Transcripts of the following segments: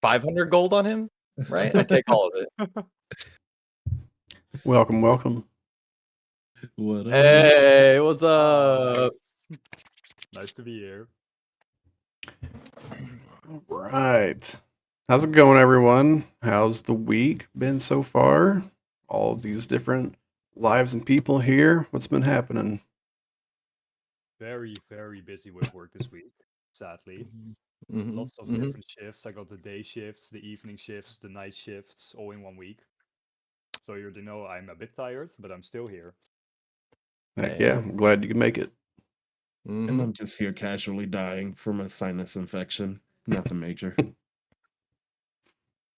500 gold on him, right? I take all of it. Welcome, welcome. What up? Hey, what's up? Nice to be here. All right. How's it going, everyone? How's the week been so far? All of these different lives and people here. What's been happening? Very, very busy with work this week, sadly. Mhm, Lots of mhm. different shifts. I got the day shifts, the evening shifts, the night shifts, all in 1 week. So you already know I'm a bit tired, but I'm still here. Heck Hey. yeah, I'm glad you could make it. And Mhm. I'm just here casually dying from a sinus infection. Nothing major.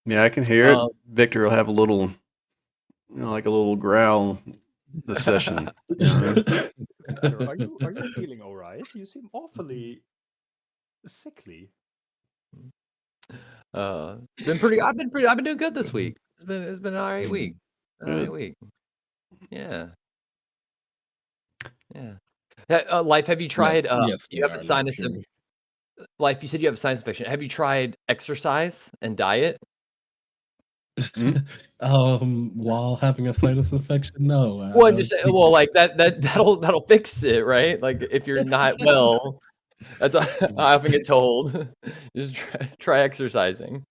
Yeah, I can hear it. Um, Victor will have a little, like a little growl this session. You know? Victor, are you feeling all right? You seem awfully sickly. been pretty. I've been doing good this week. It's been an all right week. All right Good. week. Yeah. Yeah. Life, have you tried? Yes, You they have a are sinus. naturally. Life, you said you have a sinus infection. Have you tried exercise and diet? While having a sinus infection, no. I Well, don't just think well, like that'll fix it, right? Like if you're not well, that's I often get told. Just try exercising.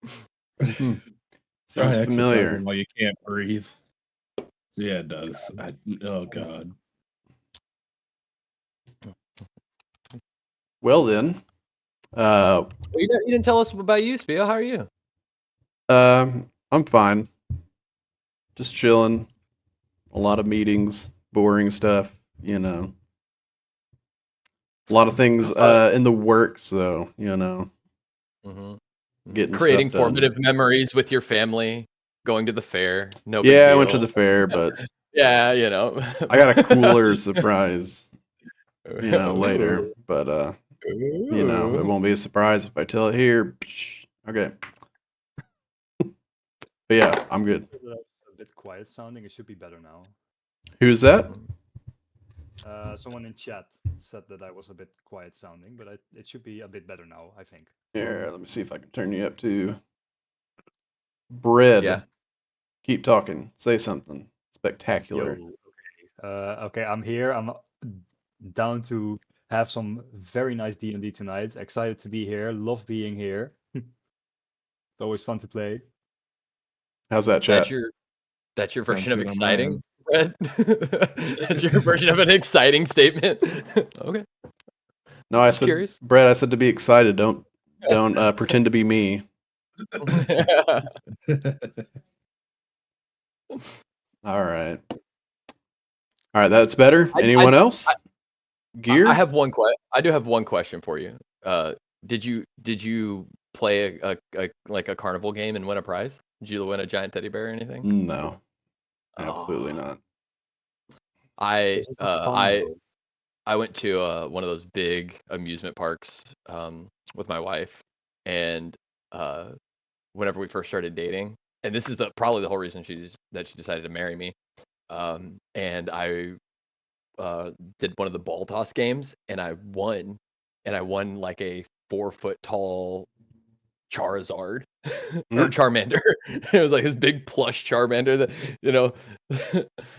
Hmm. Try Sounds exercising familiar. while you can't breathe. Yeah, it does. Oh god. Well then, Well, you didn't tell us about you, Spio. How are you? I'm fine. Just chilling. A lot of meetings, boring stuff. A lot of things in the works, though. Getting Creating stuff done. formative memories with your family, going to the fair. No big Yeah, deal. I went to the fair, but Yeah, I got a cooler surprise. Later. But it won't be a surprise if I tell it here. Okay. But yeah, I'm good. A bit quiet sounding. It should be better now. Who's that? Someone in chat said that I was a bit quiet sounding, but it should be a bit better now, I think. Here, let me see if I can turn you up to Bread. Yeah. Keep talking. Say something spectacular. Yo, okay, I'm here. I'm down to have some very nice D&D tonight. Excited to be here. Love being here. It's always fun to play. How's that, chat? That's your Sounds version of good on my exciting, end. Brett? That's your version of an exciting statement. Okay. No, I Just said, curious. Brett. I said to be excited. Don't pretend to be me. All right. All right. That's better. Anyone else? Gear. I have one I do have one question for you. Did you play a carnival game and win a prize? Did you win a giant teddy bear or anything? No, absolutely not. I This is not fun, though. I went to one of those big amusement parks with my wife, and whenever we first started dating, and this is probably the whole reason she decided to marry me. And I did one of the ball toss games, and I won, like a 4 foot tall Charizard or Charmander. It was like this big plush Charmander that,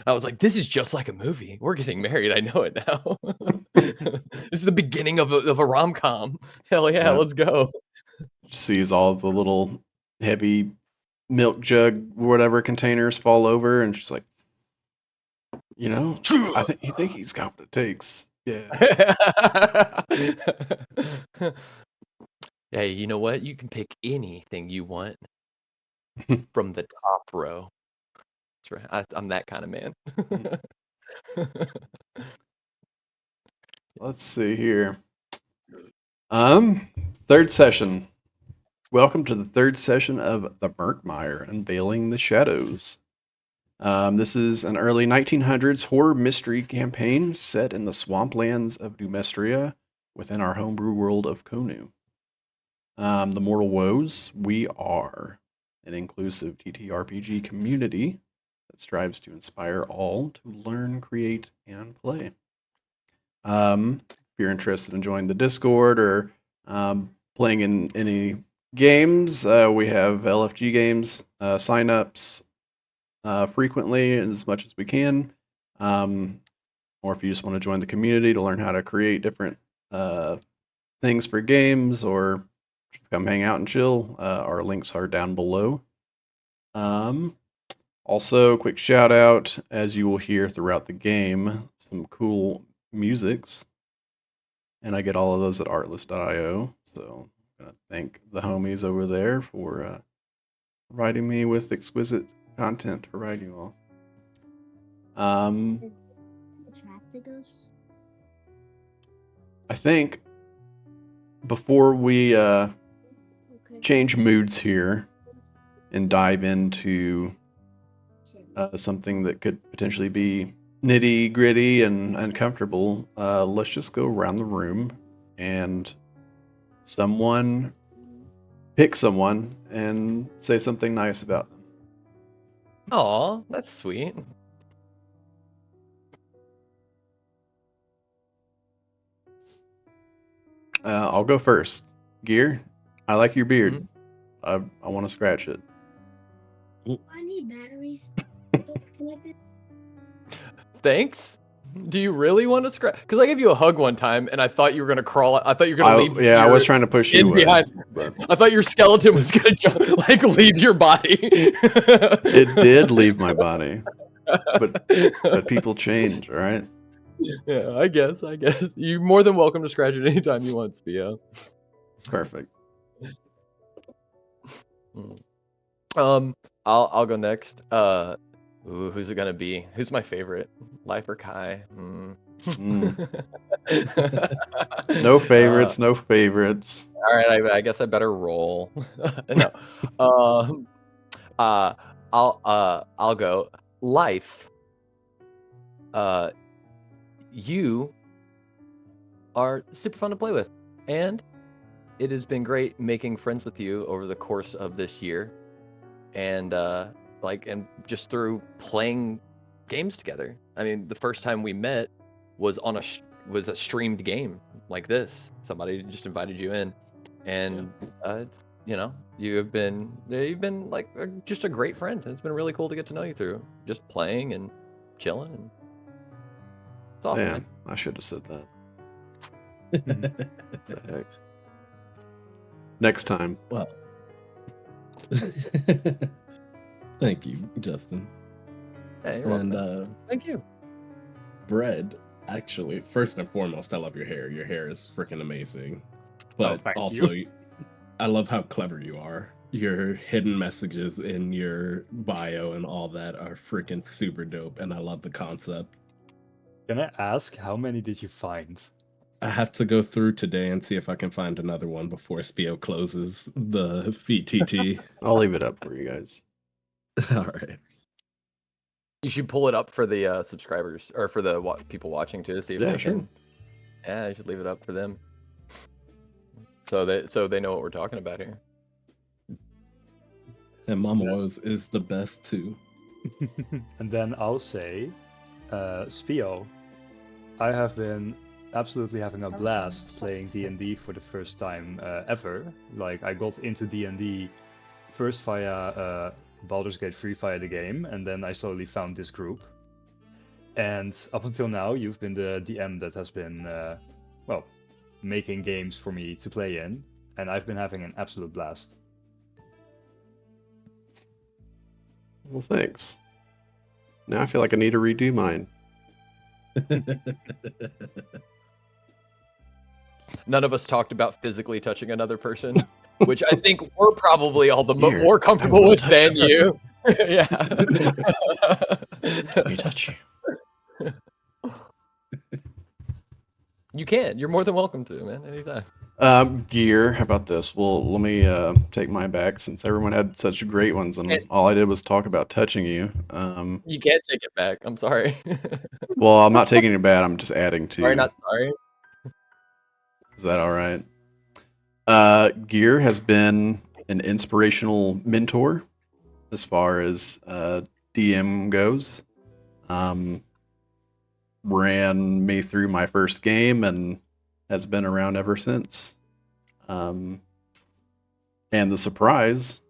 I was like, this is just like a movie. We're getting married. I know it now. This is the beginning of a rom-com. Hell yeah, Yeah. let's go. Sees all the little heavy milk jug, whatever containers fall over, and she's like, I think he's got what it takes. Yeah. Hey, you know what? You can pick anything you want from the top row. That's right. I'm that kind of man. Let's see here. Third session. Welcome to the third session of the Murkmire, Unveiling the Shadows. This is an early 1900s horror mystery campaign set in the swamplands of Numestria within our homebrew world of Konu. The Mortal Woes, we are an inclusive TTRPG community that strives to inspire all to learn, create, and play. If you're interested in joining the Discord or playing in any Games, we have LFG games, signups frequently as much as we can. Or if you just want to join the community to learn how to create different things for games or just come hang out and chill, our links are down below. Also, quick shout out, as you will hear throughout the game, some cool musics. And I get all of those at artlist.io. So I'm going to thank the homies over there for providing me with exquisite content to provide you all. Attract the ghosts? I think before we Okay. change moods here and dive into something that could potentially be nitty gritty and uncomfortable, let's just go around the room and pick someone and say something nice about them. Aw, that's sweet. I'll go first. Gear, I like your beard. I want to scratch it. I need batteries. Connected. Thanks. Do you really want to scratch? Because I gave you a hug one time, and I thought you were gonna crawl. I thought you were gonna leave. I was trying to push you in away, behind. but I thought your skeleton was gonna like leave your body. it did leave my body. But people change, all right? Yeah, I guess. You're more than welcome to scratch it anytime you want, Spio. Perfect. I'll go next. Who's it gonna be? Who's my favorite? Life or Kai? No favorites, no favorites. All right, I guess I better roll. No. I'll go. Life. You are super fun to play with, and it has been great making friends with you over the course of this year, and just through playing games together. I mean, the first time we met was on was a streamed game like this. Somebody just invited you in, and you've been like just a great friend. It's been really cool to get to know you through just playing and chilling, and it's awesome. Man, Man. I should have said that. The heck? Next time. Well, thank you, Justin. Yeah, you're welcome. And Thank you. Bread, actually, first and foremost, I love your hair. Your hair is freaking amazing. But thank also, I love how clever you are. Your hidden messages in your bio and all that are freaking super dope, and I love the concept. Can I ask, how many did you find? I have to go through today and see if I can find another one before Spio closes the VTT. I'll leave it up for you guys. All right. You should pull it up for the subscribers or for the people watching too, to see if Yeah, they sure. can. Yeah, you should leave it up for them, so they know what we're talking about here. And Mama Woes is the best too. And then I'll say, Spio, I have been absolutely having a blast playing D&D for the first time ever. Like, I got into D&D first via Baldur's Gate 3 via the game, and then I slowly found this group. And up until now, you've been the DM that has been, making games for me to play in, and I've been having an absolute blast. Well, thanks. Now I feel like I need to redo mine. None of us talked about physically touching another person, which I think we're probably all the Here, more I comfortable will with touch than you. you. Yeah. Let me touch you. You can. You're more than welcome to, man. Anytime. Gear, how about this? Well, let me take mine back since everyone had such great ones and all I did was talk about touching you. You can't take it back. I'm sorry. Well, I'm not taking it back. I'm just adding to. Sorry, not sorry. Is that all right? Gear has been an inspirational mentor as far as DM goes. Ran me through my first game and has been around ever since. And the surprise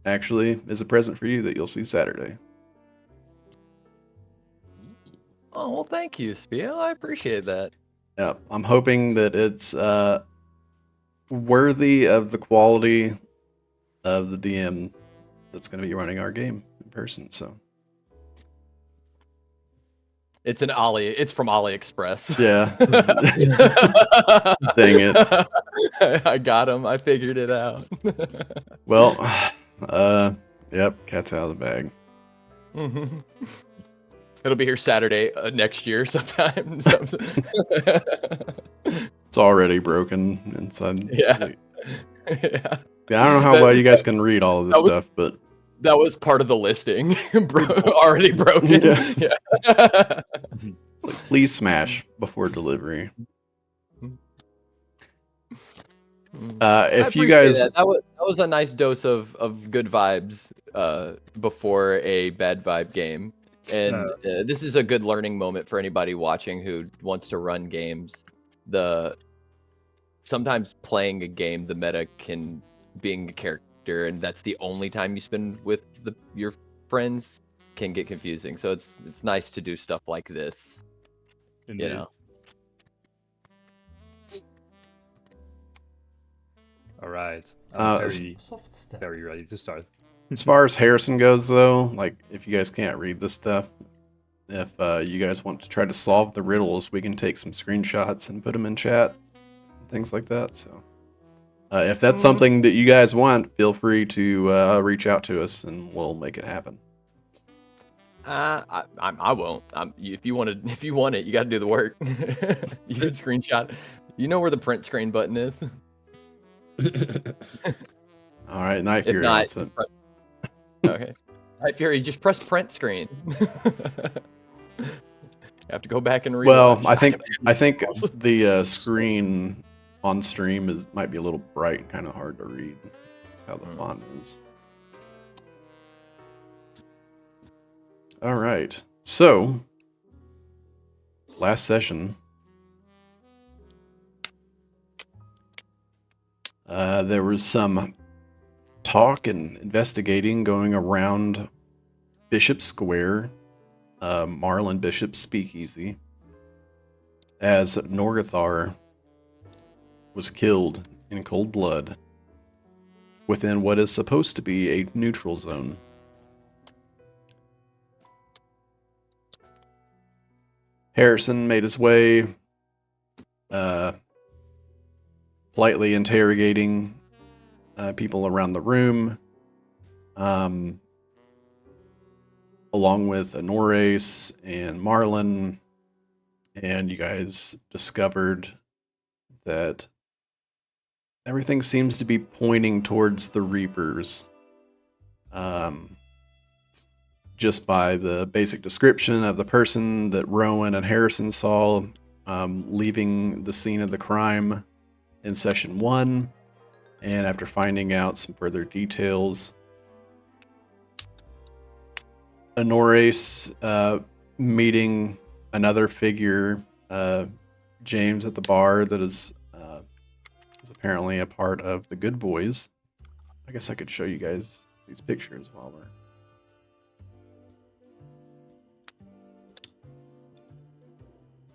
actually is a present for you that you'll see Saturday. Oh, well, thank you, Spiel. I appreciate that. Yeah, I'm hoping that it's worthy of the quality of the DM that's going to be running our game in person. So It's an Ali. It's from AliExpress. yeah, dang it. I got him. I figured it out. Well, yep, cat's out of the bag. It'll be here Saturday next year sometime. It's already broken inside. Yeah. Yeah, I don't know how well you guys can read all of this stuff, but that was part of the listing. Already broken. Yeah. Yeah. It's like, please smash before delivery. If you guys, that was a nice dose of good vibes before a bad vibe game, and this is a good learning moment for anybody watching who wants to run games. Sometimes playing a game, the meta can being a character, and that's the only time you spend with your friends, can get confusing. So it's nice to do stuff like this. Indeed. You know. All right. I'm very, Soft step. very ready to start. as far as Harrison goes, though, like if you guys can't read this stuff, if you guys want to try to solve the riddles, we can take some screenshots and put them in chat, and things like that. So, if that's something that you guys want, feel free to reach out to us, and we'll make it happen. I won't. If you want it, you got to do the work. You can screenshot. You know where the print screen button is. All right, Night If Fury. not, That's it. okay. Night Fury, just press print screen. You have to go back and read. Well, I think the screen on stream might be a little bright and kind of hard to read. That's how the font is. All right. So, last session, there was some talk and investigating going around Bishop Square, Marlin Bishop's speakeasy, as Norgathar was killed in cold blood within what is supposed to be a neutral zone. Harrison made his way, politely interrogating people around the room, along with Honorace and Marlin, and you guys discovered that everything seems to be pointing towards the Reapers. Just by the basic description of the person that Rowan and Harrison saw leaving the scene of the crime in session 1, and after finding out some further details, Honorace meeting another figure, James, at the bar that is apparently a part of the Good Boys. I guess I could show you guys these pictures while we're...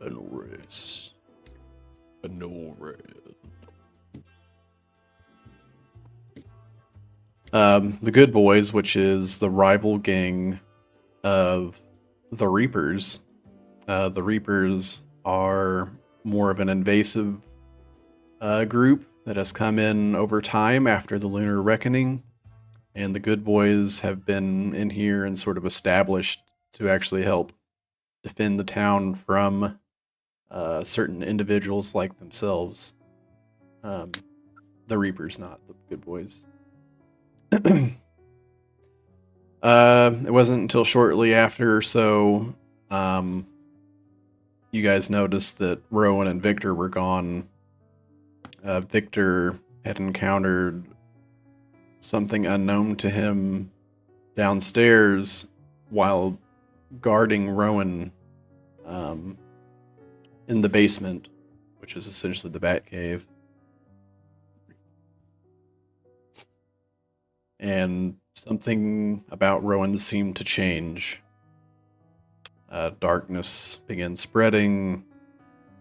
Honorace. The Good Boys, which is the rival gang of the Reapers. The Reapers are more of an invasive group that has come in over time after the Lunar Reckoning, and the Good Boys have been in here and sort of established to actually help defend the town from certain individuals like themselves. The Reapers, not the Good Boys. It wasn't until shortly after, so you guys noticed that Rowan and Victor were gone. Victor had encountered something unknown to him downstairs while guarding Rowan in the basement, which is essentially the Batcave. and something about Rowan seemed to change. Darkness began spreading,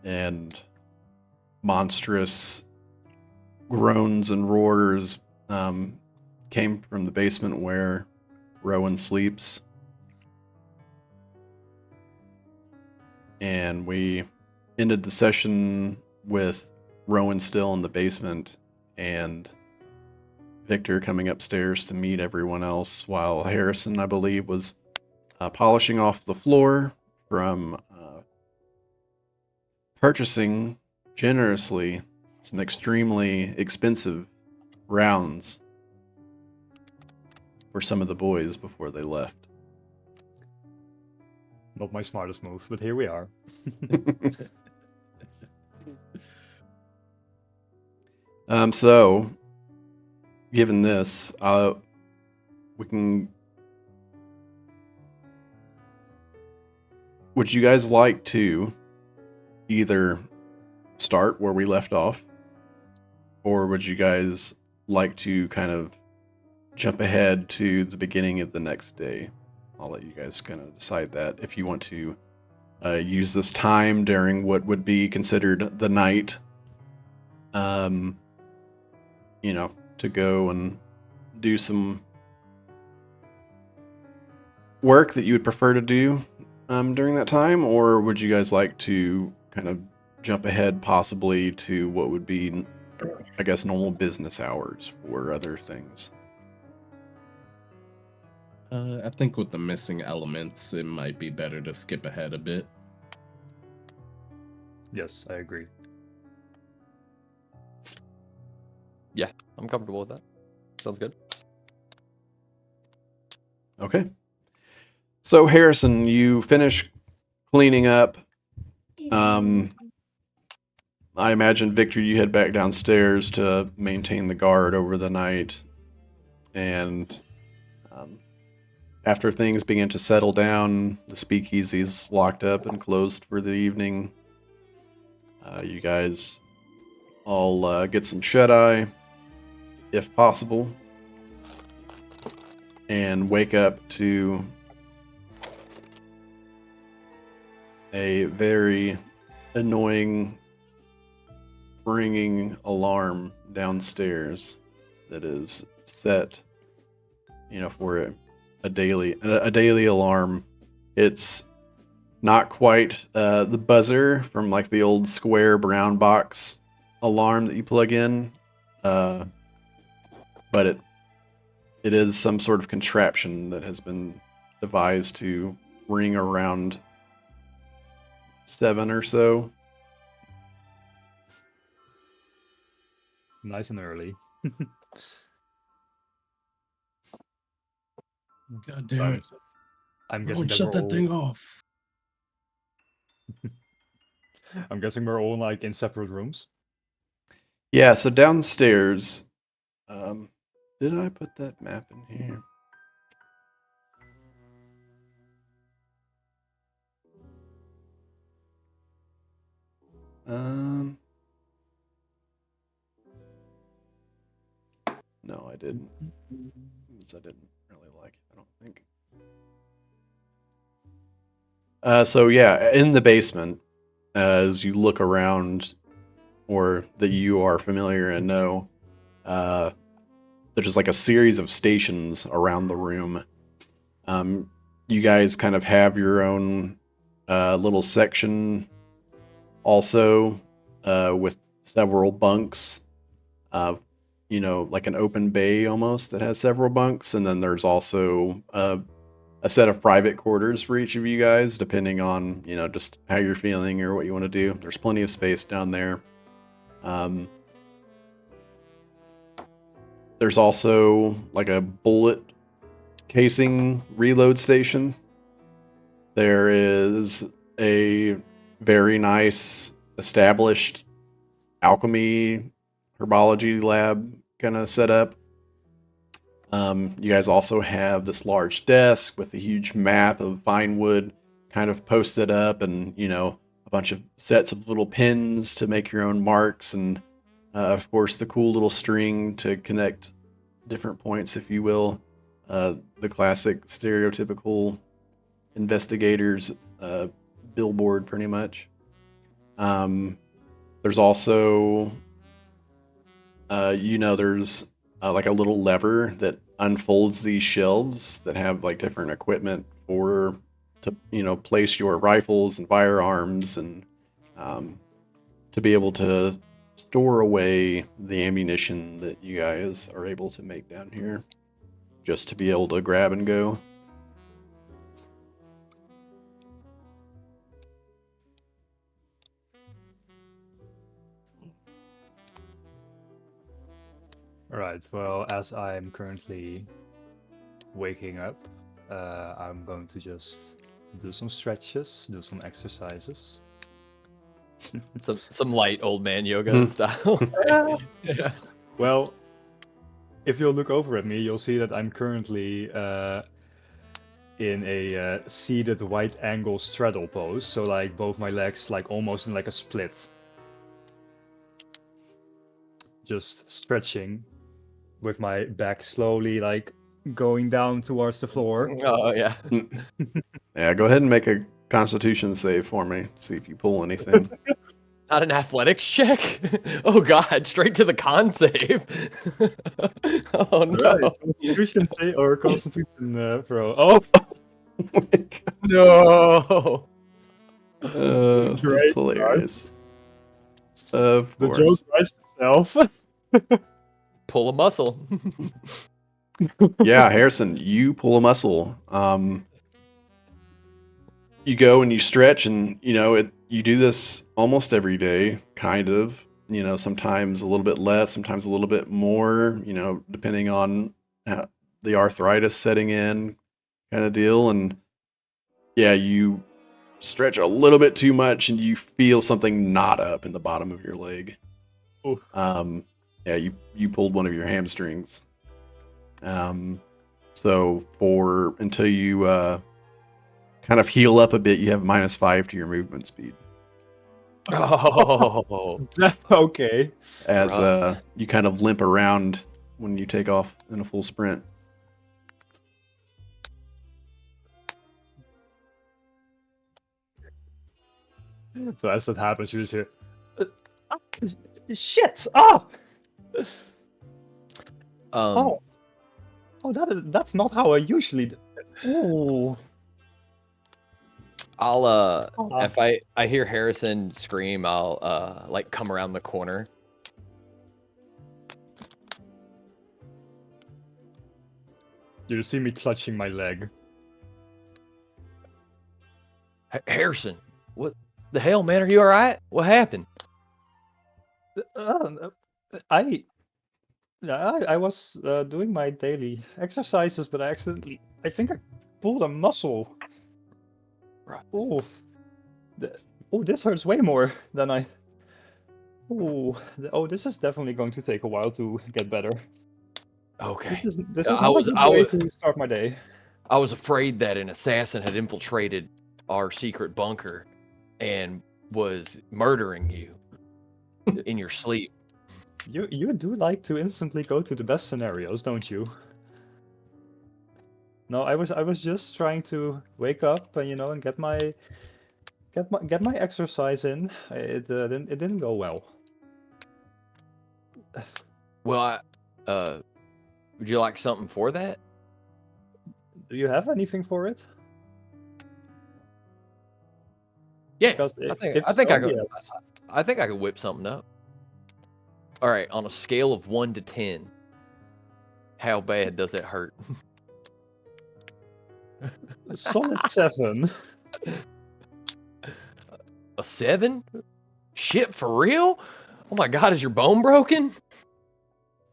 and monstrous groans and roars came from the basement where Rowan sleeps. And we ended the session with Rowan still in the basement and Victor coming upstairs to meet everyone else, while Harrison, I believe, was polishing off the floor from purchasing generously some extremely expensive rounds for some of the boys before they left. Not my smartest move, but here we are. So, given this, we can. Would you guys like to either start where we left off, or would you guys like to kind of jump ahead to the beginning of the next day? I'll let you guys kind of decide that. If you want to use this time during what would be considered the night, to go and do some work that you would prefer to do during that time, or would you guys like to kind of jump ahead possibly to what would be, I guess, normal business hours for other things? I think with the missing elements, it might be better to skip ahead a bit. Yes, I agree. Yeah, I'm comfortable with that. Sounds good. Okay. So, Harrison, you finish cleaning up. I imagine, Victor, you head back downstairs to maintain the guard over the night. And after things begin to settle down, the speakeasy's locked up and closed for the evening. You guys all get some shut-eye, if possible, and wake up to a very annoying ringing alarm downstairs that is set, for a daily alarm. It's not quite the buzzer from like the old square brown box alarm that you plug in, but it is some sort of contraption that has been devised to ring around 7 or so. Nice and early. God damn it. I'm guessing that shut we're that all, thing off. I'm guessing we're all like in separate rooms. Yeah, so downstairs, did I put that map in here? No, I didn't. Because I didn't really like it, I don't think. So yeah, in the basement, as you look around, or that you are familiar and know, there's just like a series of stations around the room. You guys kind of have your own little section also, with several bunks, like an open bay almost that has several bunks. And then there's also a set of private quarters for each of you guys, depending on, just how you're feeling or what you want to do. There's plenty of space down there. There's also like a bullet casing reload station. There is a very nice established alchemy herbology lab kind of set up. You guys also have this large desk with a huge map of fine wood kind of posted up, and a bunch of sets of little pins to make your own marks, and of course the cool little string to connect different points, if you will. The classic stereotypical investigators billboard, pretty much. There's also, there's like a little lever that unfolds these shelves that have like different equipment to place your rifles and firearms and to be able to store away the ammunition that you guys are able to make down here, just to be able to grab and go. Alright, well, as I'm currently waking up, I'm going to just do some stretches, do some exercises. Some light old man yoga style. Yeah. Well, if you'll look over at me, you'll see that I'm currently in a seated right angle straddle pose. So like both my legs like almost in like a split. Just stretching with my back slowly like going down towards the floor. Oh yeah. Yeah, go ahead and make a Constitution save for me. See if you pull anything. Not an athletics check? Oh god, straight to the con save. Oh no. Right, Constitution save or Constitution throw. Oh Oh my God. No. That's Great, hilarious. Of the course. joke writes itself. Pull a muscle. Yeah, Harrison, you pull a muscle. You go and you stretch, and you do this almost every day, kind of. Sometimes a little bit less, sometimes a little bit more. Depending on the arthritis setting in, kind of deal. And yeah, you stretch a little bit too much, and you feel something knot up in the bottom of your leg. Oof. Yeah, you pulled one of your hamstrings. So until you kind of heal up a bit, you have -5 to your movement speed. Oh. Okay. As Rough. you kind of limp around when you take off in a full sprint. So as that happens, you just hear, shit! Ah! Oh, that's not how I usually do. Ooh. I'll Ah. if I hear Harrison scream, I'll like come around the corner. You see me clutching my leg. Harrison, what the hell, man? Are you all right? What happened? I was doing my daily exercises, but I think I pulled a muscle. Right. Oh, this hurts way more than I. This is definitely going to take a while to get better. Okay. This is I not was- a good I way was- to start my day. I was afraid that an assassin had infiltrated our secret bunker and was murdering you in your sleep. You do like to instantly go to the best scenarios, don't you? No, I was just trying to wake up and and get my exercise in. It didn't go well. Well, would you like something for that? Do you have anything for it? Yeah, Because I think if I think so, I could. yes. I think I could whip something up. All right, on a scale of 1 to 10, how bad does it hurt? Solid 7. A 7? Shit, for real? Oh my god, is your bone broken?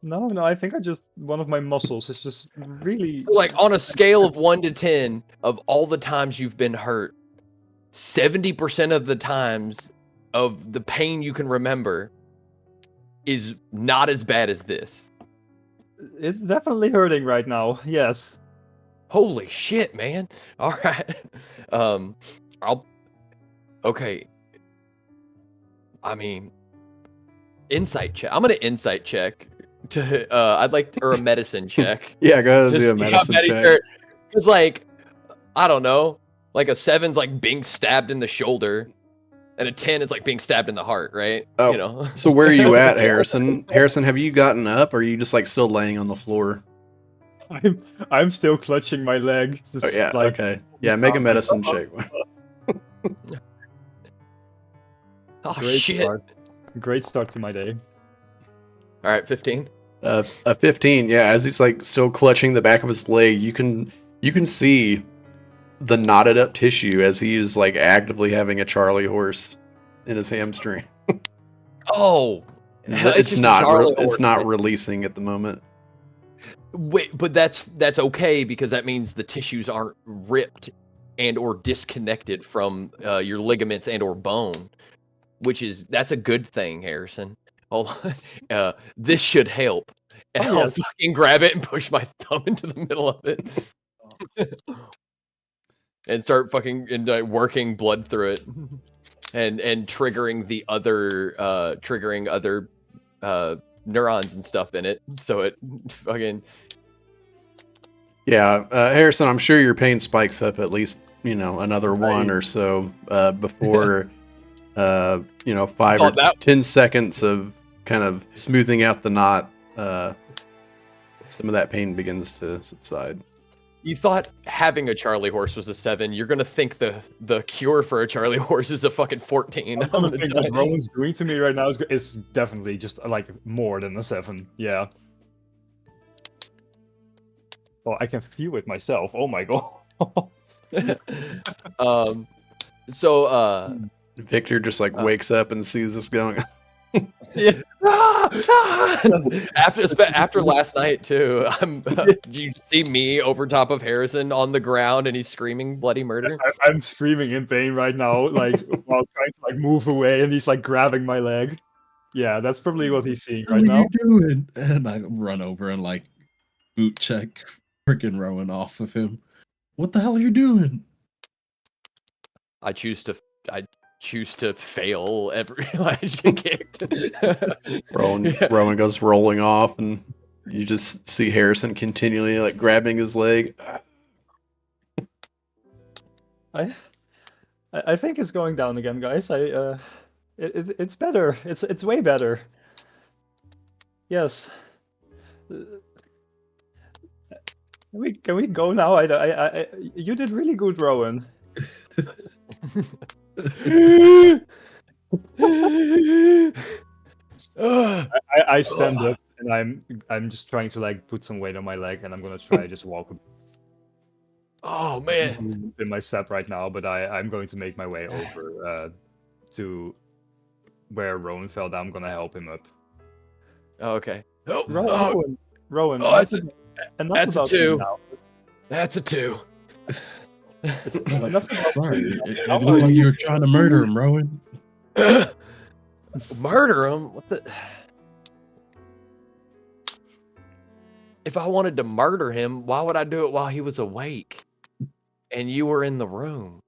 No, I think one of my muscles is just really. Like on a scale of 1 to 10 of all the times you've been hurt, 70% of the times of the pain you can remember is not as bad as this. It's definitely hurting right now. Yes. Holy shit, man. All right. Okay. I mean, insight check. I'm going to insight check I'd like or a medicine check. Yeah, go ahead and do Just a see how medicine bad he's check. hurt. Cause like I don't know, like a 7's like being stabbed in the shoulder, and a 10 is like being stabbed in the heart, right? Oh, You know. so where are you at, Harrison? Harrison, have you gotten up, or are you just like still laying on the floor? I'm still clutching my leg. Oh Just, yeah, like, okay. Yeah, make a like, medicine check. Oh great shit! start. Great start to my day. All right, 15. A 15. Yeah, as he's like still clutching the back of his leg, you can see the knotted up tissue as he is like actively having a Charlie horse in his hamstring. Oh, it's just a Charlie horse. It's not releasing at the moment. Wait, but that's okay because that means the tissues aren't ripped and or disconnected from your ligaments and or bone, that's a good thing, Harrison. Hold on. This should help. And Oh, I'll yes. fucking grab it and push my thumb into the middle of it. And start fucking working blood through it. And triggering other neurons and stuff in it, so it fucking. Yeah, Harrison, I'm sure your pain spikes up at least another one or so before 5 or 10 seconds of kind of smoothing out the knot. Some of that pain begins to subside. You thought having a Charlie horse was a 7. You're gonna think the cure for a Charlie horse is a fucking 14. I'm gonna think what Rowan's doing to me right now is definitely just like more than a 7. Yeah. Oh, I can feel it myself. Oh my god. So Victor just like wakes up and sees this going. Yeah. After last night too, you see me over top of Harrison on the ground and he's screaming bloody murder. I'm screaming in pain right now, like while trying to like move away, and he's like grabbing my leg. Yeah, that's probably what he's seeing right now. What are you doing? And I run over and like boot check freaking Rowan off of him. What the hell are you doing? I choose to fail every I just get kicked. Rowan goes rolling off, and you just see Harrison continually like grabbing his leg. I think it's going down again, guys. It's better. It's way better. Yes. Can we go now? You did really good, Rowan. I stand up and I'm just trying to like put some weight on my leg, and I'm gonna try just walk. Oh man, in my step right now, but I'm going to make my way over to where Rowan fell down. I'm gonna help him up. Oh, okay. Oh, Rowan. Oh, that's a 2. Now. That's a 2. Sorry, it looked like you were trying to murder him, Rowan. Murder him? What the? If I wanted to murder him, why would I do it while he was awake? And you were in the room.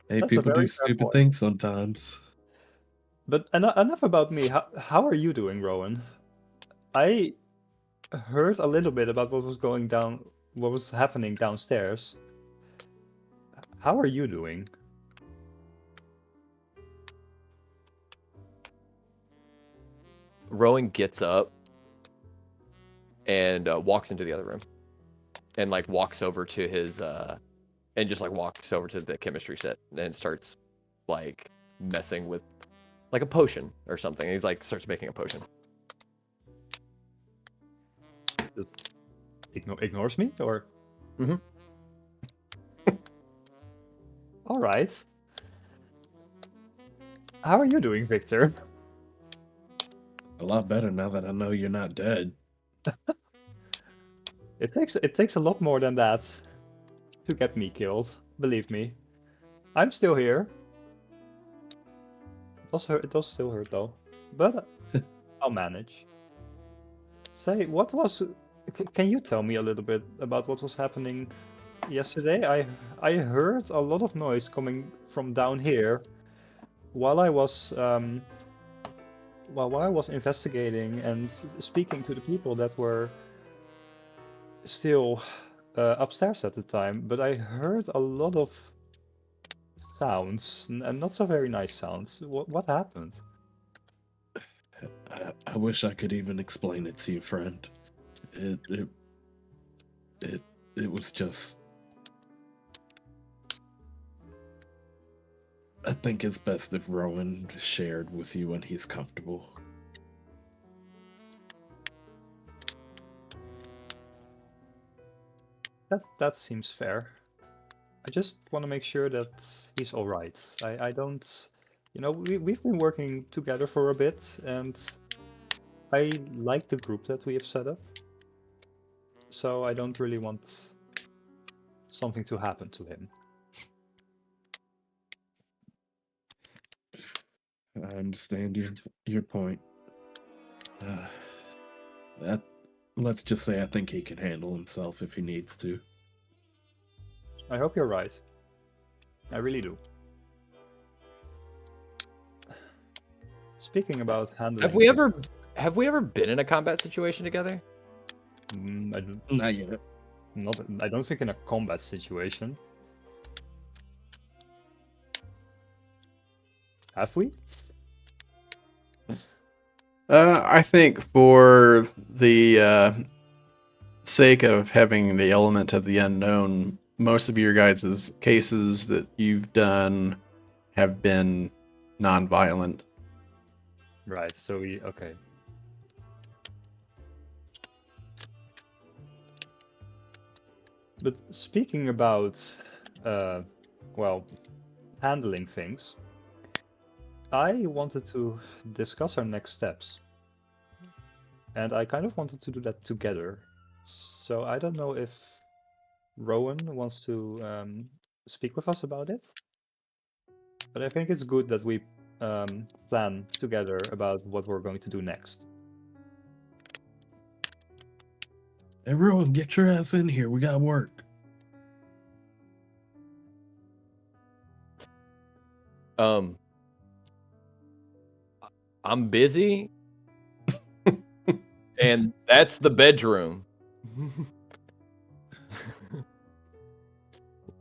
Hey, That's people do stupid things sometimes. But enough about me. How are you doing, Rowan? I heard a little bit about what was happening downstairs. How are you doing? Rowan gets up and walks into the other room, and like walks over to his and just like walks over to the chemistry set and starts like messing with like a potion or something. He's like starts making a potion. Just ignores me, or? Mm-hmm. All right. How are you doing, Victor? A lot better now that I know you're not dead. It takes a lot more than that to get me killed. Believe me, I'm still here. It does still hurt though, but I'll manage. Say, what was? Can you tell me a little bit about what was happening yesterday? I heard a lot of noise coming from down here while I was while I was investigating and speaking to the people that were still upstairs at the time, but I heard a lot of sounds and not so very nice sounds. What happened? I wish I could even explain it to you, friend. It it it it was just. I think it's best if Rowan shared with you when he's comfortable. That seems fair. I just want to make sure that he's all right. I don't, we've been working together for a bit, and I like the group that we have set up. So I don't really want something to happen to him. I understand your point. Let's just say I think he can handle himself if he needs to. I hope you're right. I really do. Speaking about handling, Have we ever been in a combat situation together? Not yet. I don't think in a combat situation. Have we? I think for the sake of having the element of the unknown, most of your guys' cases that you've done have been non-violent. Right, so okay. But speaking about, well, handling things, I wanted to discuss our next steps. And I kind of wanted to do that together. So I don't know if Rowan wants to speak with us about it. But I think it's good that we plan together about what we're going to do next. Everyone, get your ass in here. We got work. I'm busy, and that's the bedroom.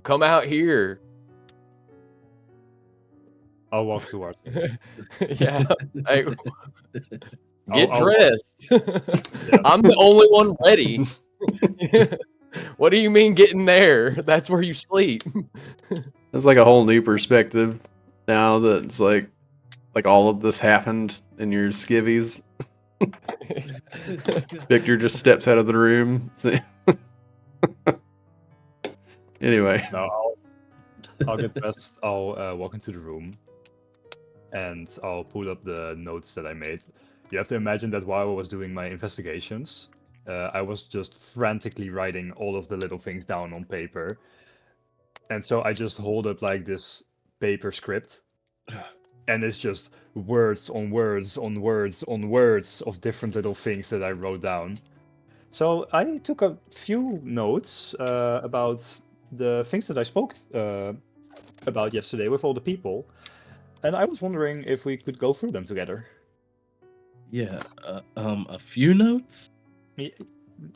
Come out here. I'll walk towards it. Yeah. Hey, get I'll- dressed. Yeah. I'm the only one ready. What do you mean getting there? That's where you sleep. It's like a whole new perspective now that it's like all of this happened in your skivvies. Victor just steps out of the room. Anyway. No, I'll get dressed. I'll walk into the room, and I'll pull up the notes that I made. You have to imagine that while I was doing my investigations, I was just frantically writing all of the little things down on paper. And so I just hold up like this paper script, and it's just words on words on words on words of different little things that I wrote down. So I took a few notes about the things that I spoke about yesterday with all the people, and I was wondering if we could go through them together. Yeah. A few notes.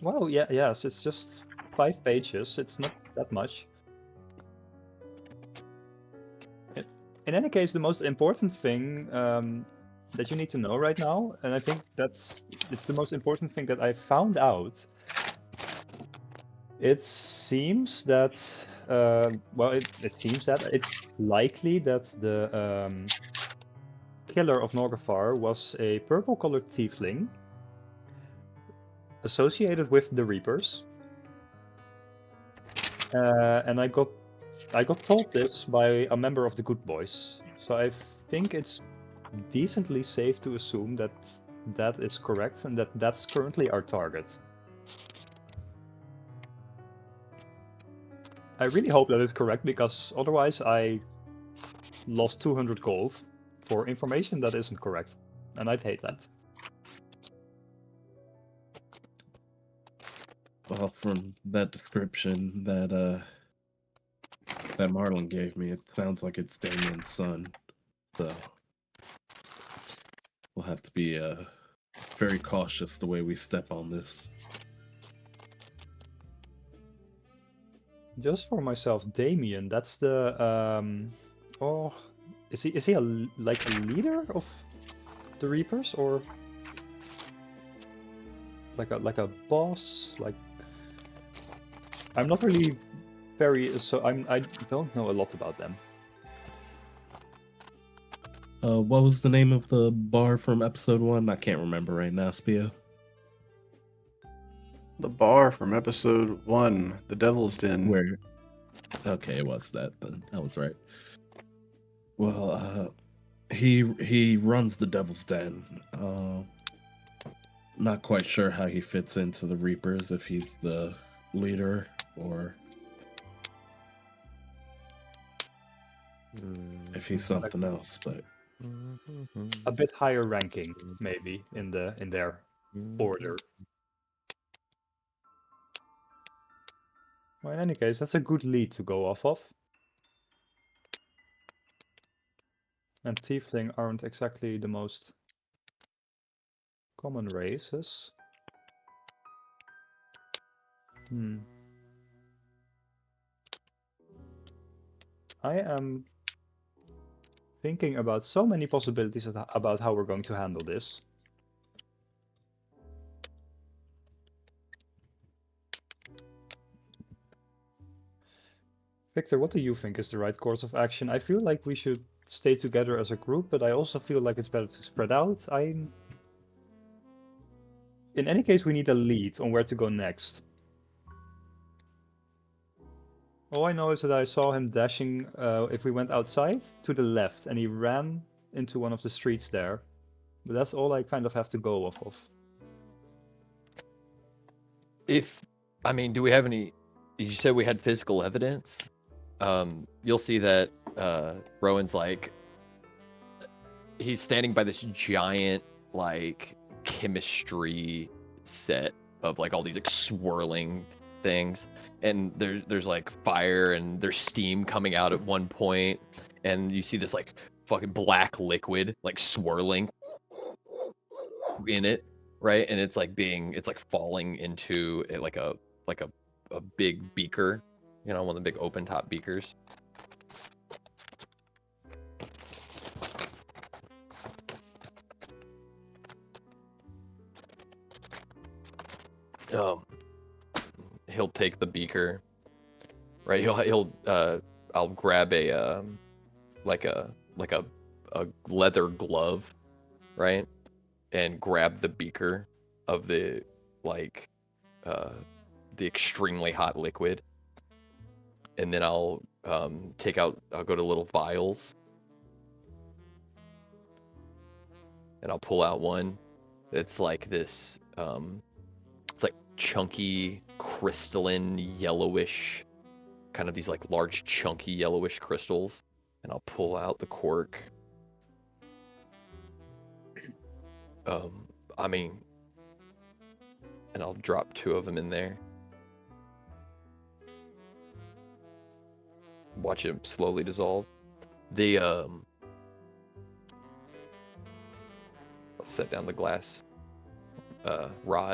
Well, yes, it's just 5 pages. It's not that much. In any case, the most important thing that you need to know right now, and I think it's the most important thing that I found out. It seems that, it seems that it's likely that the killer of Norgafar was a purple-colored tiefling associated with the Reapers. And I got told this by a member of the Good Boys, so I think it's decently safe to assume that that is correct and that that's currently our target. I really hope that is correct, because otherwise I lost 200 gold for information that isn't correct, and I'd hate that. Well, from that description that Marlon gave me, it sounds like it's Damien's son. So We'll have to be very cautious the way we step on this. Just for myself, Damien, that's the oh, is he like a leader of the Reapers, or like a boss? Like, I'm not really I don't know a lot about them. What was the name of the bar from episode 1? I can't remember right now, Spio. The bar from episode 1, The Devil's Den. Where? Okay, it was that then. That was right. Well, he runs the Devil's Den. Not quite sure how he fits into the Reapers, if he's the leader or if he's something else, but A bit higher ranking, maybe, in their order. Well, in any case, that's a good lead to go off of. And Tiefling aren't exactly the most common races. I am thinking about so many possibilities about how we're going to handle this. Victor, what do you think is the right course of action? I feel like we should stay together as a group, but I also feel like it's better to spread out. In any case, we need a lead on where to go next. All I know is that I saw him dashing, if we went outside, to the left, and he ran into one of the streets there. But that's all I kind of have to go off of. Do we have any? You said we had physical evidence. You'll see that Rowan's like, he's standing by this giant like chemistry set of like all these like swirling things, and there's like fire and there's steam coming out at one point, and you see this like fucking black liquid like swirling in it, right? And it's like falling into it like a big beaker, one of the big open top beakers. He'll take the beaker, right? I'll grab a leather glove, right? And grab the beaker of the extremely hot liquid, and then I'll go to little vials, and I'll pull out one. It's like this, it's like chunky, crystalline, yellowish, kind of these like large, chunky, yellowish crystals, and I'll pull out the cork. And I'll drop 2 of them in there. Watch it slowly dissolve. I'll set down the glass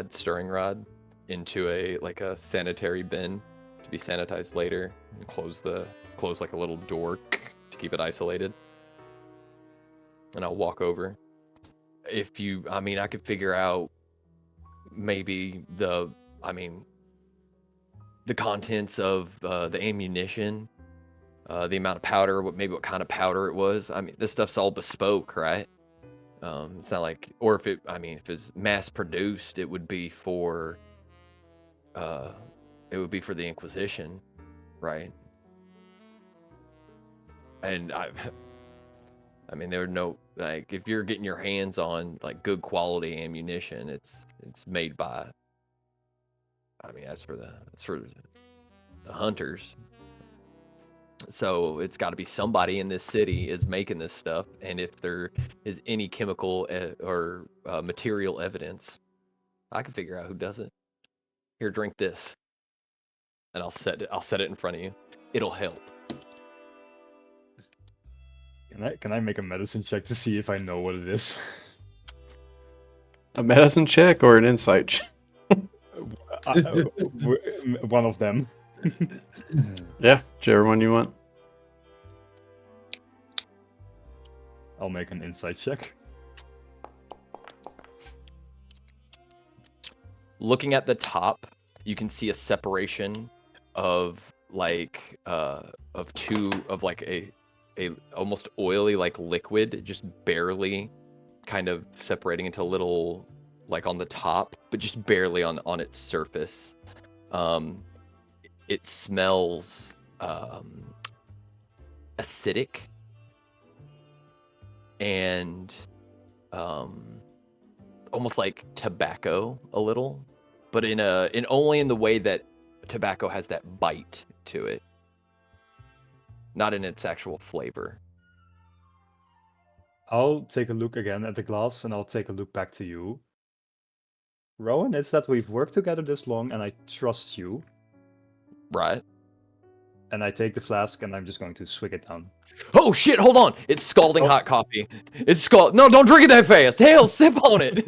stirring rod into a sanitary bin to be sanitized later, and close like a little door to keep it isolated. And I'll walk over. I could figure out maybe the contents of the ammunition, the amount of powder, what kind of powder it was. This stuff's all bespoke, right? It's not like, or if it's mass produced, it would be for the Inquisition, right? And there are no, like, if you're getting your hands on like good quality ammunition, it's made by, that's for the hunters. So it's got to be somebody in this city is making this stuff, and if there is any chemical or material evidence, I can figure out who does it. Here, drink this, and I'll set it in front of you. It'll help. Can I make a medicine check to see if I know what it is? A medicine check or an insight check? One of them. Yeah, whichever one you want. I'll make an insight check. Looking at the top, you can see a separation of like a almost oily like liquid, just barely kind of separating into a little like on the top, but just barely on its surface. It smells acidic and almost like tobacco a little, but in only in the way that tobacco has that bite to it, not in its actual flavor. I'll take a look again at the glass and I'll take a look back to you. Rowan, it's that we've worked together this long and I trust you. Right? And I take the flask and I'm just going to swig it down. Oh shit, hold on. It's scalding Oh. hot coffee. It's No, don't drink it that fast. Hell, sip on it.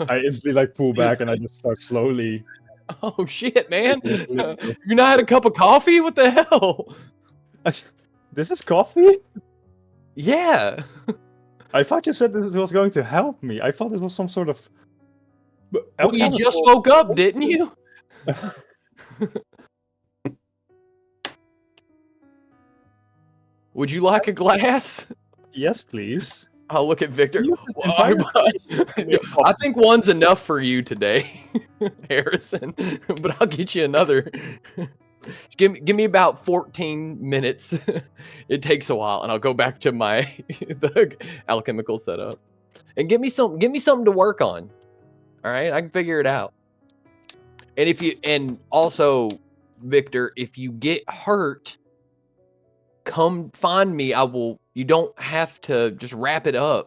I instantly like pull back and I just start slowly. Oh shit, man. taking a little You not had a cup of coffee? What the hell? This is coffee? Yeah. I thought you said this was going to help me. I thought this was some sort of. Well, you just woke up, didn't you? Would you like a glass? Yes, please. I'll look at Victor. You just Well, entirely- I think one's enough for you today, Harrison. But I'll get you another. Give me about 14 minutes. It takes a while, and I'll go back to my the alchemical setup. And give me something to work on. All right, I can figure it out. And also, Victor, if you get hurt, come find me. You don't have to just wrap it up.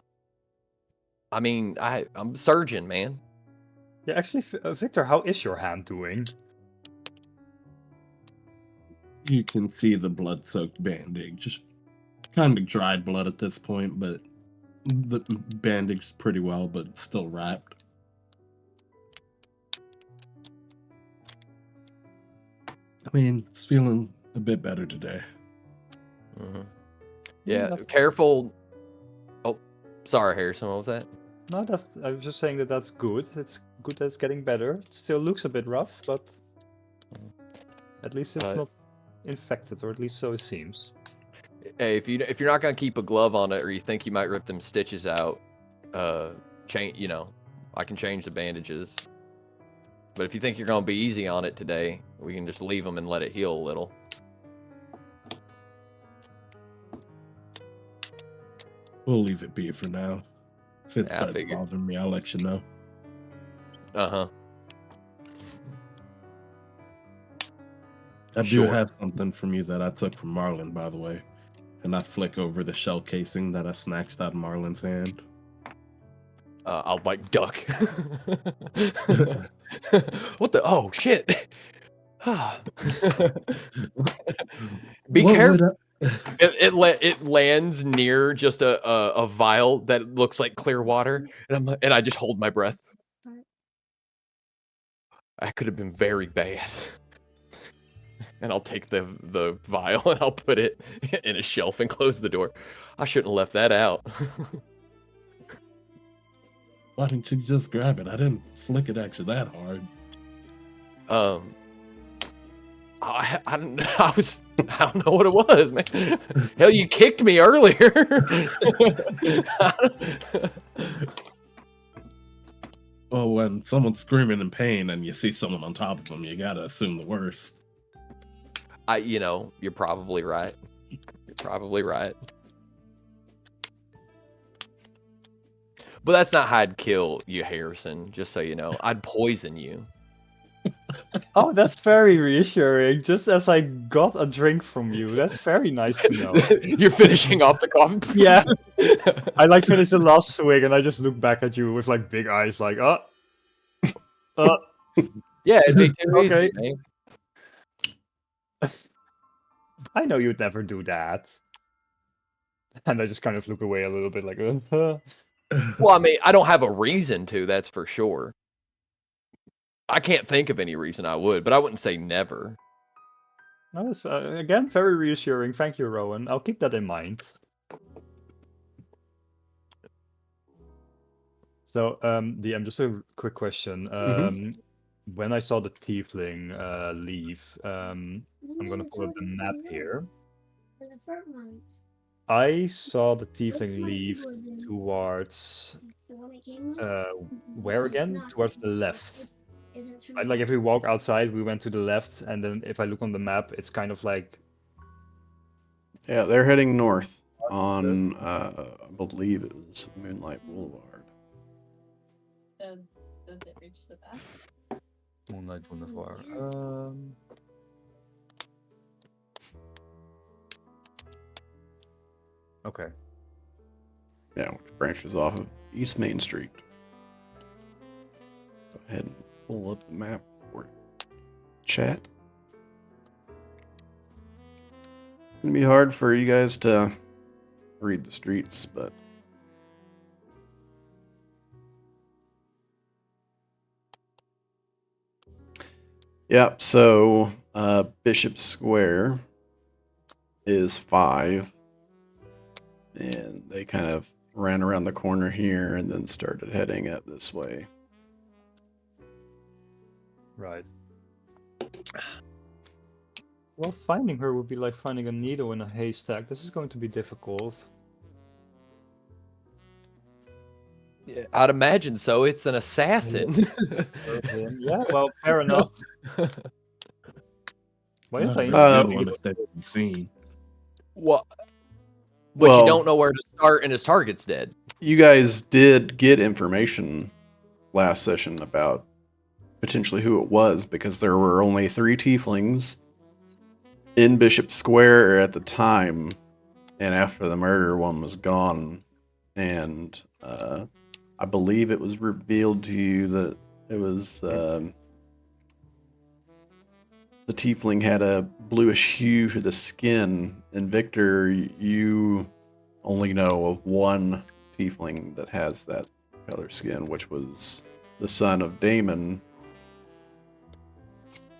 I mean, I'm a surgeon, man. Yeah, actually, Victor, how is your hand doing? You can see the blood-soaked bandage. Just kind of dried blood at this point, but the bandage is pretty well, but still wrapped. I mean, it's feeling a bit better today. Mm-hmm. Yeah, Yeah, that's- careful. Oh, sorry, Harrison. What was that? No, I was just saying that's good. It's good that it's getting better. It still looks a bit rough, but at least it's not infected, or at least so it seems. Hey, if you're not gonna keep a glove on it, or you think you might rip them stitches out, change. I can change the bandages. But if you think you're gonna be easy on it today, we can just leave them and let it heal a little. We'll leave it be for now. If it Yeah, I starts figured. bothering me, I'll let you know. Uh-huh. I do Sure. have something from you that I took from Marlin, by the way. And I flick over the shell casing that I snatched out of Marlin's hand. I'll like duck. What the? Oh shit! Be What careful. would It lands near just a vial that looks like clear water, and I just hold my breath. That could have been very bad. And I'll take the vial and I'll put it in a shelf and close the door. I shouldn't have left that out. Why didn't you just grab it? I didn't flick it at you that hard. I don't know. I don't know what it was, man. Hell, you kicked me earlier. Well, when someone's screaming in pain and you see someone on top of them, you gotta assume the worst. You're probably right. You're probably right. But that's not how I'd kill you, Harrison, just so you know. I'd poison you. Oh, that's very reassuring. Just as I got a drink from you. That's very nice to know. You're finishing off the coffee. Yeah. I like finished the last swig and I just look back at you with like big eyes like, Yeah, it'd be too Okay. easy, man. I know you'd never do that. And I just kind of look away a little bit, like, Well, I mean, I don't have a reason to, that's for sure. I can't think of any reason I would, but I wouldn't say never. No, that's again very reassuring. Thank you, Rowan. I'll keep that in mind. So, DM, just a quick question. When I saw the tiefling leave, I'm gonna pull up the map here. For the first ones. I saw the Which tiefling might be leave wooden. towards The one I came with? where It's again? not. Towards the left. Isn't I, like if we walk outside, we went to the left, and then if I look on the map, it's kind of like Yeah, they're heading north on, I believe it was Moonlight Boulevard. Does it reach the back? Moonlight Boulevard. Okay. Yeah, which branches off of East Main Street. Go ahead and pull up the map for chat. It's gonna be hard for you guys to read the streets, but yeah, so Bishop Square is 5, and they kind of ran around the corner here and then started heading up this way. Right. Well, finding her would be like finding a needle in a haystack. This is going to be difficult. Yeah, I'd imagine so. It's an assassin. Yeah, well, fair enough. What if Not a I very good instantly one if they've been seen. Well, but Well- you don't know where to start, and his target's dead. You guys did get information last session about potentially who it was, because there were only 3 tieflings in Bishop Square at the time, and after the murder, one was gone. And I believe it was revealed to you that it was the tiefling had a bluish hue to the skin. And Victor, you only know of one tiefling that has that color skin, which was the son of Damon.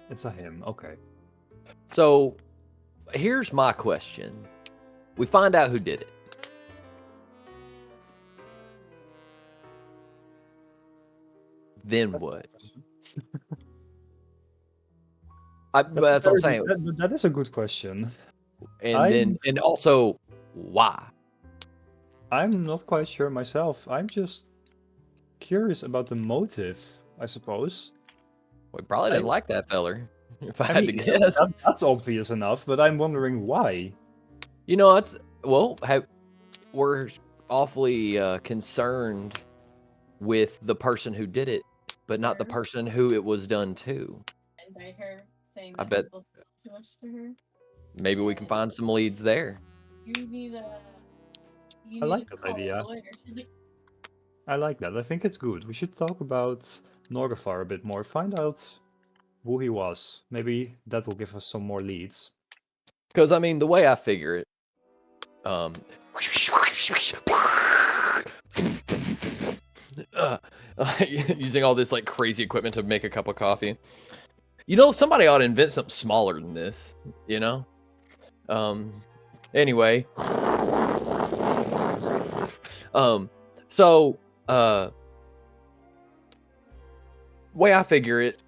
It's a him. Okay. So, here's my question. We find out who did it. Then what? That's what I'm saying. That is a good question. And also, why? I'm not quite sure myself. I'm just curious about the motive, I suppose. We probably didn't like that feller, if I I had to mean, guess. that's obvious enough, but I'm wondering why. You know, we're awfully concerned with the person who did it, but not the Sure. person who it was done to. Invite her, saying I that bet- people spoke too much to her. Maybe we can find some leads there. You need a. You I need like to that call a idea. lawyer. She's like, I like that. I think it's good. We should talk about Norgafar a bit more. Find out who he was. Maybe that will give us some more leads. Because, I mean, the way I figure it, using all this like crazy equipment to make a cup of coffee. You know, somebody ought to invent something smaller than this, you know? Anyway. So, way I figure it,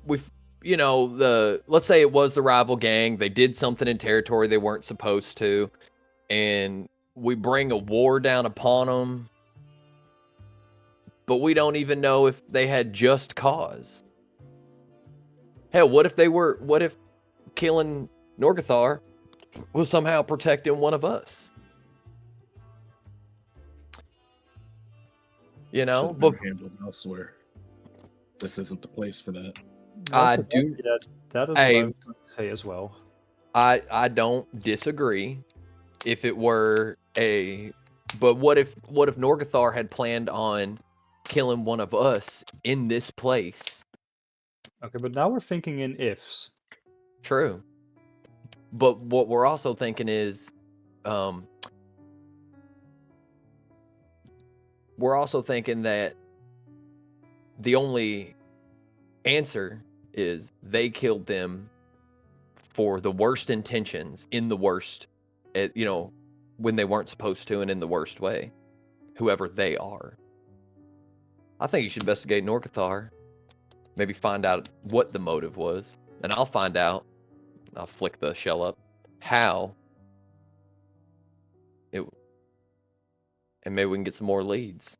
let's say it was the rival gang, they did something in territory they weren't supposed to, and we bring a war down upon them, but we don't even know if they had just cause. Hell, what if killing Norgathar was somehow protecting one of us? You know, Should've but been handled elsewhere. This isn't the place for that. I Also, do. that is Hey, what I was going to say as well. I don't disagree. If it were but what if Norgathar had planned on killing one of us in this place? Okay, but now we're thinking in ifs. True. But what we're also thinking is, we're also thinking that the only answer is they killed them for the worst intentions, in the worst, when they weren't supposed to, and in the worst way, whoever they are. I think you should investigate Norcathar. Maybe find out what the motive was, and I'll find out. I'll flick the shell up. How it, and maybe we can get some more leads.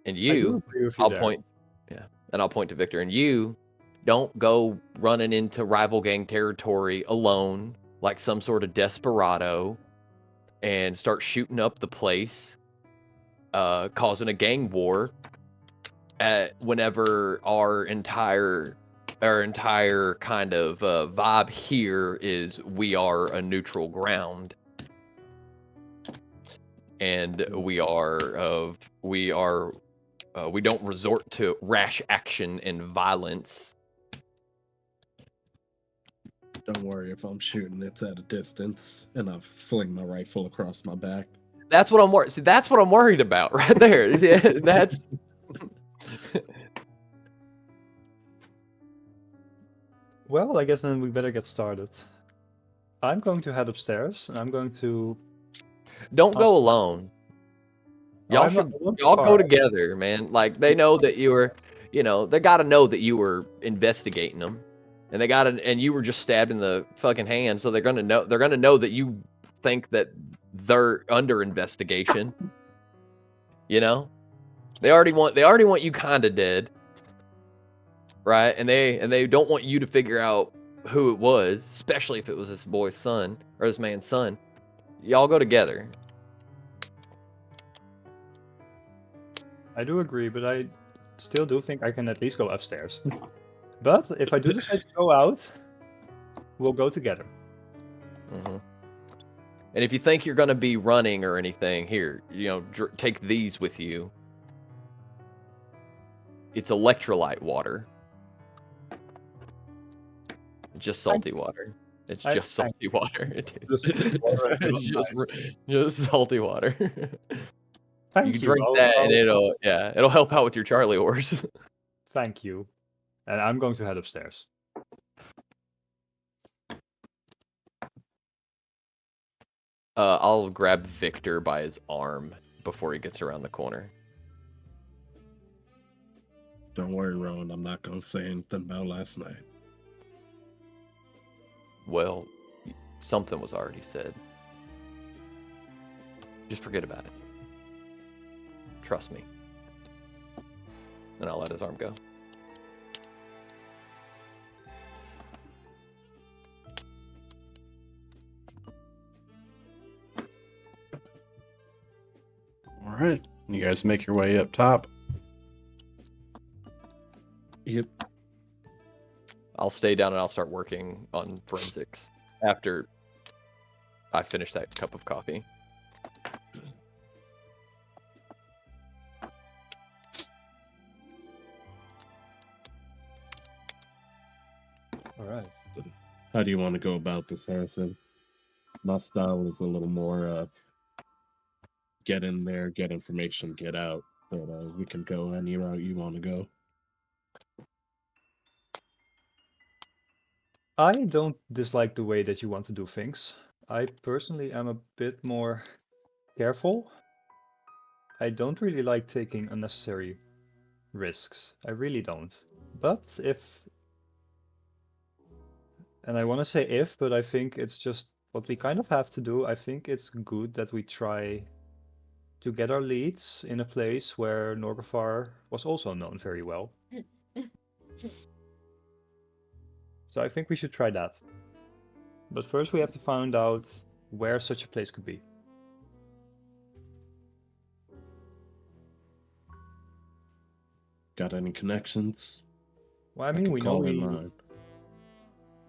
And I do you, agree with you I'll there. point, yeah, and I'll point to Victor. And you, don't go running into rival gang territory alone like some sort of desperado, and start shooting up the place, causing a gang war. Whenever our entire kind of vibe here is we are a neutral ground, and we don't resort to rash action and violence. Don't worry, if I'm shooting, it's at a distance, and I've sling my rifle across my back. That's what I'm worried. See, that's what I'm worried about right there. Yeah, that's Well, I guess then we better get started. I'm going to head upstairs, and I'm going to. don't go Awesome. alone. Oh, Y'all I'm not- should I won't go y'all go far. together, man. Like they know that you were, they got to know that you were investigating them, and and you were just stabbed in the fucking hand, so they're gonna know that you think that they're under investigation. They already want you kind of dead, right? And they don't want you to figure out who it was, especially if it was this boy's son or this man's son. Y'all go together. I do agree, but I still do think I can at least go upstairs. But if I do decide to go out, we'll go together. Mm-hmm. And if you think you're going to be running or anything, here, take these with you. It's electrolyte water. Just salty water. It's I- just salty water. Just water and It's just salty water. Thank You you. can drink I'll- that, and I'll- it'll help out with your Charlie horse. Thank you. And I'm going to head upstairs. I'll grab Victor by his arm before he gets around the corner. Don't worry, Rowan. I'm not gonna say anything about last night. Well, something was already said. Just forget about it. Trust me. And I'll let his arm go. All right. You guys make your way up top. Yep. I'll stay down and I'll start working on forensics after I finish that cup of coffee. All right. How do you want to go about this, Harrison? My style is a little more get in there, get information, get out. But we can go any route you want to go. I don't dislike the way that you want to do things. I personally am a bit more careful. I don't really like taking unnecessary risks. I really don't. But and I want to say if, but I think it's just what we kind of have to do. I think it's good that we try to get our leads in a place where Norgafar was also known very well. So I think we should try that. But first we have to find out where such a place could be. Got any connections? Well, I I mean, can we know call in mine.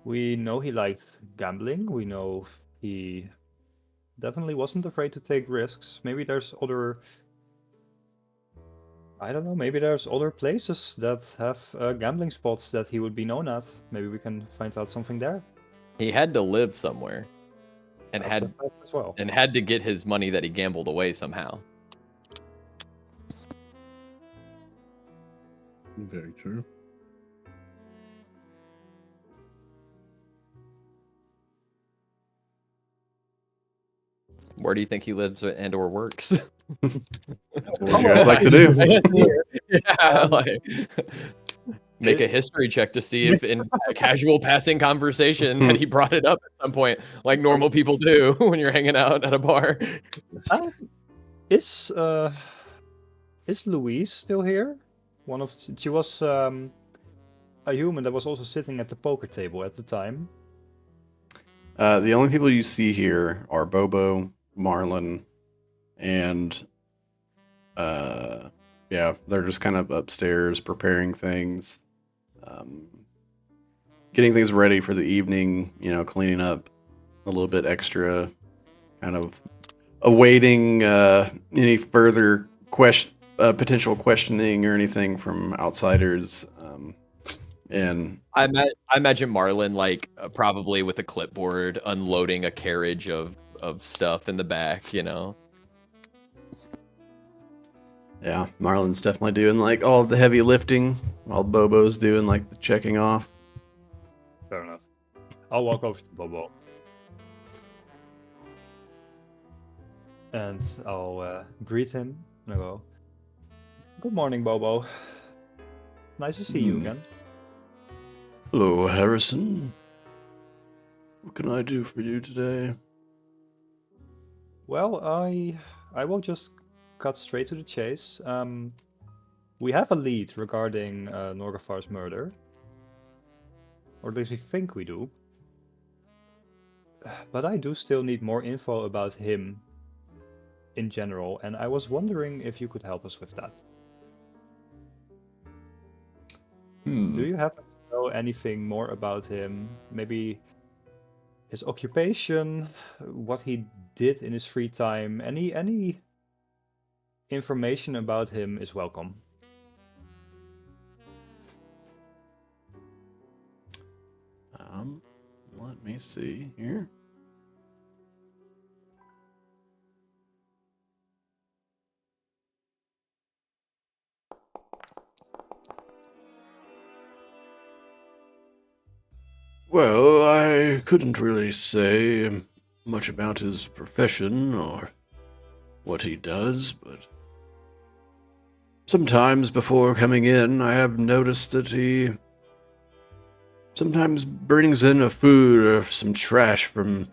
we know he liked gambling. We know he definitely wasn't afraid to take risks. Maybe there's other, I don't know, maybe there's other places that have gambling spots that he would be known at. Maybe we can find out something there. He had to live somewhere, and That's a fact as well. had to get his money that he gambled away somehow. Very true. Where do you think he lives and/or works? What do you guys like to do? Yeah, like make a It- history check to see if in a casual passing conversation that he brought it up at some point, like normal people do when you're hanging out at a bar. uh, is Louise still here? She was a human that was also sitting at the poker table at the time. The only people you see here are Bobo, Marlin, and yeah, they're just kind of upstairs preparing things, um, getting things ready for the evening. You know, cleaning up a little bit extra, kind of awaiting any further potential questioning or anything from outsiders. And I imagine Marlin like probably with a clipboard unloading a carriage of stuff in the back, you know. yeah, Marlin's definitely doing like all of the heavy lifting, while Bobo's doing like the checking off. Fair enough. I'll walk over to Bobo. And I'll greet him and I go, "Good morning, Bobo. Nice to see you again." Hello, Harrison. What can I do for you today? Well, I will just cut straight to the chase. We have a lead regarding Norgafar's murder. Or at least we think we do. But I do still need more info about him in general, and I was wondering if you could help us with that. Do you happen to know anything more about him? Maybe his occupation, what he did in his free time, any information about him is welcome. Let me see here. Well, I couldn't really say much about his profession or what he does, but sometimes before coming in, I have noticed that he sometimes brings in a food or some trash from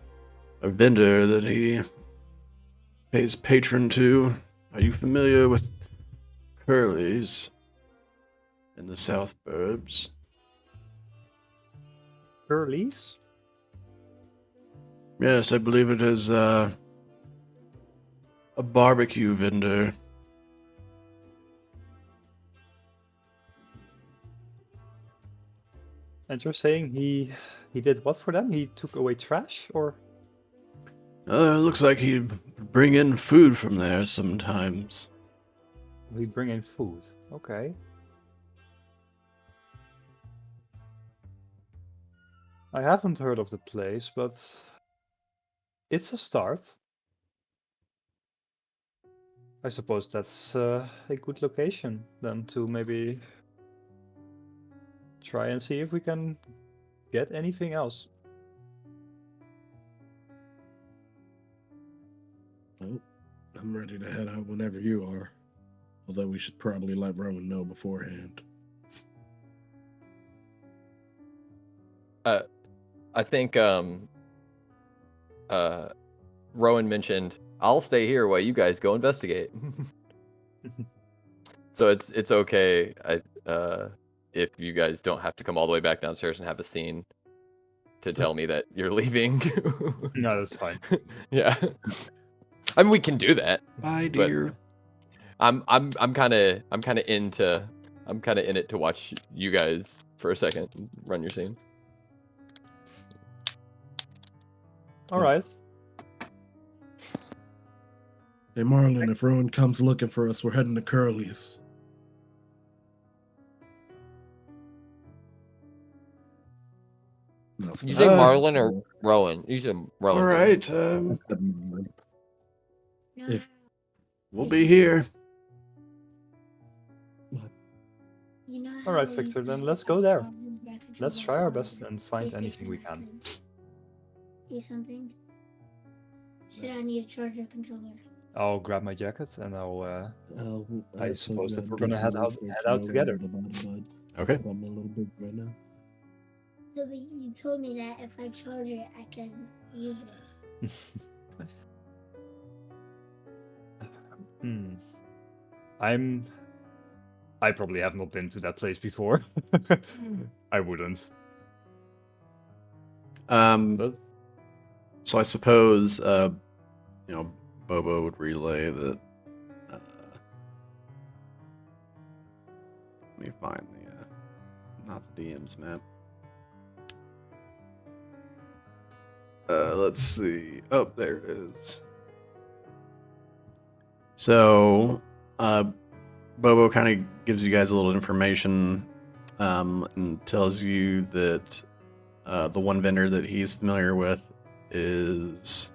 a vendor that he pays patron to. Are you familiar with Curly's in the South Burbs? Curly's? Yes, I believe it is a barbecue vendor. And you're saying he did what for them? He took away trash, or? Looks like he'd bring in food from there sometimes. We bring in food. Okay. I haven't heard of the place, but it's a start. I suppose that's a good location then to maybe try and see if we can get anything else. Oh, I'm ready to head out whenever you are. Although we should probably let Rowan know beforehand. I think Rowan mentioned I'll stay here while you guys go investigate. So it's okay if you guys don't have to come all the way back downstairs and have a scene to tell me that you're leaving. No, that's fine. Yeah. I mean we can do that. Bye, But dear. I'm kind of in it to watch you guys for a second run your scene. All right. Hey, Marlon, if Rowan comes looking for us, we're heading to Curly's. No, You stop. say Marlin or Rowan? You said Rowan. All right, If we'll be here. You You know All right, how Victor, you then said let's if go I there. charge it back into Let's the, try our best and find PlayStation, anything we I can. could do something? Said I need a charger controller. I'll grab my jacket and I'll. I I'll suppose that we're do gonna some head research out together. about it, bud. Okay. But I'm a little busy right now. So, but you told me that if I charge it, I can use it. Hmm. I probably have not been to that place before. I wouldn't. But So I suppose, Bobo would relay that. Let me find not the DM's map. Let's see. Oh, there it is. So, Bobo kind of gives you guys a little information, and tells you that the one vendor that he's familiar with is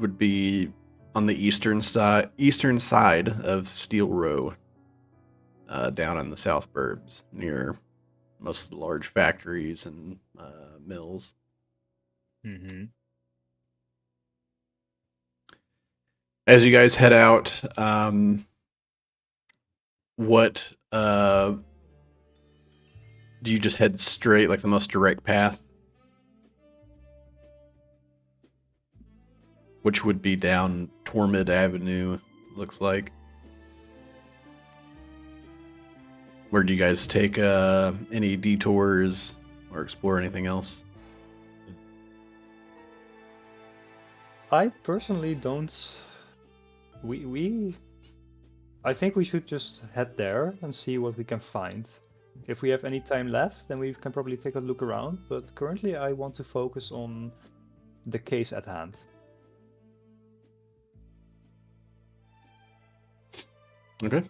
would be on the eastern side of Steel Row, down in the South Burbs, near most of the large factories and mills. As you guys head out, what do you just head straight, like the most direct path? Which would be down Tormid Avenue, looks like. Where do you guys take any detours or explore anything else? I personally don't. I think we should just head there and see what we can find. If we have any time left, then we can probably take a look around. But currently, I want to focus on the case at hand. Okay.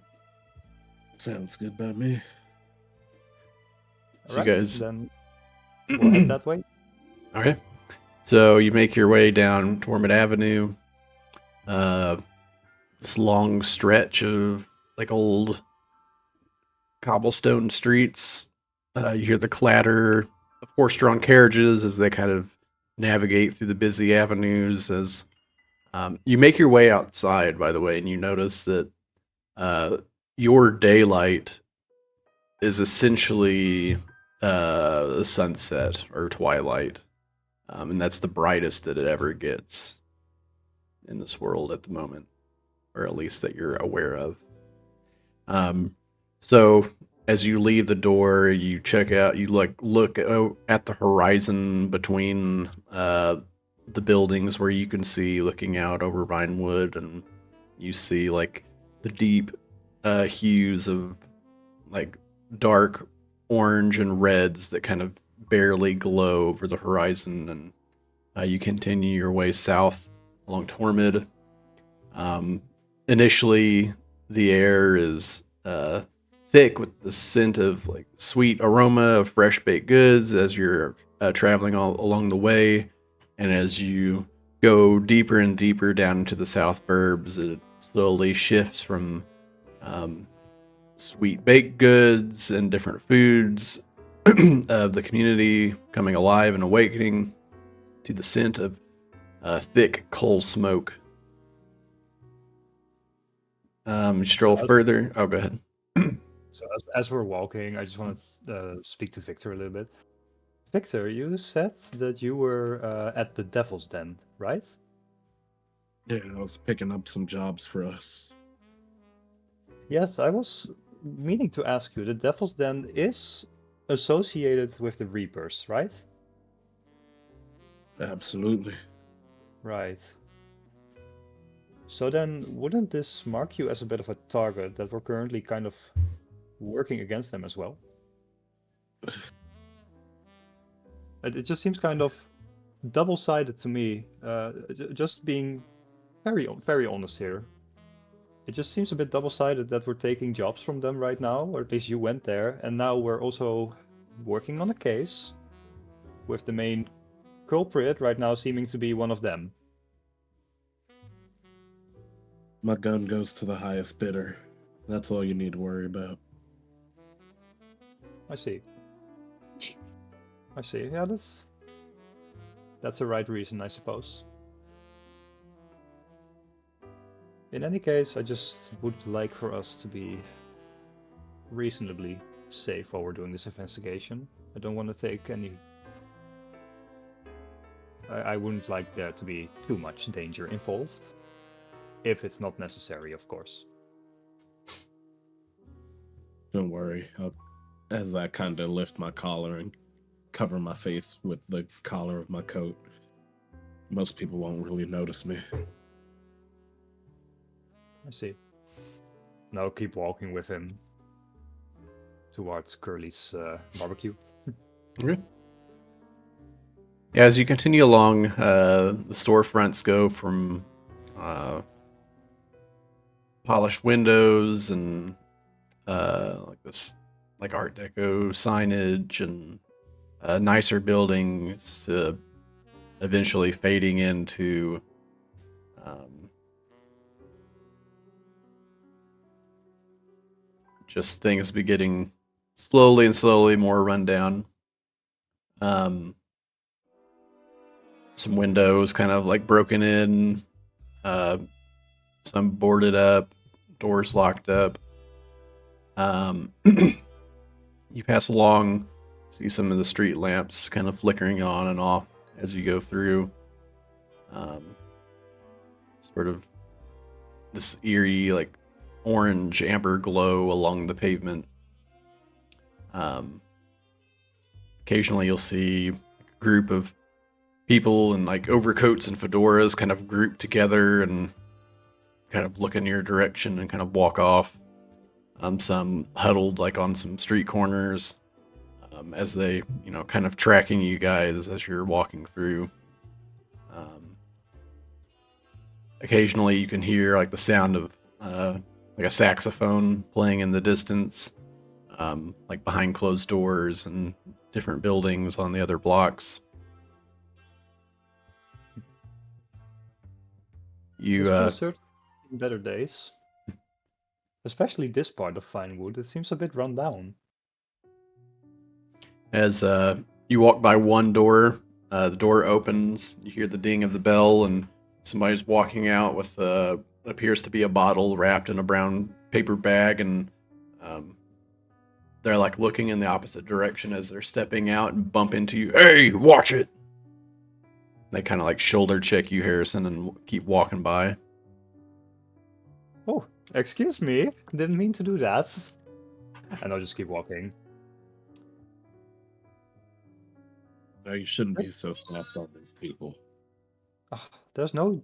Sounds good by me. So you Alright, guys then we'll head that way. Okay. So you make your way down Tormid Avenue. This long stretch of like old cobblestone streets. You hear the clatter of horse-drawn carriages as they kind of navigate through the busy avenues. As you make your way outside, by the way, and you notice that your daylight is essentially the sunset or twilight. And that's the brightest that it ever gets in this world at the moment, or at least that you're aware of. So as you leave the door, you check out, you look at the horizon between the buildings where you can see looking out over Vinewood, and you see like the deep hues of like dark orange and reds that kind of barely glow over the horizon, and you continue your way south along Tormid. Initially, the air is thick with the scent of like sweet aroma of fresh baked goods as you're traveling all along the way, and as you go deeper and deeper down into the South Burbs, it slowly shifts from sweet baked goods and different foods of the community coming alive and awakening to the scent of thick coal smoke. Stroll further. Oh, go ahead. So as we're walking, I just want to speak to Victor a little bit. Victor, you said that you were at the Devil's Den, right? Yeah, I was picking up some jobs for us. Yes, I was meaning to ask you. The Devil's Den is associated with the Reapers, right? Absolutely. Right. So then, wouldn't this mark you as a bit of a target that we're currently kind of working against them as well? It just seems kind of double-sided to me. Just being very honest here. It just seems a bit double-sided that we're taking jobs from them right now, or at least you went there, and now we're also working on a case with the main culprit right now seeming to be one of them. My gun goes to the highest bidder. That's all you need to worry about. I see. I see. Yeah, that's the right reason, I suppose. In any case, I just would like for us to be reasonably safe while we're doing this investigation. I don't want to take any... I wouldn't like there to be too much danger involved. If it's not necessary, of course. Don't worry. As I kind of lift my collar and cover my face with the collar of my coat, most people won't really notice me. I see. Now keep walking with him towards Curly's barbecue. Okay. Yeah, as you continue along, the storefronts go from polished windows and like Art Deco signage and nicer buildings to eventually fading into just things be getting slowly and slowly more rundown. Some windows kind of like broken in, some boarded up, doors locked up. You pass along, see some of the street lamps kind of flickering on and off as you go through. Sort of this eerie, like orange amber glow along the pavement. Occasionally you'll see a group of people in like overcoats and fedoras kind of grouped together and kind of look in your direction and kind of walk off. Some huddled like on some street corners as they, kind of tracking you guys as you're walking through. Occasionally you can hear like the sound of like a saxophone playing in the distance, like behind closed doors and different buildings on the other blocks. This could certainly be better days. Especially this part of Vinewood. It seems a bit run down. As you walk by one door, the door opens, you hear the ding of the bell, and somebody's walking out with what appears to be a bottle wrapped in a brown paper bag, and they're like looking in the opposite direction as they're stepping out and bump into you. Hey, watch it! They kind of like shoulder check you, Harrison, and keep walking by. Oh, excuse me. Didn't mean to do that. And I'll just keep walking. No, you shouldn't be so soft on these people. There's no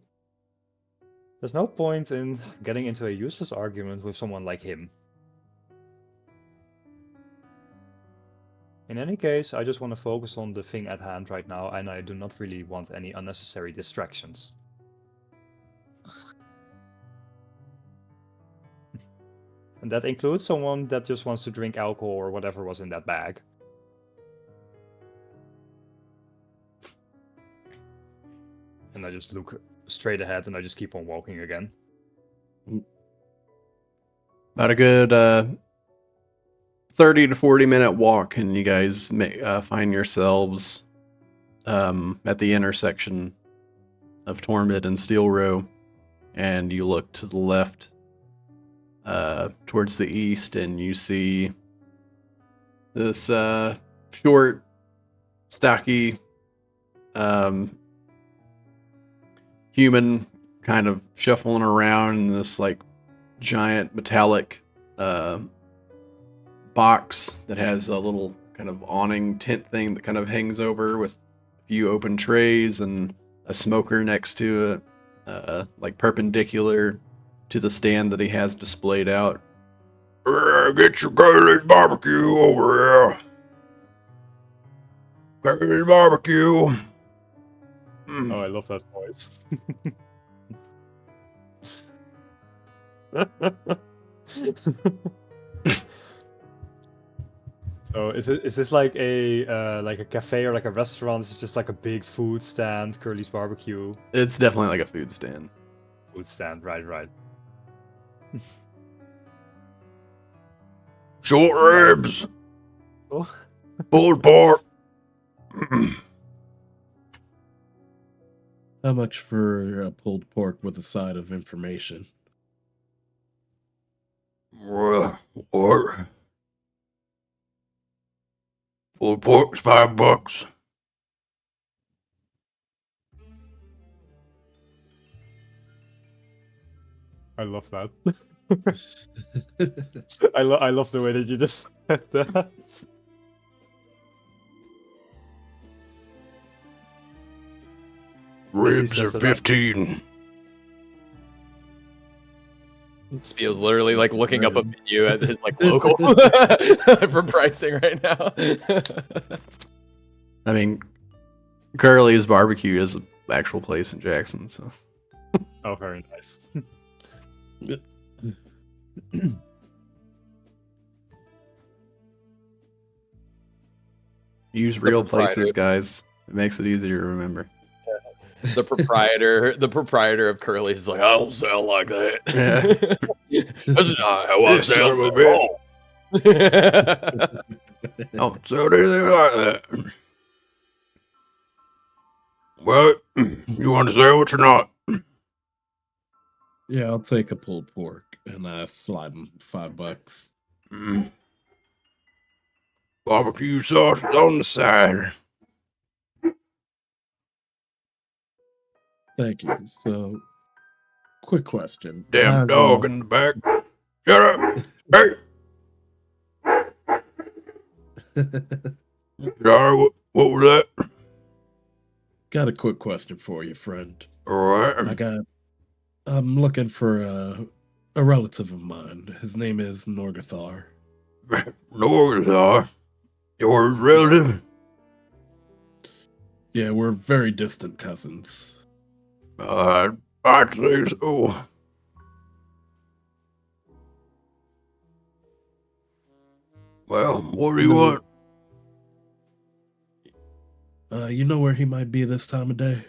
point in getting into a useless argument with someone like him. In any case, I just want to focus on the thing at hand right now, and I do not really want any unnecessary distractions. And that includes someone that just wants to drink alcohol or whatever was in that bag. And I just look straight ahead and I just keep on walking again. About a good 30 to 40 minute walk, and you guys find yourselves at the intersection of Tormid and Steel Row, and you look to the left towards the east, and you see this short, stocky human kind of shuffling around in this like giant metallic box that has a little kind of awning tent thing that kind of hangs over with a few open trays and a smoker next to it, like perpendicular to the stand that he has displayed out. Get your Curly's barbecue over here. Curly's barbecue. Oh, I love that voice. So is this like a cafe or like a restaurant? Is it just like a big food stand, Curly's barbecue? It's definitely like a food stand. Food stand, right. Short ribs. Oh. Pulled pork. How much for pulled pork with a side of information? What? Pulled pork's $5. I love that. I love the way that you just said that. Ribs says are that I- 15. Spio's literally like looking up a menu at his like local for pricing right now. I mean, Curly's Barbecue is an actual place in Jackson, so. Oh, very nice. Use The real proprietor. places, guys. It makes it easier to remember. The proprietor of Curly's is like, I don't sound like that. Yeah. That's not how I This son sound of a at all. Oh, so anything like that. Well, you want a sandwich or not? Yeah, I'll take a pulled pork and slide him $5. Barbecue sauce is on the side. Thank you. So, quick question. Damn Have, dog in the back. Shut up. Hey. Sorry, what was that? Got a quick question for you, friend. All right. I'm looking for a relative of mine. His name is Norgathar. Norgathar? Your relative? Yeah, we're very distant cousins. I'd say so. Well, what do you want? You know where he might be this time of day?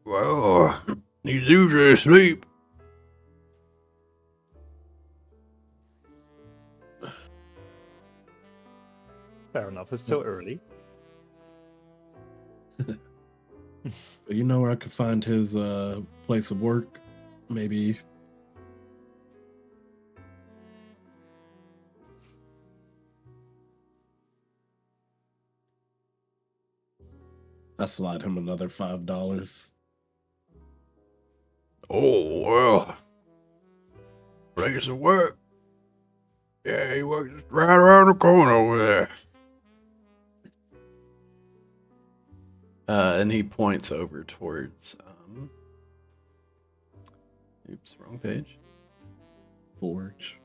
Well, he's usually asleep. Fair enough. It's still early. You know where I could find his place of work? Maybe. I slide him another $5. Oh, well. Place of work. Yeah, he works just right around the corner over there. And he points over towards, oops, wrong page. Forge.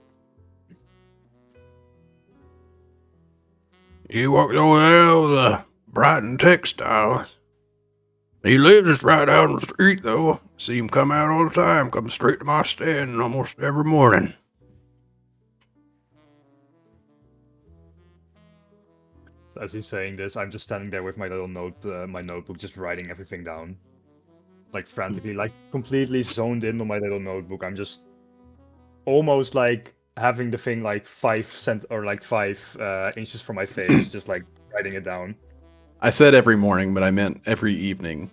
He works over there with Brighton Textiles. He lives just right down the street, though. See him come out all the time, come straight to my stand almost every morning. As he's saying this, I'm just standing there with my little notebook, just writing everything down, like frantically, like completely zoned in on my little notebook. I'm just almost like having the thing like 5 inches from my face, just like writing it down. I said every morning, but I meant every evening.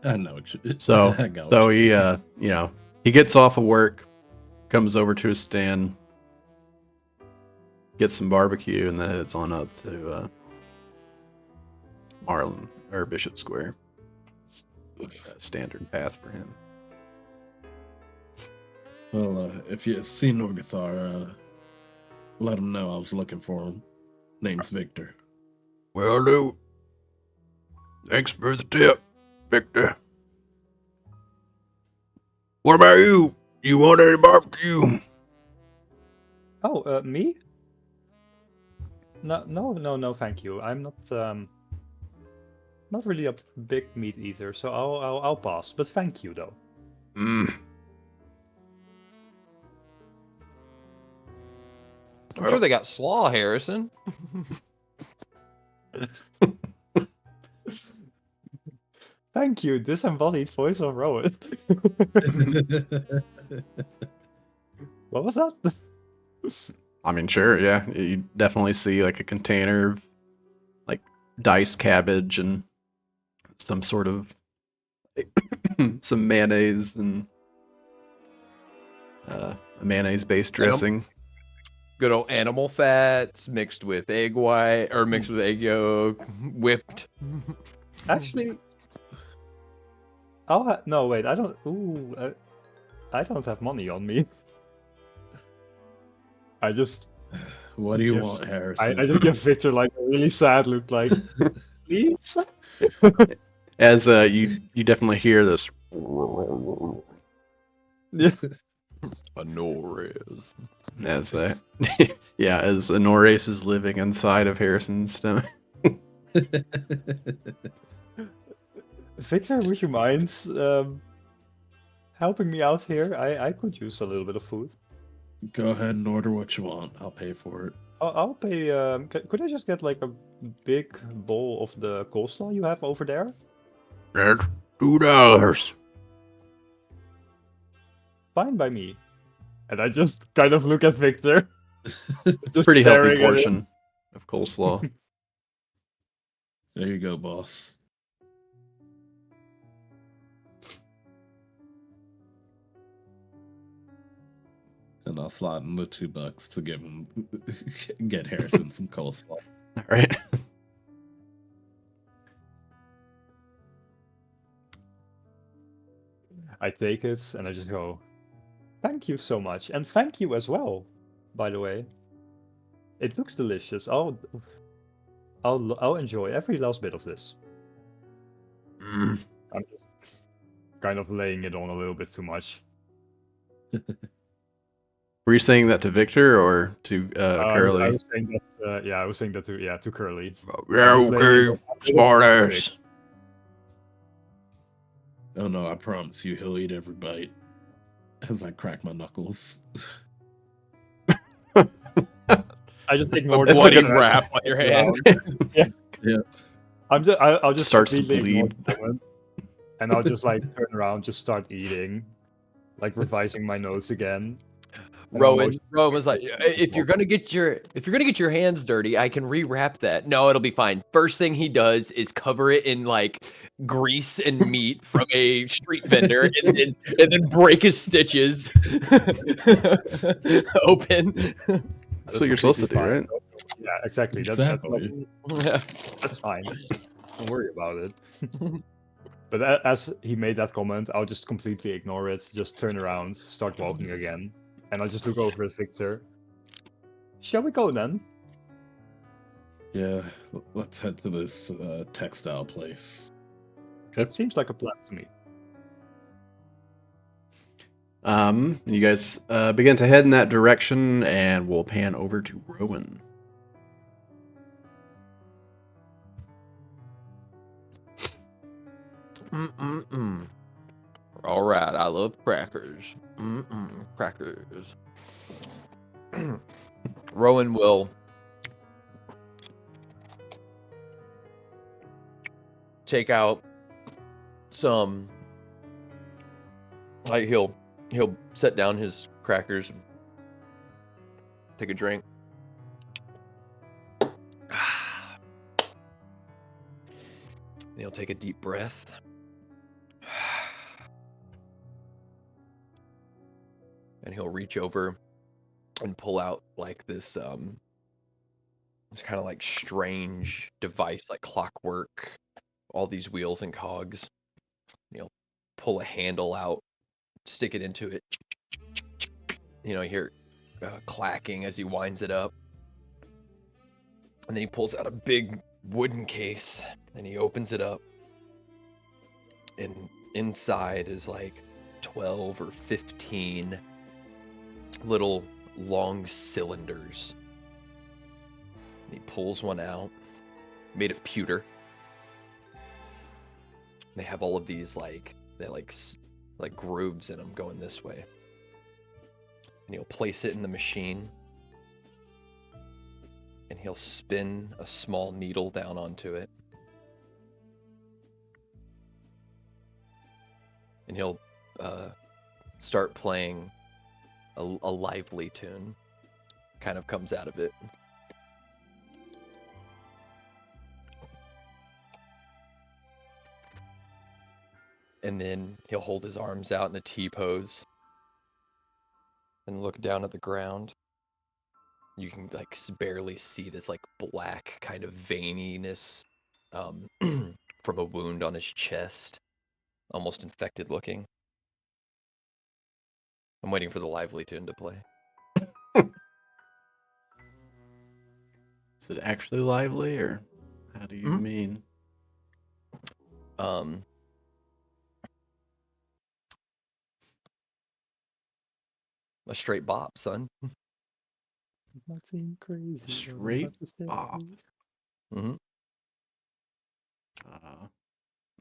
I know. So, I got so he, he gets off of work, comes over to his stand, gets some barbecue, and then heads on up to Marlin or Bishop Square. It's a standard path for him. Well, if you see Norgathar, let him know I was looking for him. Name's Victor. Well, do. Thanks for the tip, Victor. What about you? You want any barbecue? Oh, me? No, thank you. I'm not really a big meat eater, so I'll pass. But thank you, though. I'm sure they got slaw, Harrison. Thank you, disembodied voice of Rowan. What was that? I mean, sure, yeah. You definitely see like a container of like diced cabbage and some sort of some mayonnaise and a mayonnaise-based dressing. Good old animal fats mixed with egg white or mixed with egg yolk, whipped. Actually, no, wait. I don't. Ooh, I don't have money on me. I just. What do you give- want, I Harrison? just give Victor like a really sad look, like, please. As you definitely hear this. Yeah. Honores. As yeah, as Honores is living inside of Harrison's stomach. Victor, would you mind helping me out here? I could use a little bit of food. Go ahead and order what you want. I'll pay for it. I'll pay. Could I just get like a big bowl of the coleslaw you have over there? That's $2. Fine by me. And I just kind of look at Victor. It's a Just pretty healthy staring at him. portion of coleslaw. There you go, boss. And I'll slot in the $2 to give him get Harrison some coleslaw. All right. I take it and I just go, thank you so much. And thank you as well, by the way. It looks delicious. I'll enjoy every last bit of this. Mm. I'm just kind of laying it on a little bit too much. Were you saying that to Victor or to I Curly? was saying that. Yeah, I was saying that to Curly. Yeah, I was laying it okay, on- smart ass. Oh no, I promise you he'll eat every bite. As I crack my knuckles. I just A ignored it. bloody a good- wrap on your hand. I'll just Starts to completely ignore bleed. the moment, and I'll just like turn around, just start eating, like revising my notes again. And Rowan was like, if you're gonna get your hands dirty, I can rewrap that. No, it'll be fine. First thing he does is cover it in like grease and meat from a street vendor, and then break his stitches open. That's what you're supposed to do, completely right? fine. Yeah, exactly. Exactly. That's fine. Don't worry about it. But as he made that comment, I'll just completely ignore it, just turn around, start walking again, and I'll just look over at Victor. Shall we go then? Yeah, let's head to this textile place. Seems like a plan to me. You guys begin to head in that direction, and we'll pan over to Rowan. Mm-mm-mm. All right, I love crackers. Crackers. Rowan will take out some, like he'll set down his crackers and take a drink. And he'll take a deep breath. And he'll reach over and pull out like this it's kind of like strange device, like clockwork, all these wheels and cogs. And he'll pull a handle out, stick it into it. You hear clacking as he winds it up. And then he pulls out a big wooden case and he opens it up. And inside is like 12 or 15 little long cylinders. And he pulls one out, made of pewter. They have all of these like grooves in them going this way. And he'll place it in the machine. And he'll spin a small needle down onto it. And he'll start playing a lively tune kind of comes out of it. And then he'll hold his arms out in a T pose and look down at the ground. You can like barely see this like black kind of veininess from a wound on his chest, almost infected looking. I'm waiting for the lively tune to play. Is it actually lively, or how do you Mhm. mean? A straight bop, son. Nothing crazy. Straight about to say. bop. Mm-hmm.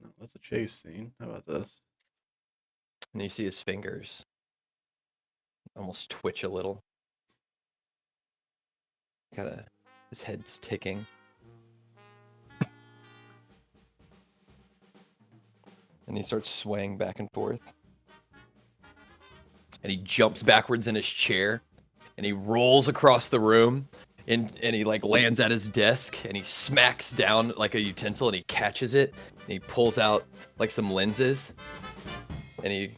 No, that's a chase scene. How about this? And you see his fingers almost twitch a little. Kind of, his head's ticking. And he starts swaying back and forth. And he jumps backwards in his chair. And he rolls across the room. And he like lands at his desk. And he smacks down like a utensil. And he catches it. And he pulls out like some lenses. And he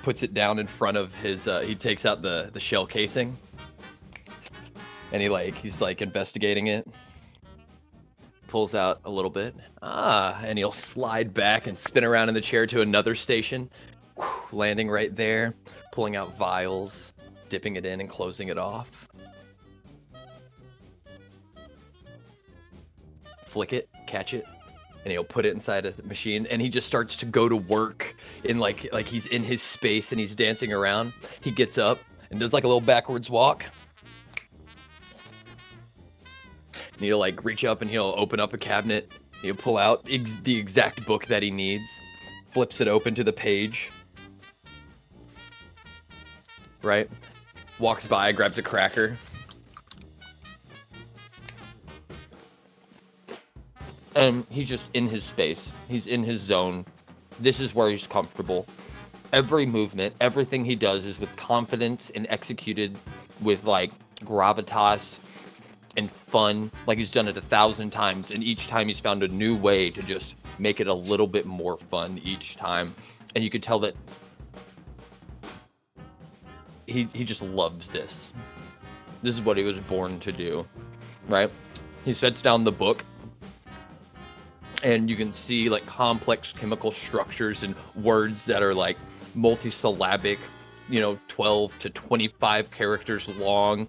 puts it down in front of his, he takes out the shell casing. And he's like investigating it. Pulls out a little bit. And he'll slide back and spin around in the chair to another station. Landing right there. Pulling out vials. Dipping it in and closing it off. Flick it. Catch it. And he'll put it inside a machine. And he just starts to go to work in like he's in his space and he's dancing around. He gets up and does like a little backwards walk. And he'll like reach up and he'll open up a cabinet. He'll pull out the exact book that he needs. Flips it open to the page. Right? Walks by, grabs a cracker. And he's just in his space. He's in his zone. This is where he's comfortable. Every movement, everything he does is with confidence and executed with like gravitas and fun, like he's done it 1,000 times, and each time he's found a new way to just make it a little bit more fun each time. And you could tell that he just loves this. This is what he was born to do, right? He sets down the book, and you can see like complex chemical structures and words that are like multisyllabic, 12 to 25 characters long.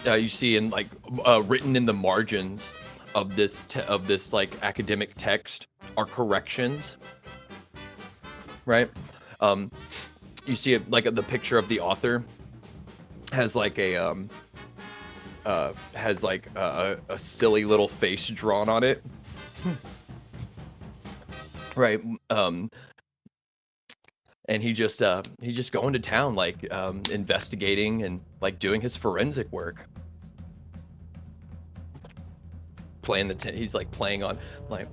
You see in like written in the margins of this like academic text are corrections, right? You see it like the picture of the author has like a silly little face drawn on it, right? And he's just going to town, like investigating and like doing his forensic work. He's like playing on like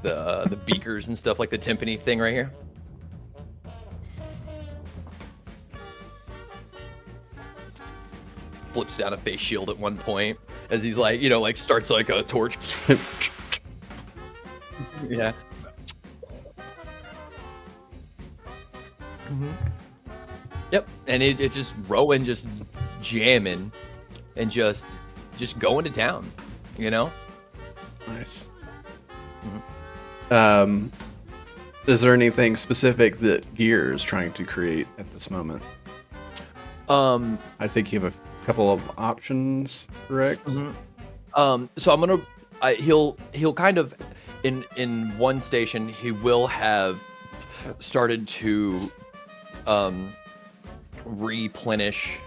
the beakers and stuff, like the timpani thing right here. Flips down a face shield at one point as he's like, like starts like a torch. Yeah. Mm-hmm. Yep, and it's just Rowan just jamming and just going to town, Nice. Mm-hmm. Is there anything specific that Gear is trying to create at this moment? I think you have a couple of options, correct? Mm-hmm. So I'm gonna, he'll kind of in one station he will have started to replenish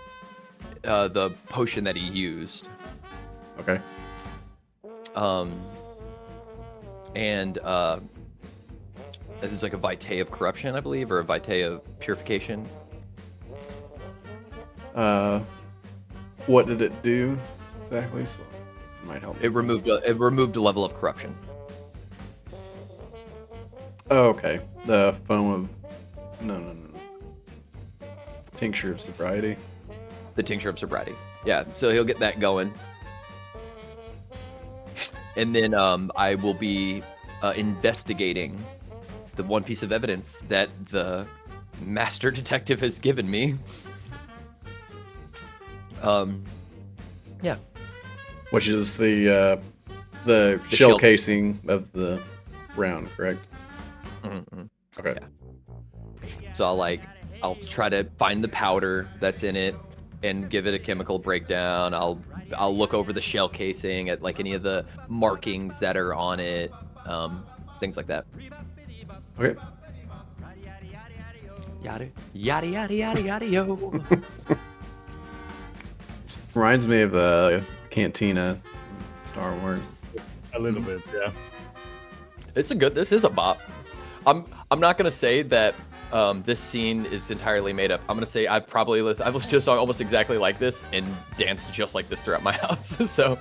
the potion that he used. Okay. And there's like a vitae of corruption, I believe, or a vitae of purification. What did it do exactly? So it might help. It removed a level of corruption. Oh, okay. The foam of No. Tincture of sobriety. The tincture of sobriety. Yeah, so he'll get that going. And then I will be investigating the one piece of evidence that the master detective has given me. Yeah. Which is the shell shell. casing of the round, correct? Mm-hmm. Okay. Yeah. So I'll try to find the powder that's in it and give it a chemical breakdown. I'll look over the shell casing at like any of the markings that are on it, things like that. Okay. Yada yada yada yada yada yo. This reminds me of Cantina, Star Wars. A little bit, yeah. This is a bop. I'm not gonna say that this scene is entirely made up. I'm gonna say I've listened to a song almost exactly like this and danced just like this throughout my house. So,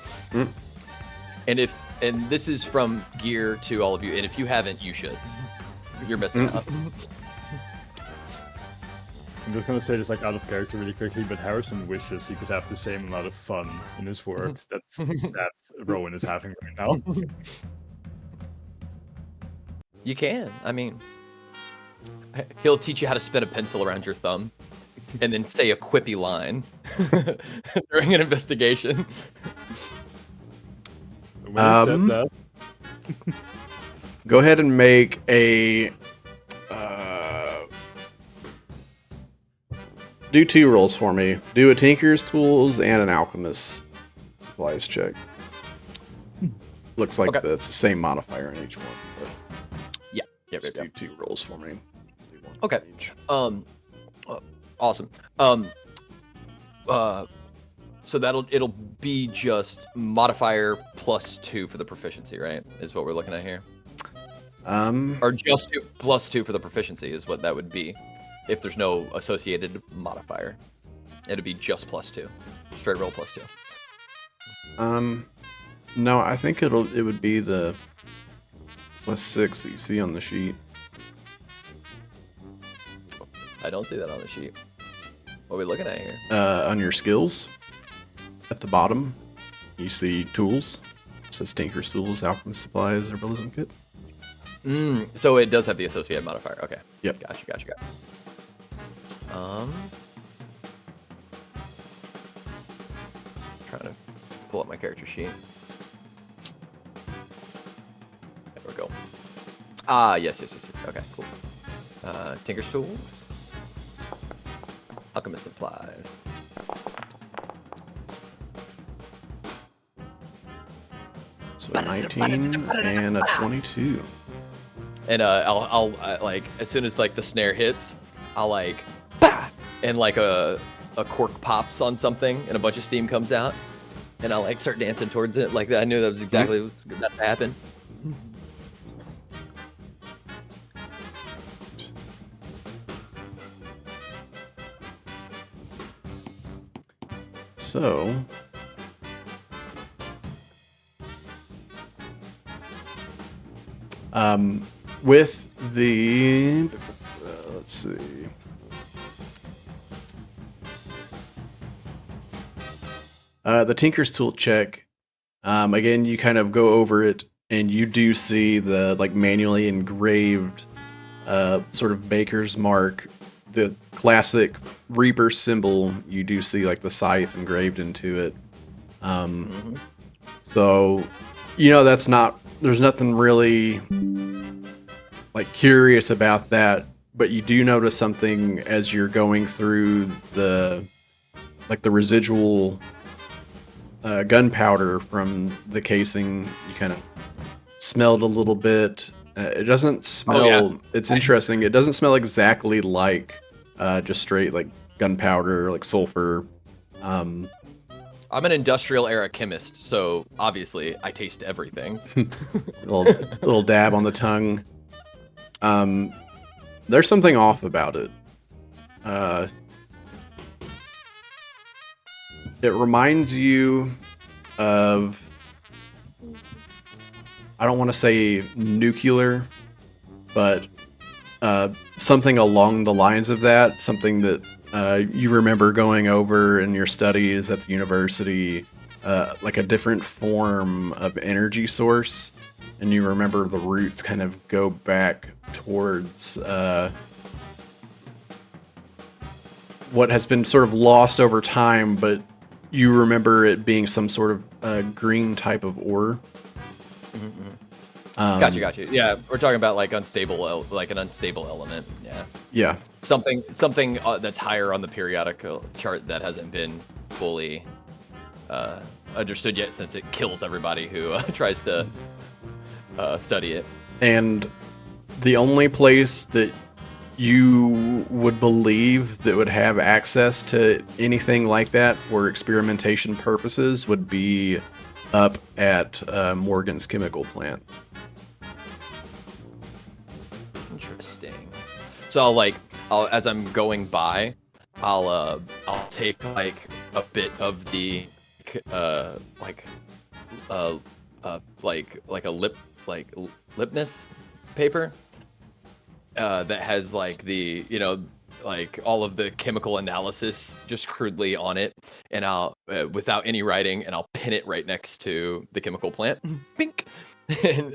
and this is from Gear to all of you. And if you haven't, you should. You're missing out. I'm just gonna say this like out of character really quickly, but Harrison wishes he could have the same amount of fun in his work that Rowan is having right now. You can. I mean, he'll teach you how to spin a pencil around your thumb, and then say a quippy line during an investigation. When he said that, Go ahead and make a do 2 rolls for me. Do a Tinker's Tools and an Alchemist Supplies check. Looks like Okay. it's the same modifier in each one. But Yep. just do 2 rolls for me. Do one Okay. each. Awesome. So it'll be just modifier +2 for the proficiency, right? Is what we're looking at here. Or just +2 for the proficiency is what that would be. If there's no associated modifier, it'd be just +2. Straight roll +2. No, I think it would be the +6 that you see on the sheet. I don't see that on the sheet. What are we looking at here? On your skills, at the bottom, you see tools. It says Tinker's Tools, Alchemist Supplies, Herbalism Kit. So it does have the associated modifier. Okay. Yep. Gotcha. Trying to pull up my character sheet. There we go. Yes. Okay, cool. Tinker's Tools. Alchemist Supplies. So a 19 and a 22. And I'll like as soon as like the snare hits, I'll like bah! And like a cork pops on something and a bunch of steam comes out, and I'll like start dancing towards it. Like I knew that was exactly what was about to happen. So, with the, let's see. The Tinker's Tool check, again, you kind of go over it and you do see the like manually engraved sort of baker's mark, the classic Reaper symbol. You do see like the scythe engraved into it. So, that's not, there's nothing really like curious about that, but you do notice something as you're going through the residual gunpowder from the casing. You kind of smelled a little bit. It doesn't smell. It's interesting. It doesn't smell exactly like just straight like gunpowder, like sulfur. I'm an industrial era chemist, so obviously I taste everything. little dab on the tongue. There's something off about it. It reminds you of, I don't want to say nuclear, but something along the lines of that, something that you remember going over in your studies at the university, like a different form of energy source, and you remember the roots kind of go back towards what has been sort of lost over time, but you remember it being some sort of green type of ore. Got you. Yeah, we're talking about like an unstable element. Yeah. Yeah. Something that's higher on the periodic chart that hasn't been fully understood yet, since it kills everybody who tries to study it. And the only place that you would believe that would have access to anything like that for experimentation purposes would be up at Morgan's chemical plant. Interesting. So I'll as I'm going by, I'll take like a bit of the like a lipness paper that has like the like all of the chemical analysis just crudely on it, and I'll without any writing, and I'll pin it right next to the chemical plant, pink,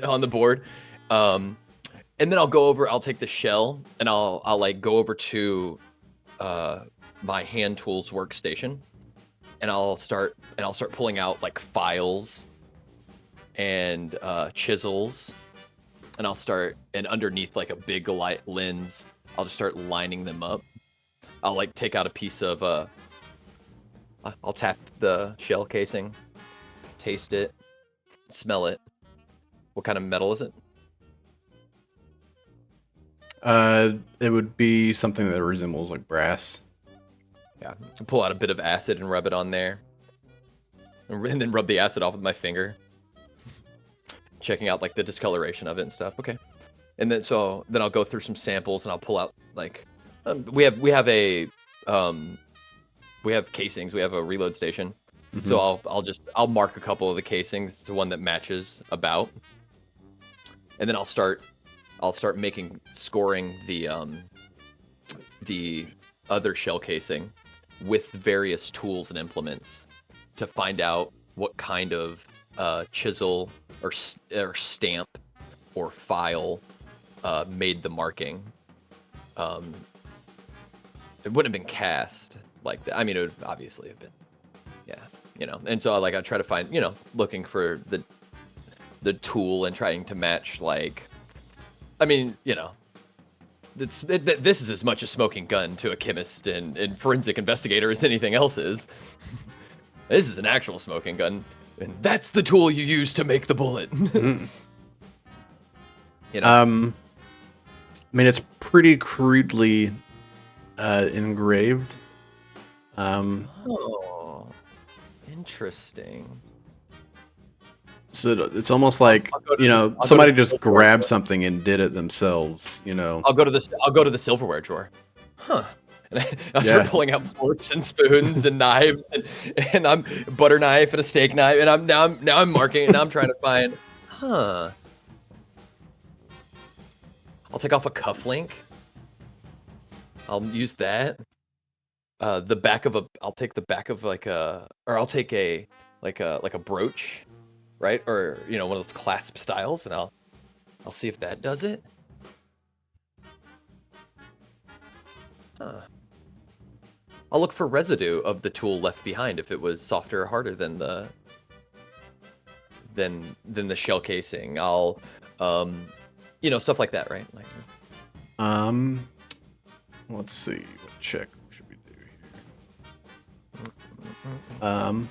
on the board. And then I'll take the shell, and I'll like go over to my hand tools workstation, and I'll start pulling out like files and chisels, and and underneath like a big light lens, I'll just start lining them up. I'll like take out a piece of I'll tap the shell casing, taste it, smell it. What kind of metal is it? It would be something that resembles like brass. Yeah, pull out a bit of acid and rub it on there, and then rub the acid off with my finger, checking out like the discoloration of it and stuff. Okay, and then I'll go through some samples, and I'll pull out like we have casings. We have a reload station, so I'll mark a couple of the casings, the one that matches about, and then I'll start scoring the other shell casing with various tools and implements to find out what kind of chisel or stamp or file made the marking. It wouldn't have been cast like that. I mean, it would obviously have been, yeah, And so I try to find, looking for the tool and trying to match like, I mean, this is as much a smoking gun to a chemist and forensic investigator as anything else is. This is an actual smoking gun, and that's the tool you use to make the bullet. I mean, it's pretty crudely engraved. Oh, interesting. So it's almost like somebody just grabbed something and did it themselves. I'll go to the silverware drawer. Huh. And I start pulling out forks and spoons and knives and I'm butter knife and a steak knife, and I'm marking, and I'm trying to find. Huh. I'll take off a cufflink. I'll use that. I'll take the back of I'll take a brooch, right? Or one of those clasp styles, and I'll see if that does it. Huh. I'll look for residue of the tool left behind if it was softer or harder than the shell casing. I'll stuff like that, right? Let's see. What check should we do here?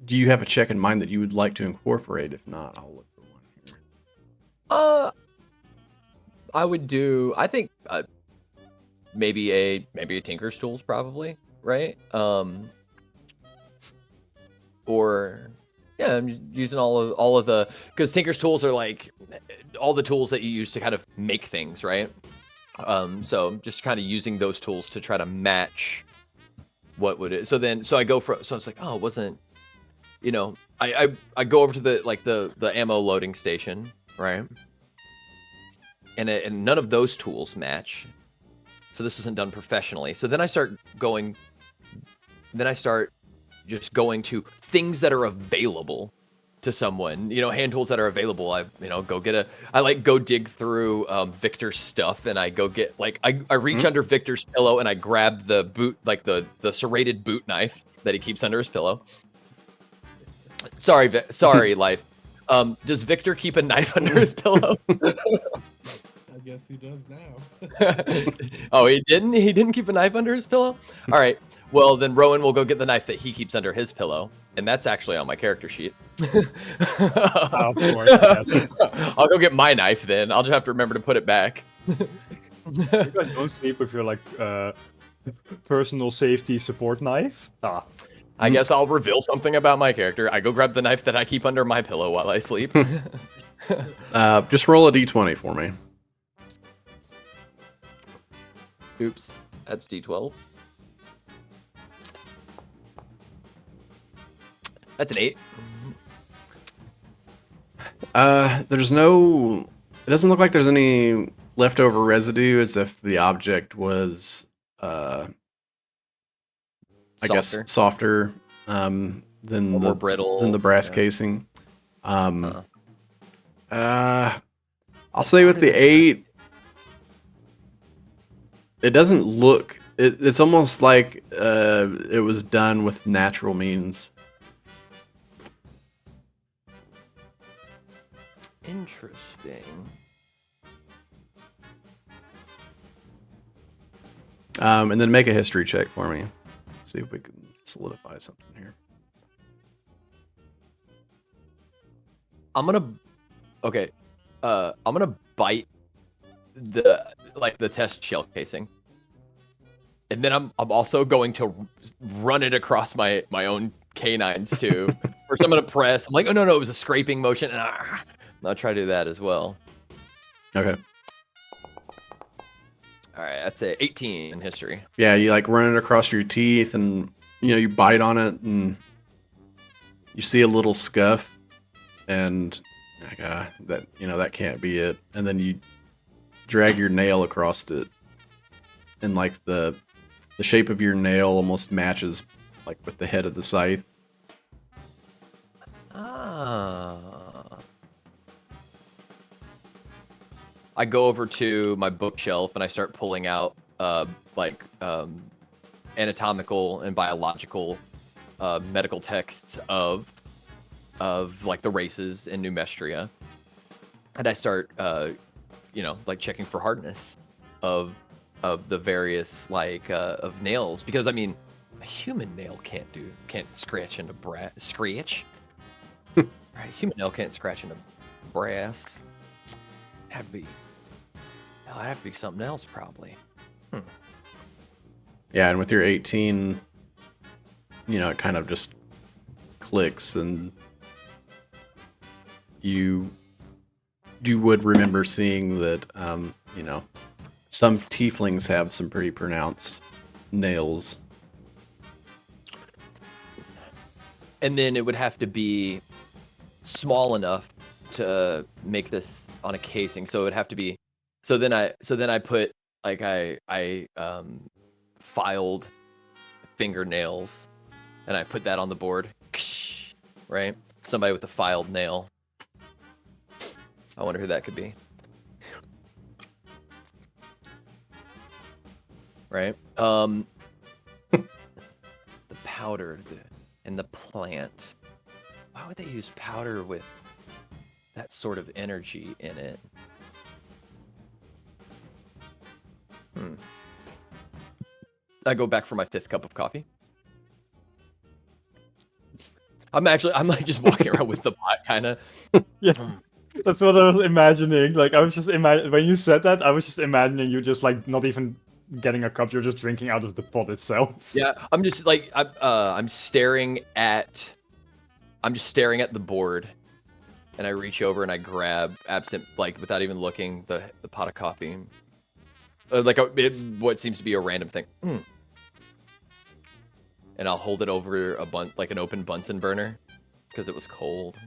Do you have a check in mind that you would like to incorporate? If not, I'll look for one here. I would do. I think maybe a Tinker's Tools, probably, right? Or yeah, I'm using all of the, because Tinker's Tools are like all the tools that you use to kind of make things, right? So just kind of using those tools to try to match what would it. So I go for. So it's like, oh, it wasn't. I go over to the ammo loading station, right? and none of those tools match. So this wasn't done professionally. So then I start just going to things that are available to someone, hand tools that are available. I go dig through Victor's stuff, and I go get I reach under Victor's pillow and I grab the boot, like the serrated boot knife that he keeps under his pillow. Sorry, life. Does Victor keep a knife under his pillow? I guess he does now. Oh, he didn't? He didn't keep a knife under his pillow? All right. Well, then Rowan will go get the knife that he keeps under his pillow. And that's actually on my character sheet. Of course. Yes. I'll go get my knife then. I'll just have to remember to put it back. You guys don't sleep with your personal safety support knife? I guess I'll reveal something about my character. I go grab the knife that I keep under my pillow while I sleep. Just roll a d20 for me. Oops. That's D12. That's an 8. There's no... It doesn't look like there's any leftover residue, as if the object was... I guess softer than more brittle than the brass casing. I'll say with the 8, it doesn't look. It's almost like it was done with natural means. Interesting. And then make a history check for me. See if we can solidify something here. I'm gonna bite the test shell casing, and then I'm also going to run it across my own canines too. First, I'm gonna press. I'm like, oh no, it was a scraping motion, and I'll try to do that as well. Okay. All right, that's a 18 in history. Yeah, you run it across your teeth, and you bite on it, and you see a little scuff, and that can't be it. And then you drag your nail across it, and the shape of your nail almost matches with the head of the scythe. I go over to my bookshelf and I start pulling out anatomical and biological medical texts of the races in Numestria, and I start checking for hardness of the various of nails, because a human nail can't scratch into scratch. Right, human nail can't scratch into brass. It'd have to be something else, probably. Yeah, and with your 18, it kind of just clicks, and you would remember seeing that, some tieflings have some pretty pronounced nails. And then it would have to be small enough to make this on a casing, so it would have to be. So then I put I filed fingernails, and I put that on the board. Right, somebody with a filed nail. I wonder who that could be. Right. The powder and the plant. Why would they use powder with that sort of energy in it? I go back for my 5th cup of coffee. I'm just walking around with the pot, kind of. Yeah, that's what I was imagining. I was just when you said that, I was just imagining you just not even getting a cup, you're just drinking out of the pot itself. Yeah, I'm just I'm staring at the board, and I reach over and I grab without even looking the pot of coffee. What seems to be a random thing. And I'll hold it over an open Bunsen burner, because it was cold.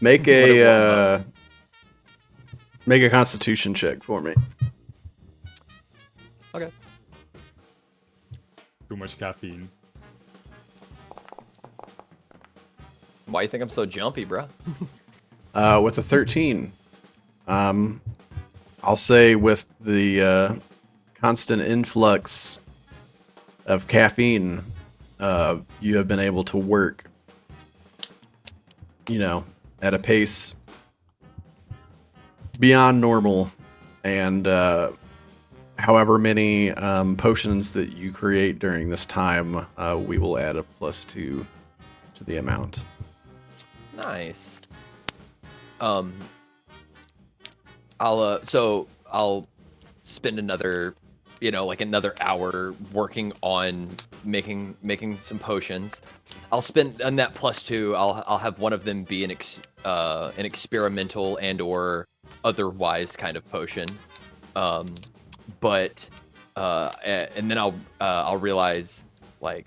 Make Make a Constitution check for me. Okay. Too much caffeine. Why you think I'm so jumpy, bro? With a 13, I'll say with the constant influx of caffeine, you have been able to work, at a pace beyond normal, and however many potions that you create during this time, we will add a +2 to the amount. Nice. I'll spend another, another hour working on making some potions. I'll spend on that +2. I'll have one of them be an experimental and or otherwise kind of potion. But and then I'll realize I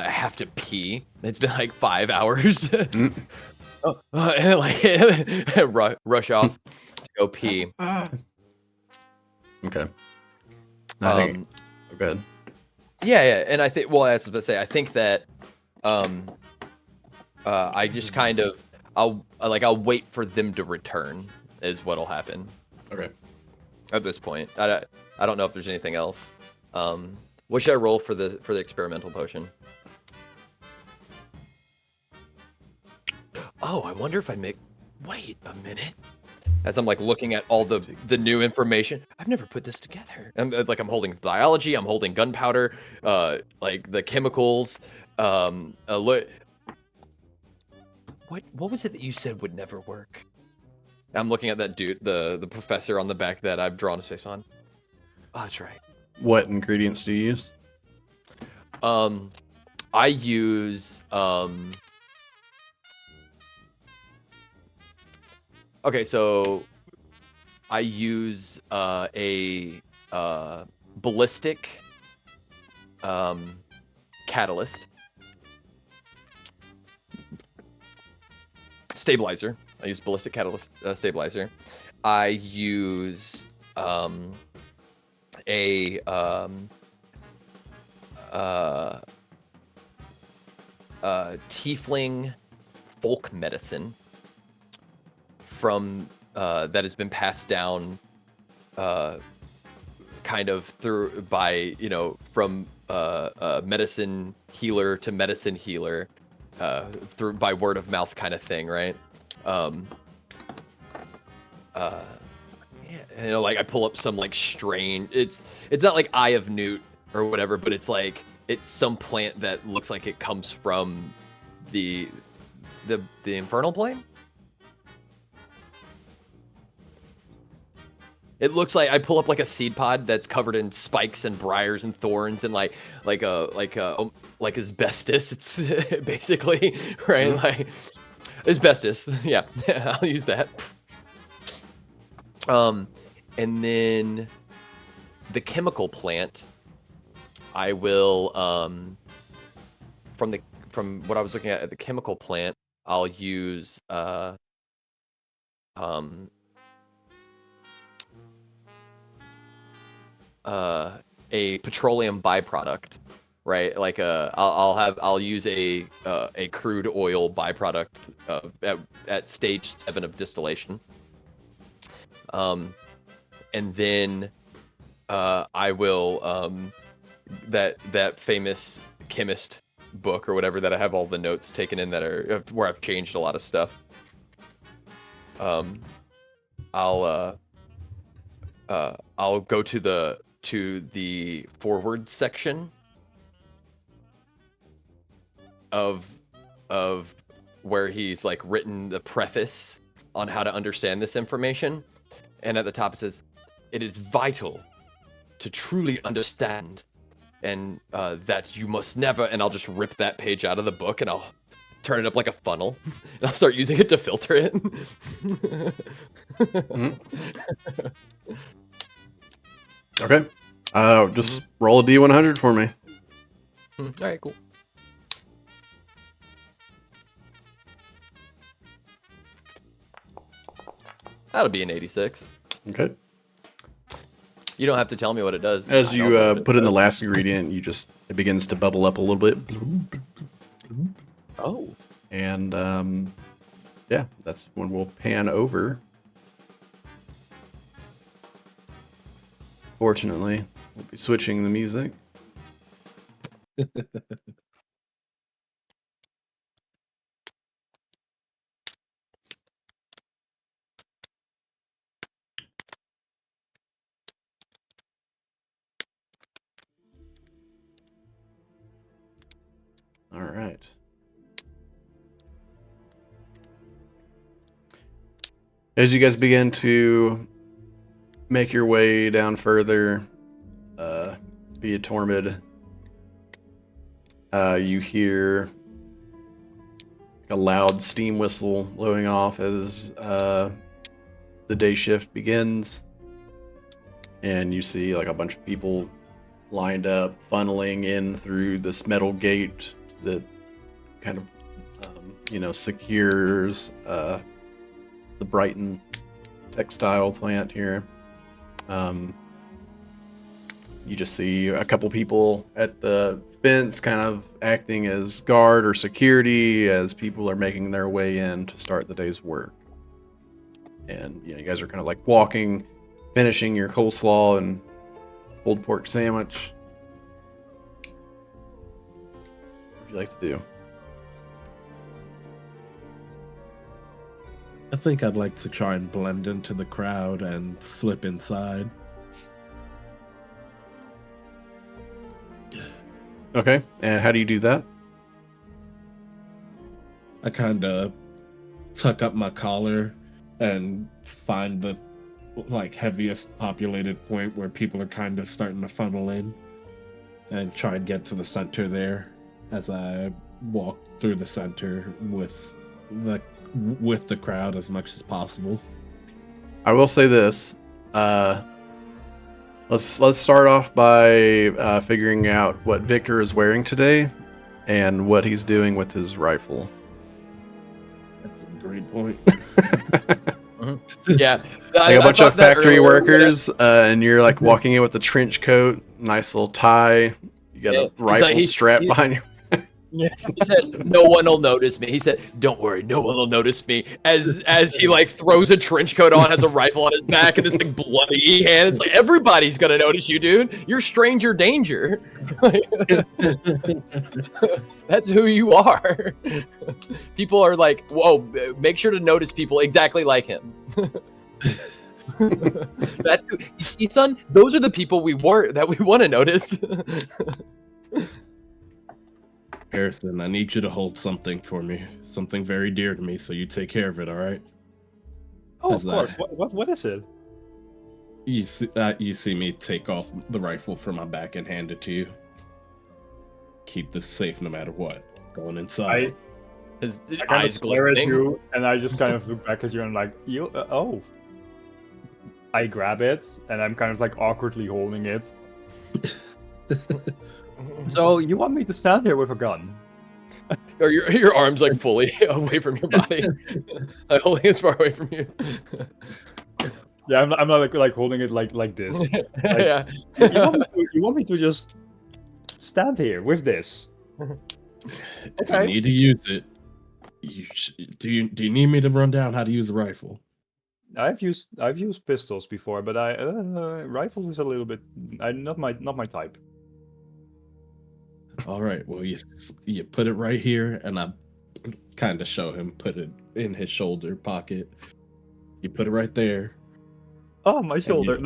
have to pee. It's been like 5 hours. And rush off to go pee. Okay. I think. Good. Yeah, and I think. Well, I was about to say, I think that I just kind of I'll wait for them to return is what'll happen. Okay. At this point, I don't know if there's anything else. What should I roll for the experimental potion? Oh, I wonder if I make. Wait a minute. As I'm looking at all the new information, I've never put this together. I'm holding biology, I'm holding gunpowder, the chemicals. What was it that you said would never work? I'm looking at that dude, the professor on the back that I've drawn his face on. Oh, that's right. What ingredients do you use? I use okay, so I use a ballistic catalyst stabilizer. I use ballistic catalyst stabilizer. I use a tiefling folk medicine from that has been passed down kind of through by from medicine healer to medicine healer through by word of mouth kind of thing, right? Yeah, I pull up some strain. It's not like Eye of Newt or whatever, but it's some plant that looks like it comes from the infernal plane. It looks like I pull up a seed pod that's covered in spikes and briars and thorns and like asbestos. It's basically right, Mm-hmm. Asbestos. Yeah, I'll use that. And then the chemical plant, I will from what I was looking at the chemical plant, I'll use a petroleum byproduct, right? I'll use a crude oil byproduct at stage 7 of distillation. And then I will that famous chemist book or whatever that I have all the notes taken in that are where I've changed a lot of stuff. I'll go to the forward section of where he's written the preface on how to understand this information, and at the top it says, "It is vital to truly understand, and that you must never," and I'll just rip that page out of the book and I'll turn it up like a funnel and I'll start using it to filter it. Okay. Just roll a D100 for me. All right, cool. That'll be an 86. Okay. You don't have to tell me what it does. As I don't you know what it put in the does. last ingredient, it begins to bubble up a little bit. Oh. And yeah, that's when we'll pan over. Fortunately, we'll be switching the music. All right. As you guys begin to make your way down further via Tormid, you hear a loud steam whistle blowing off as the day shift begins, and you see like a bunch of people lined up, funneling in through this metal gate that kind of secures the Brighton textile plant here. You just see a couple people at the fence kind of acting as guard or security as people are making their way in to start the day's work. And you guys are kind of like walking, finishing your coleslaw and pulled pork sandwich. What would you like to do? I think I'd like to try and blend into the crowd and slip inside. Okay, and how do you do that? I kind of tuck up my collar and find the heaviest populated point where people are kind of starting to funnel in, and try and get to the center there as I walk through the center with the crowd as much as possible. I will say this. Let's start off by figuring out what Victor is wearing today and what he's doing with his rifle. That's a great point. Yeah. Like a bunch of thought that factory earlier, workers, and you're like walking in with a trench coat, nice little tie. You got Yeah, a rifle strapped behind you. He said, "No one will notice me." He said, "Don't worry, no one will notice me." As he like throws a trench coat on, has a rifle on his back, and this like bloody hand. It's like everybody's gonna notice you, dude. You're stranger danger. That's who you are. People are like, "Whoa!" Make sure to notice people exactly like him. That's who, you see, son. Those are the people we want to notice. Harrison, I need you to hold something for me. Something very dear to me, so you take care of it, all right? Oh, How's of course. that? What is it? You see me take off the rifle from my back and hand it to you. Keep this safe no matter what. Going inside. His I kind of eyes stare at glistening. you, and I just kind of look back at you and I'm like, you, oh. I grab it, and I'm kind of like awkwardly holding it. So you want me to stand here with a gun? Or your arms like fully away from your body, like holding it far away from you. Yeah, I'm not like holding it like this. Yeah. You want me to just stand here with this? If you need to use it, do you need me to run down how to use a rifle? I've used pistols before, but rifles is a little bit not my type. All right. Well, you put it right here, and I kind of show him. Put it in his shoulder pocket. You put it right there. Oh, my shoulder.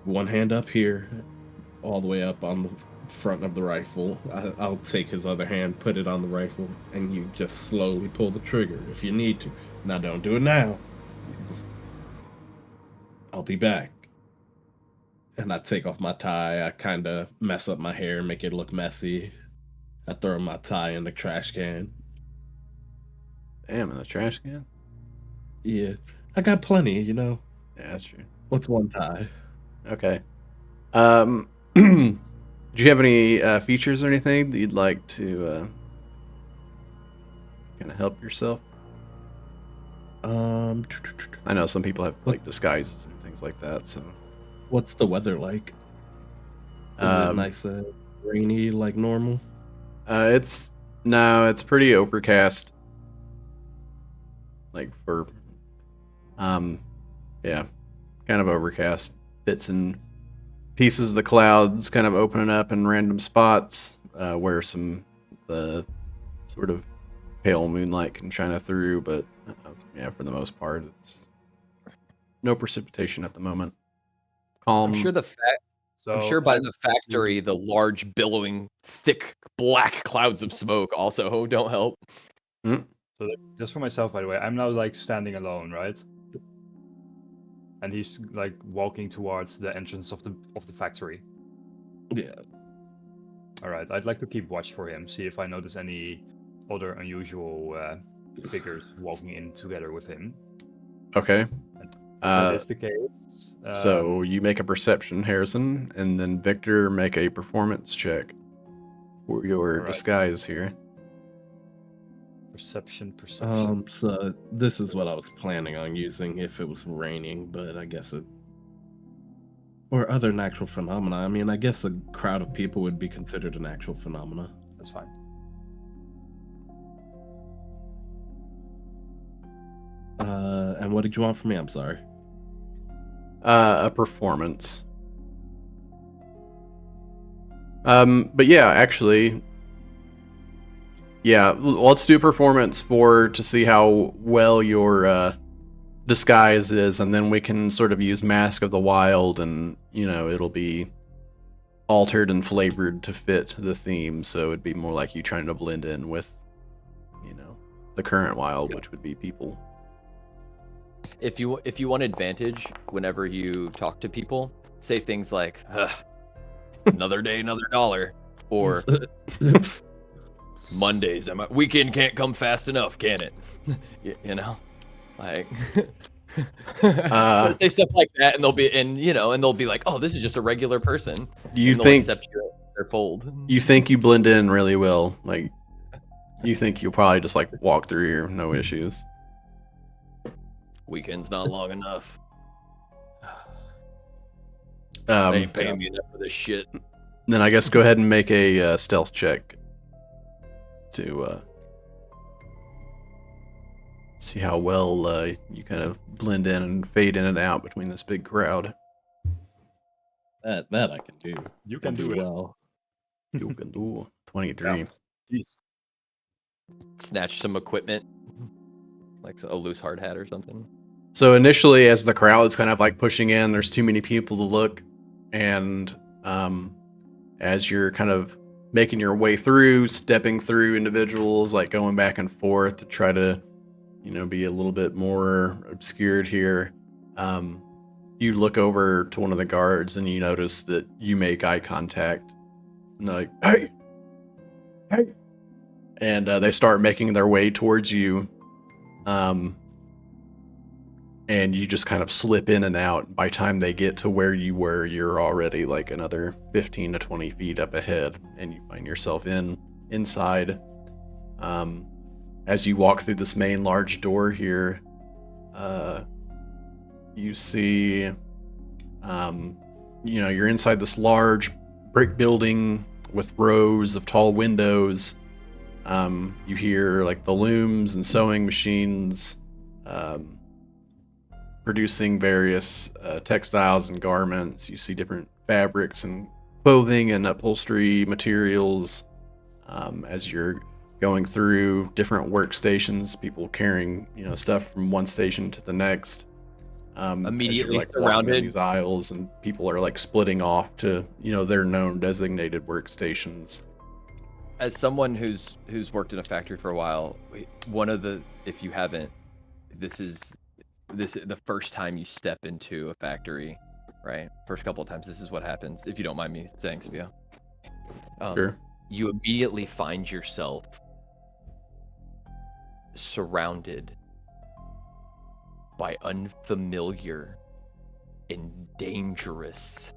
One hand up here, all the way up on the front of the rifle. I'll take his other hand, put it on the rifle, and you just slowly pull the trigger if you need to. Now, don't do it now. I'll be back. And I take off my tie. I kind of mess up my hair, make it look messy. I throw my tie in the trash can. Damn, in the trash can? Yeah, I got plenty, you know. Yeah, that's true. What's one tie? Okay. Do you have any features or anything that you'd like to kind of help yourself? I know some people have like disguises and things like that. So What's the weather like? Is it nice and rainy like normal? it's pretty overcast. Like for yeah, kind of overcast. Bits and pieces of the clouds kind of opening up in random spots where the sort of pale moonlight can shine through, but yeah, for the most part, it's no precipitation at the moment. Calm. I'm sure by the factory, the large, billowing, thick, black clouds of smoke also don't help. Mm. So just for myself, by the way, I'm now like standing alone, right? And he's like walking towards the entrance of the factory. Yeah. All right, I'd like to keep watch for him, see if I notice any other unusual figures walking in together with him. Okay. If that is the case. So you make a perception, Harrison, and then Victor make a performance check for your disguise here. Perception. So this is what I was planning on using if it was raining, but I guess or other natural phenomena. I mean, I guess a crowd of people would be considered a natural phenomena. That's fine. And what did you want from me? I'm sorry. A performance. But yeah, actually, yeah, let's do a performance to see how well your disguise is, and then we can sort of use Mask of the Wild, and it'll be altered and flavored to fit the theme, so it'd be more like you trying to blend in with the current wild, which would be people. If you want advantage whenever you talk to people, say things like another day, another dollar, or Mondays, weekend can't come fast enough, can it? Like say stuff like that, and they'll be like, oh, this is just a regular person. Do you and think accept their fold? You think you blend in really well? Like, you think you'll probably just like walk through here, no issues? Weekend's not long enough. They ain't paying me enough for this shit. Then I guess go ahead and make a stealth check to see how well you kind of blend in and fade in and out between this big crowd. That I can do. You can do it. Well. You can do 23. Yeah. Snatch some equipment, like a loose hard hat or something. So initially, as the crowd's kind of like pushing in, there's too many people to look, and as you're kind of making your way through, stepping through individuals, like going back and forth to try to, be a little bit more obscured here, you look over to one of the guards and you notice that you make eye contact, and they're like, hey, and they start making their way towards you, and you just kind of slip in and out. By the time they get to where you were, you're already like another 15 to 20 feet up ahead, and you find yourself inside. As you walk through this main large door here, you see, you're inside this large brick building with rows of tall windows. You hear like the looms and sewing machines, producing various textiles and garments. You see different fabrics and clothing and upholstery materials as you're going through different workstations, people carrying stuff from one station to the next. Immediately like surrounded these aisles, and people are like splitting off to their known designated workstations. As someone who's worked in a factory for a while, if you haven't, this is the first time you step into a factory, right? First couple of times, this is what happens. If you don't mind me saying, Spio. Sure. You immediately find yourself surrounded by unfamiliar and dangerous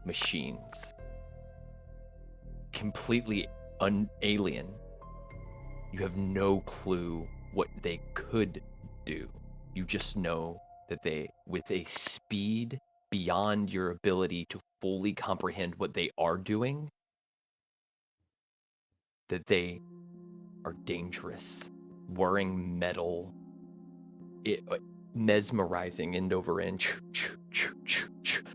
machines, completely alien. You have no clue what they could do. You just know that they, with a speed beyond your ability to fully comprehend what they are doing, that they are dangerous, wearing metal, mesmerizing end over end,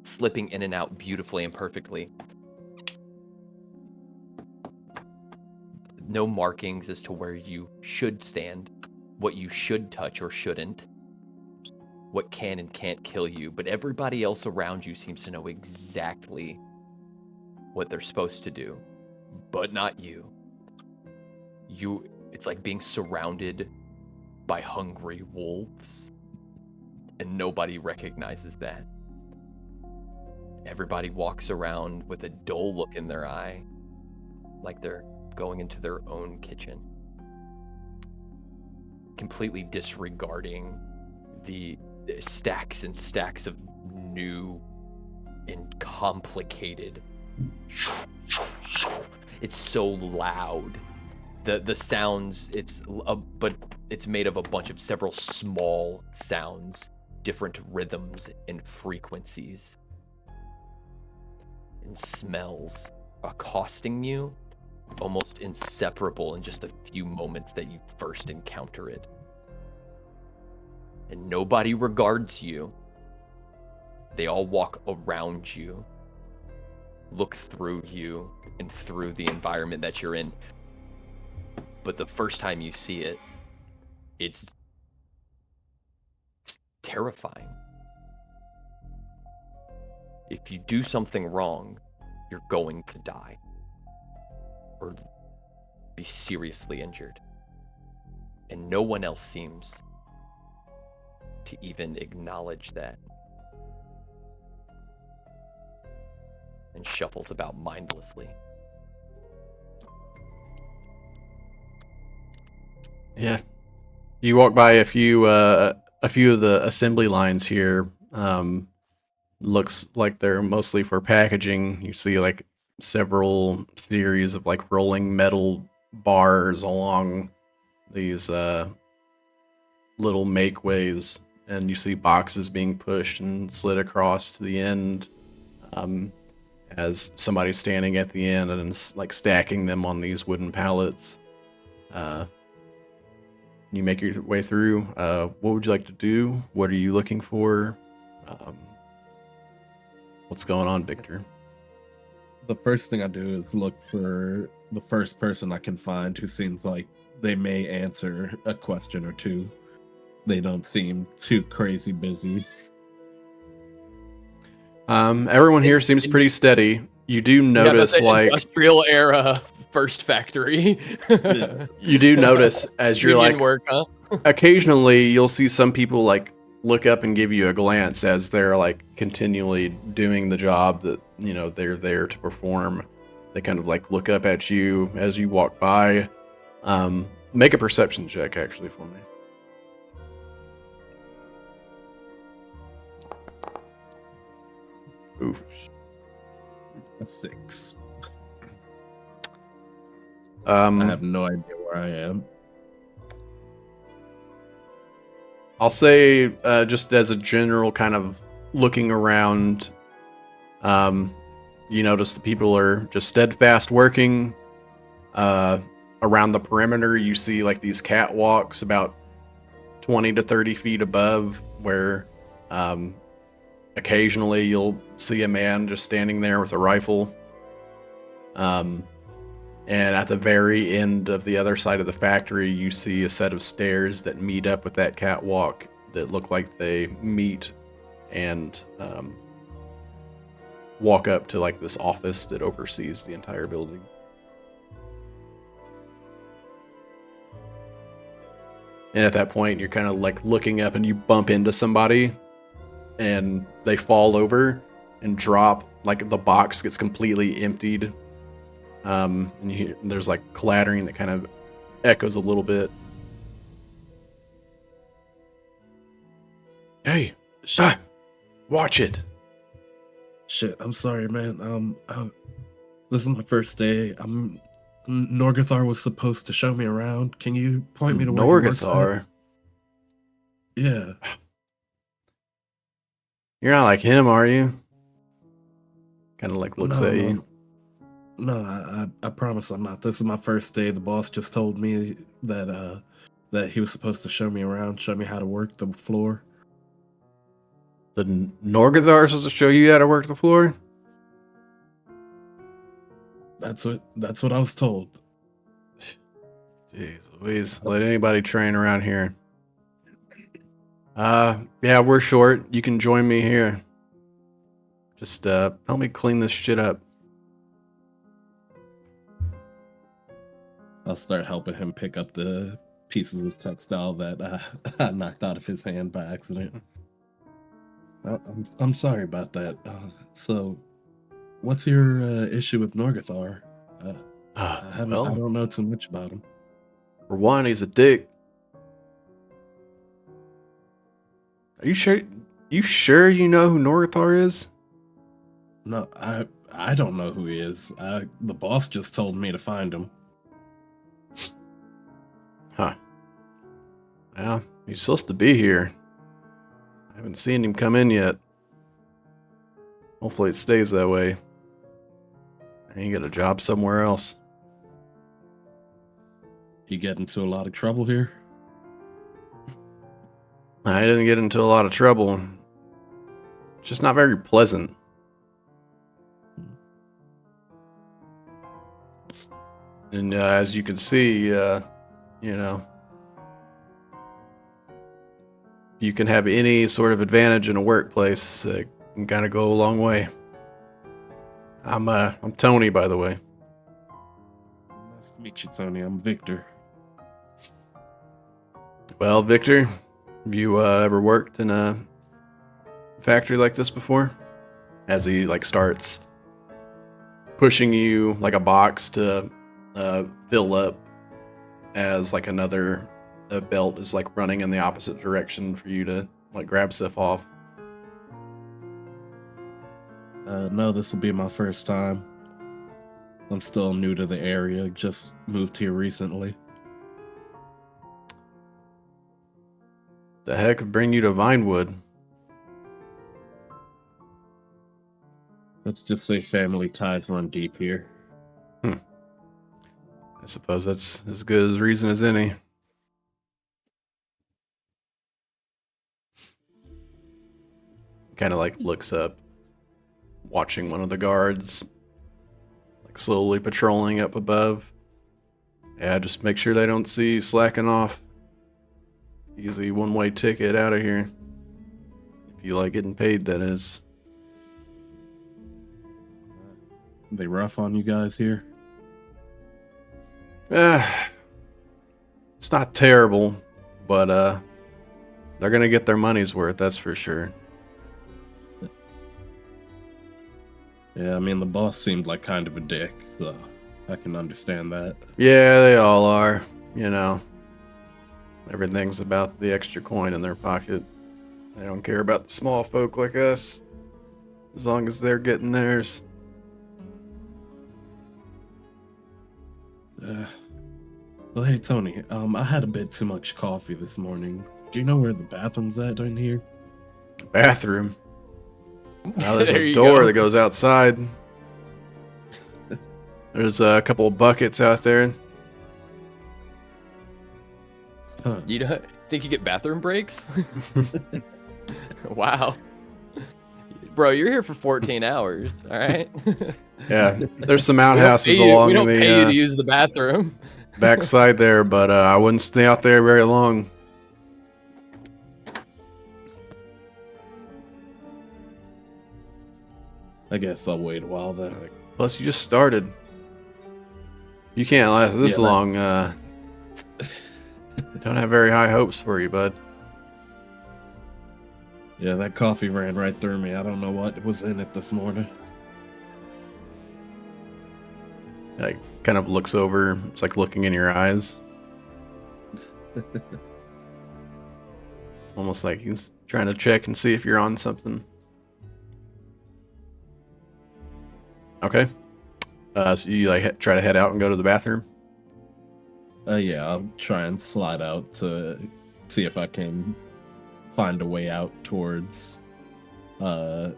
slipping in and out beautifully and perfectly. No markings as to where you should stand, what you should touch or shouldn't, what can and can't kill you, but everybody else around you seems to know exactly what they're supposed to do, but not you. It's like being surrounded by hungry wolves, and nobody recognizes that. Everybody walks around with a dull look in their eye, like they're going into their own kitchen, completely disregarding the stacks and stacks of new and complicated. It's so loud. The sounds, but it's made of a bunch of several small sounds, different rhythms and frequencies and smells accosting you, almost inseparable in just a few moments that you first encounter it. And nobody regards you. They all walk around you, look through you and through the environment that you're in. But the first time you see it, it's terrifying. If you do something wrong, you're going to die or be seriously injured. And no one else seems to even acknowledge that, and shuffles about mindlessly. Yeah. You walk by a few of the assembly lines here. Looks like they're mostly for packaging. You see like several series of like rolling metal bars along these little makeways, and you see boxes being pushed and slid across to the end, as somebody's standing at the end and like stacking them on these wooden pallets. You make your way through. What would you like to do? What are you looking for? What's going on, Victor? The first thing I do is look for the first person I can find who seems like they may answer a question or two. They don't seem too crazy busy. Everyone here seems pretty steady. You do Yeah, that's notice an like industrial era first factory. Yeah. you do notice as you're Union like work, huh? occasionally you'll see some people like look up and give you a glance as they're like continually doing the job that they're there to perform. They kind of like look up at you as you walk by. Make a perception check actually for me. Oof. A 6. I I have no idea where I am. I'll say, just as a general kind of looking around, you notice the people are just steadfast working. Around the perimeter, you see like these catwalks about 20 to 30 feet above, where occasionally you'll see a man just standing there with a rifle. And at the very end of the other side of the factory, you see a set of stairs that meet up with that catwalk that look like they meet and walk up to like this office that oversees the entire building. And at that point, you're kind of like looking up and you bump into somebody and they fall over and drop. Like the box gets completely emptied. And there's like clattering that kind of echoes a little bit. Hey, watch it. Shit, I'm sorry, man. This is my first day. Norgathar was supposed to show me around. Can you point me to where he works at? Norgathar. Yeah. You're not like him, are you? Kind of like looks No, at you. no, I promise I'm not. This is my first day. The boss just told me that he was supposed to show me around, show me how to work the floor. The Norgathar is supposed to show you how to work the floor? That's what I was told. Jeez Louise, let anybody train around here. Yeah, we're short. You can join me here. Just help me clean this shit up. I'll start helping him pick up the pieces of textile that I knocked out of his hand by accident. I'm sorry about that. So, what's your issue with Norgathar? I Well, don't know too much about him. for one, he's a dick. Are you sure? You sure you know who Norgathar is? No, I don't know who he is. The boss just told me to find him. Huh. Well, he's supposed to be here. I haven't seen him come in yet. Hopefully it stays that way. And you get a job somewhere else. He get into a lot of trouble here. I didn't get into a lot of trouble. It's just not very pleasant. And as you can see, you know, you can have any sort of advantage in a workplace. It can kind of go a long way. I'm Tony, by the way. Nice to meet you, Tony. I'm Victor. Well, Victor, have you ever worked in a factory like this before? As he like starts pushing you like a box to fill up, as like another belt is like running in the opposite direction for you to like grab stuff off. No, this will be my first time. I'm still new to the area. Just moved here recently. The heck would bring you to Vinewood? Let's just say family ties run deep here. I suppose that's as good a reason as any. Kind of like looks up, watching one of the guards like slowly patrolling up above. Yeah, just make sure they don't see you slacking off. Easy one-way ticket out of here. If you like getting paid, that is. They rough on you guys here? It's not terrible, but they're gonna get their money's worth, that's for sure. Yeah, I mean, the boss seemed like kind of a dick, so I can understand that. Yeah, they all are, you know. Everything's about the extra coin in their pocket. They don't care about the small folk like us, as long as they're getting theirs. Well, hey, Tony, I had a bit too much coffee this morning. Do you know where the bathroom's at in here? Bathroom. Now there's There a you door go. that goes outside. There's a couple of buckets out there. Huh. You don't think you get bathroom breaks? Wow. Bro, you're here for 14 hours, all right? Yeah, there's some We don't outhouses pay you, along we don't pay you to the use the bathroom. backside there, but I wouldn't stay out there very long. I guess I'll wait a while then. Plus, you just started. You can't last this Yeah, that- long. Don't have very high hopes for you, bud. Yeah, that coffee ran right through me. I don't know what was in it this morning. Like, kind of looks over. It's like looking in your eyes. Almost like he's trying to check and see if you're on something. Okay. So you like try to head out and go to the bathroom? Yeah, I'll try and slide out to see if I can find a way out towards, well,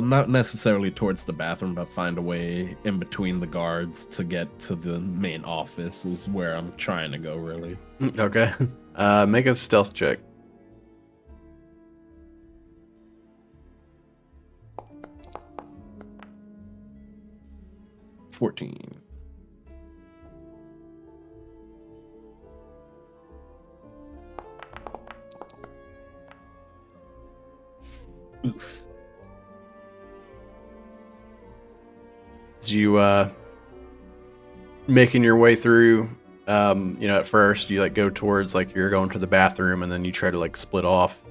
not necessarily towards the bathroom, but find a way in between the guards to get to the main office is where I'm trying to go, really. Okay. Make a stealth check. $14. Oof. As you making your way through, at first you like go towards like you're going to the bathroom, and then you try to like split off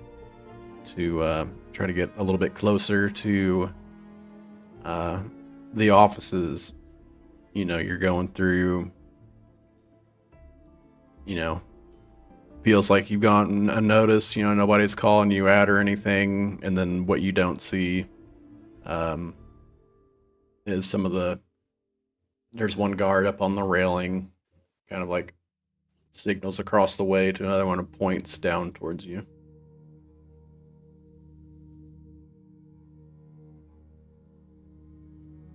to try to get a little bit closer to the offices. You're going through, feels like you've gotten unnoticed, nobody's calling you out or anything. And then what you don't see is there's one guard up on the railing, kind of like signals across the way to another one and points down towards you.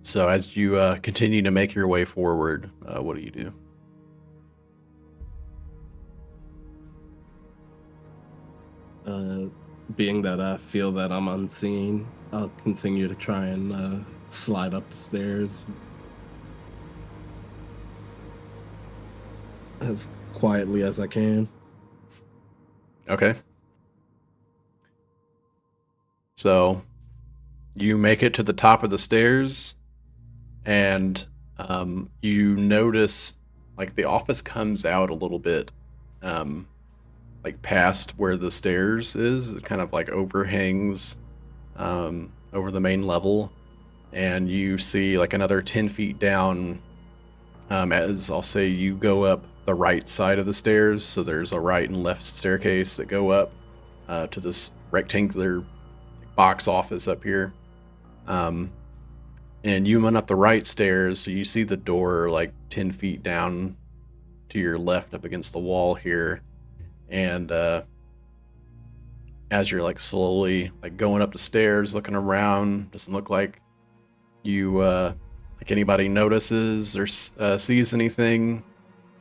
So as you continue to make your way forward, what do you do? Being that I feel that I'm unseen, I'll continue to try and slide up the stairs as quietly as I can. Okay. So you make it to the top of the stairs, and you notice like the office comes out a little bit, like past where the stairs is. It kind of like overhangs over the main level, and you see like another 10 feet down, as I'll say you go up the right side of the stairs. So there's a right and left staircase that go up to this rectangular box office up here. And you went up the right stairs, so you see the door like 10 feet down to your left up against the wall here. And as you're like slowly like going up the stairs, looking around, doesn't look like you like anybody notices or sees anything.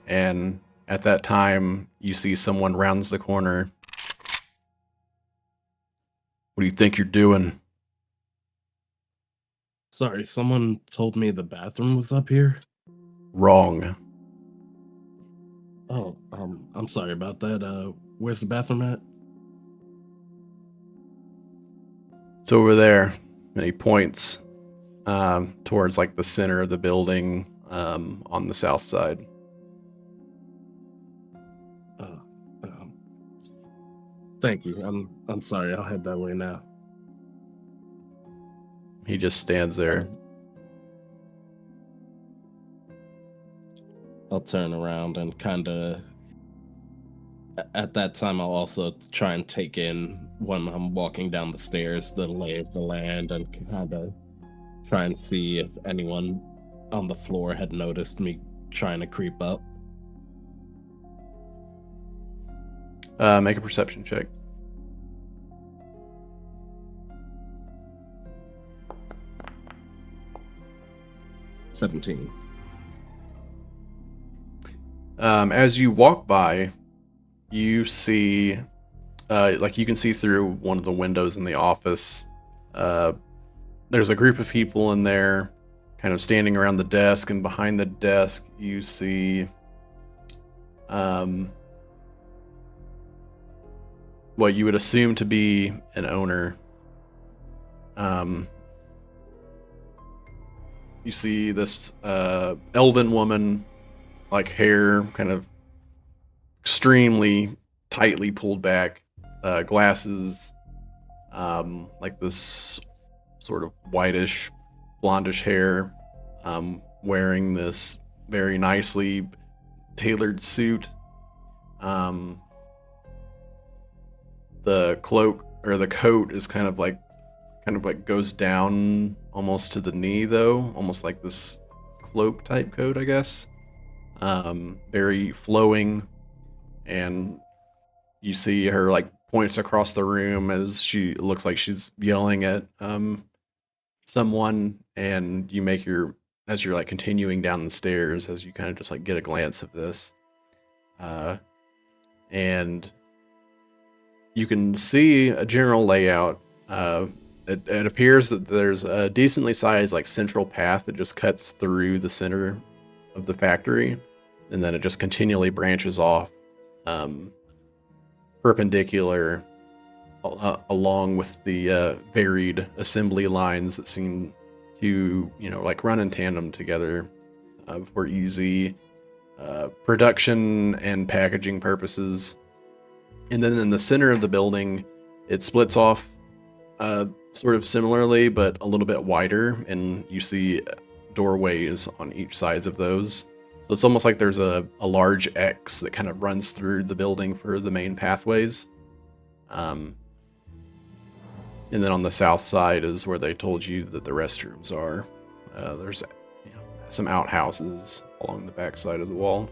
And at that time, you see someone rounds the corner. What do you think you're doing? Sorry, someone told me the bathroom was up here. Wrong. Oh, I'm sorry about that. Where's the bathroom at? It's over there. And he points towards like the center of the building on the south side. Thank you. I'm sorry. I'll head that way now. He just stands there. I'll turn around and kind of, at that time, I'll also try and take in, when I'm walking down the stairs, the lay of the land, and kind of try and see if anyone on the floor had noticed me trying to creep up. Make a perception check. $17. As you walk by, you see, like you can see through one of the windows in the office. There's a group of people in there, kind of standing around the desk, and behind the desk, you see, what you would assume to be an owner. You see this elven woman, like hair kind of extremely tightly pulled back, glasses, like this sort of whitish, blondish hair, wearing this very nicely tailored suit. The cloak or the coat is kind of like goes down almost to the knee, though, almost like this cloak type coat, I guess. Very flowing, and You see her like points across the room as she looks like she's yelling at someone, and you make your as you're like continuing down the stairs, as you kind of just like get a glance of this, and you can see a general layout. It appears that there's a decently sized like central path that just cuts through the center of the factory, and then it just continually branches off perpendicular along with the varied assembly lines that seem to, like run in tandem together for easy production and packaging purposes. And then in the center of the building, it splits off sort of similarly, but a little bit wider, and you see doorways on each sides of those. So it's almost like there's a large X that kind of runs through the building for the main pathways. And then on the south side is where they told you that the restrooms are. There's some outhouses along the back side of the wall.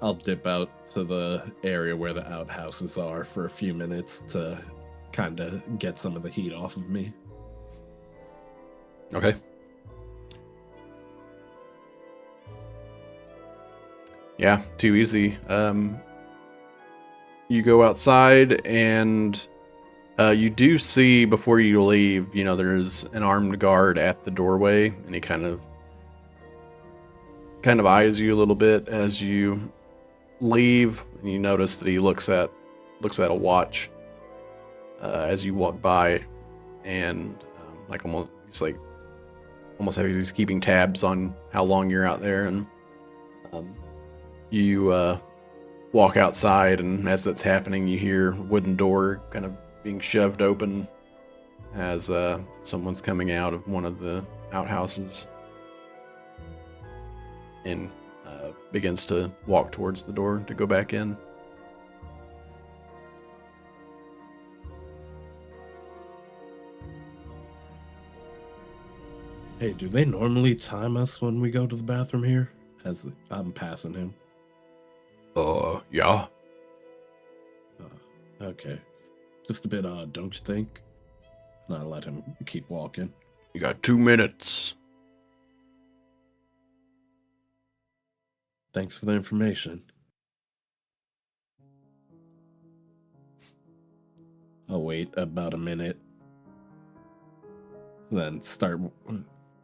I'll dip out to the area where the outhouses are for a few minutes to kind of get some of the heat off of me. Okay. Yeah, too easy. You go outside, and you do see before you leave, there's an armed guard at the doorway, and he kind of eyes you a little bit as you leave, and you notice that he looks at a watch as you walk by, and almost like he's keeping tabs on how long you're out there, and you walk outside, and as that's happening, you hear a wooden door kind of being shoved open as someone's coming out of one of the outhouses and begins to walk towards the door to go back in. Hey, do they normally time us when we go to the bathroom here? I'm passing him. Yeah. Okay. Just a bit odd, don't you think? And I let him keep walking. You got 2 minutes. Thanks for the information. I'll wait about a minute. Then start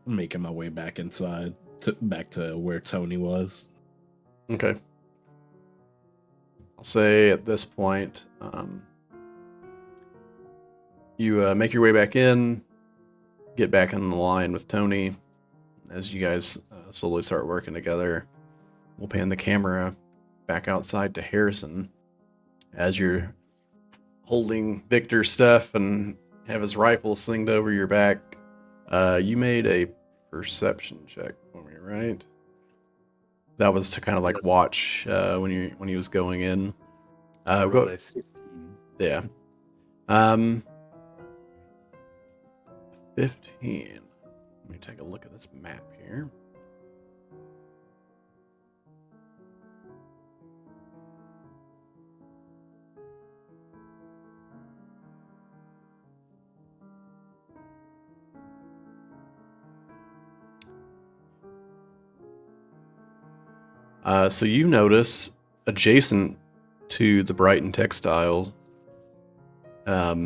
making my way back inside, back to where Tony was. Okay. I'll say at this point, you make your way back in, get back in the line with Tony. As you guys slowly start working together, we'll pan the camera back outside to Harrison as you're holding Victor's stuff and have his rifle slinged over your back. You made a perception check for me, right? That was to kind of like watch when he was going in. Roll a 15. Yeah. 15. Let me take a look at this map here. So you notice adjacent to the Brighton Textile, at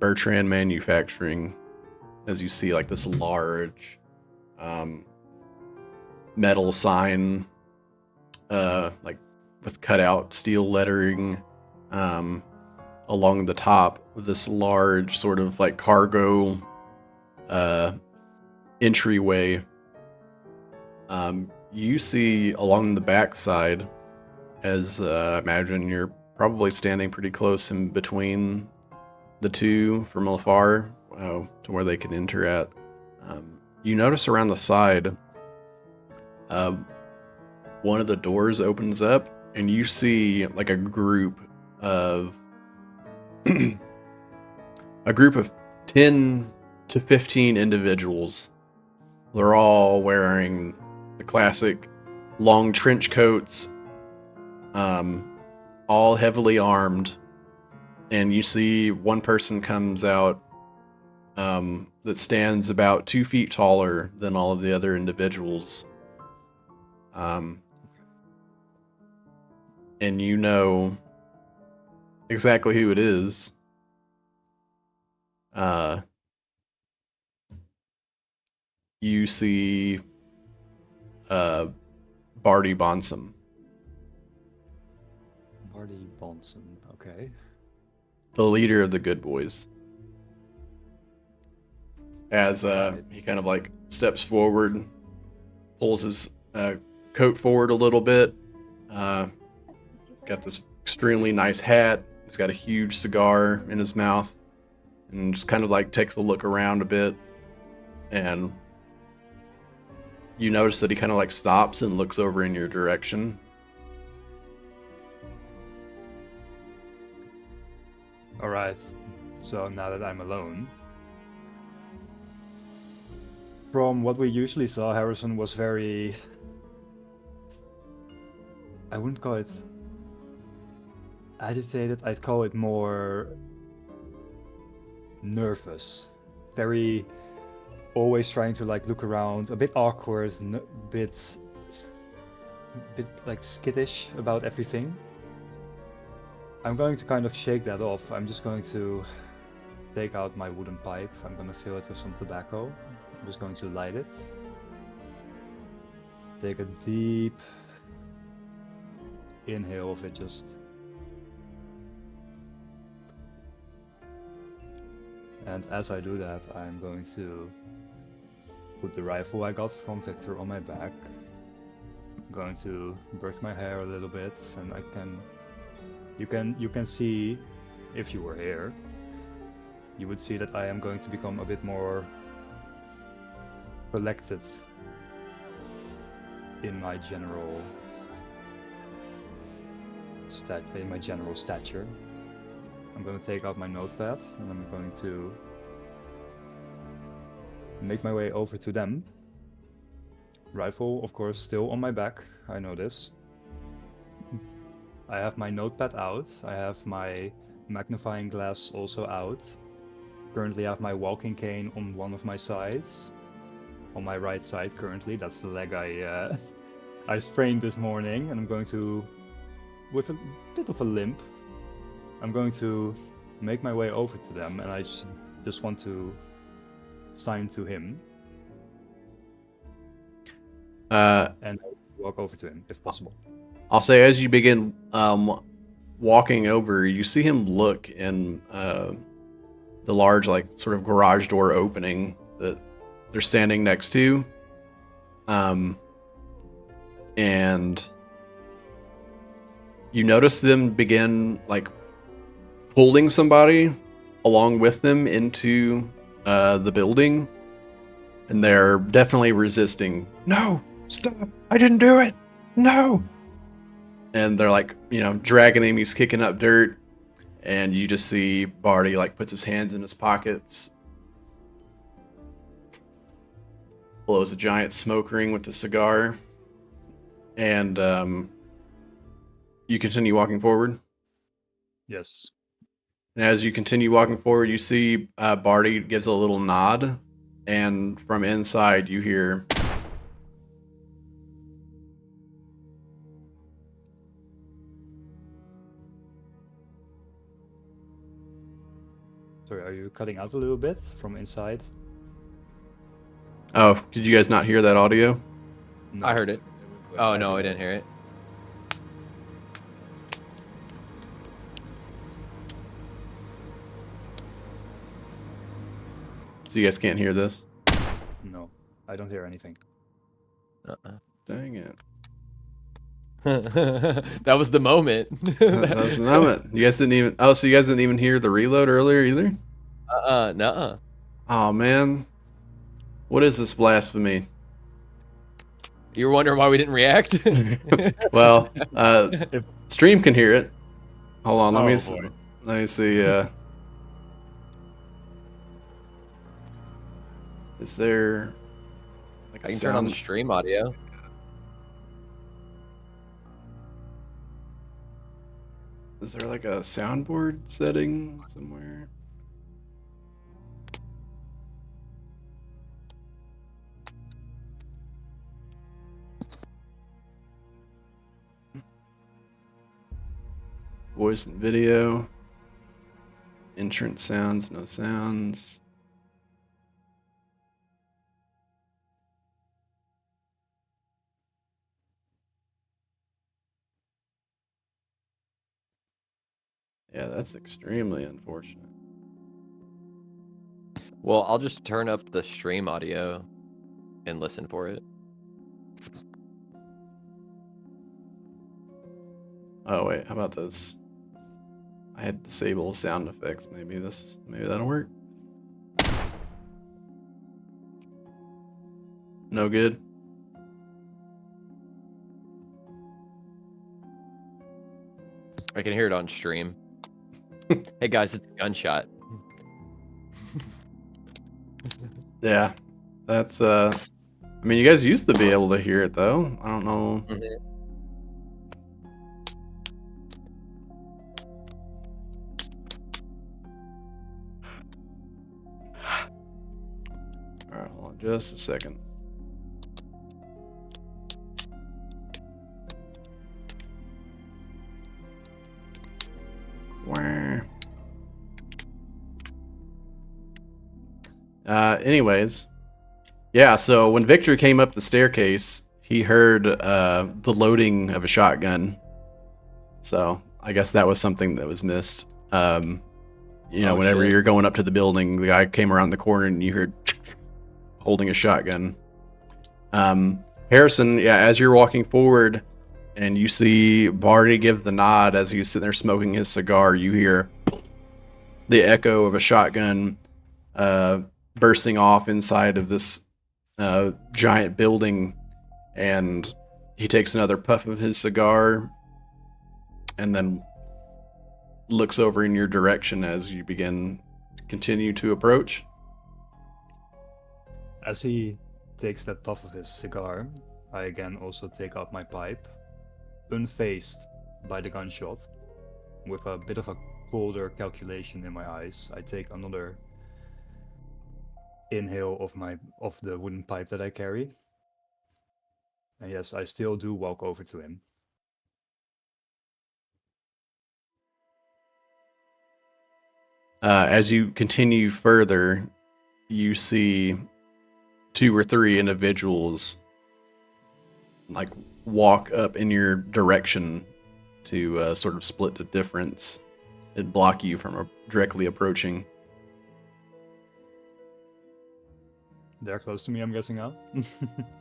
Bertrand Manufacturing, as you see like this large metal sign, like with cutout steel lettering along the top of this large sort of like cargo entryway. You see along the back side, as imagine you're probably standing pretty close in between the two from afar to where they can enter at. You notice around the side, one of the doors opens up, and you see like a group of 10 to 15 individuals They're all wearing the classic long trench coats, all heavily armed. And you see one person comes out that stands about 2 feet taller than all of the other individuals. And you know exactly who it is. You see Barty Bonsom. Barty Bonson. Okay. The leader of the Good Boys. As Right. he kind of like steps forward, pulls his coat forward a little bit. Got this extremely nice hat. He's got a huge cigar in his mouth, and just kind of like takes a look around a bit. And you notice that he kind of like stops and looks over in your direction. All right. So now that I'm alone, from what we usually saw, Harrison was very. I wouldn't call it agitated. I'd call it more nervous. Very always trying to like look around, a bit awkward, bit like skittish about everything. I'm going to kind of shake that off. I'm just going to take out my wooden pipe. I'm going to fill it with some tobacco. I'm just going to light it. Take a deep inhale of it, just. And as I do that, I'm going to put the rifle I got from Victor on my back. I'm going to brush my hair a little bit, and you can see, if you were here, you would see that I am going to become a bit more collected in my general stature. I'm going to take out my notepad and I'm going to make my way over to them. Rifle, of course, still on my back. I know this. I have my notepad out. I have my magnifying glass also out. Currently I have my walking cane on one of my sides. On my right side currently. That's the leg I sprained this morning, and I'm going to, with a bit of a limp, I'm going to make my way over to them, and I just want to sign to him. And walk over to him, if possible. I'll say as you begin walking over, you see him look in the large, like, sort of garage door opening that they're standing next to. And you notice them begin, like, pulling somebody along with them into the building. And they're definitely resisting. No, stop. I didn't do it. No. And they're like, dragging him. He's kicking up dirt. And you just see Barty like puts his hands in his pockets, blows a giant smoke ring with the cigar, and you continue walking forward. Yes. And as you continue walking forward, you see Barty gives a little nod, and from inside you hear. Sorry, are you cutting out a little bit from inside? Oh, did you guys not hear that audio? No. I heard it. Oh no, I didn't hear it. So you guys can't hear this? No, I don't hear anything. Dang it. That was the moment. That was the moment. You guys didn't even. Oh, so you guys didn't even hear the reload earlier either? Nuh-uh. Oh man, what is this blasphemy? You were wondering why we didn't react? Well, stream can hear it. Hold on, let me see. Is there? like I a can turn on the sound. stream audio. Is there like a soundboard setting somewhere? Voice and video. Entrance sounds, no sounds. Yeah, that's extremely unfortunate. Well, I'll just turn up the stream audio and listen for it. Oh wait, how about this? I had to disable sound effects. Maybe that'll work. No good. I can hear it on stream. Hey guys, it's a gunshot. Yeah, that's I mean, you guys used to be able to hear it though. I don't know. All right, hold on just a second. Wah. Anyways, yeah. So when Victor came up the staircase, he heard the loading of a shotgun. So I guess that was something that was missed. Oh, Whenever shit. you're going up to the building, the guy came around the corner and you heard holding a shotgun. Harrison, yeah, as you're walking forward and you see Barty give the nod as he's sitting there smoking his cigar, you hear the echo of a shotgun bursting off inside of this giant building, and he takes another puff of his cigar and then looks over in your direction as you begin to continue to approach. As he takes that puff of his cigar, I again also take out my pipe, unfazed by the gunshot, with a bit of a colder calculation in my eyes. I take another inhale of the wooden pipe that I carry. And yes, I still do walk over to him. As you continue further, you see 2 or 3 individuals like walk up in your direction to sort of split the difference and block you from directly approaching. They're close to me, I'm guessing now.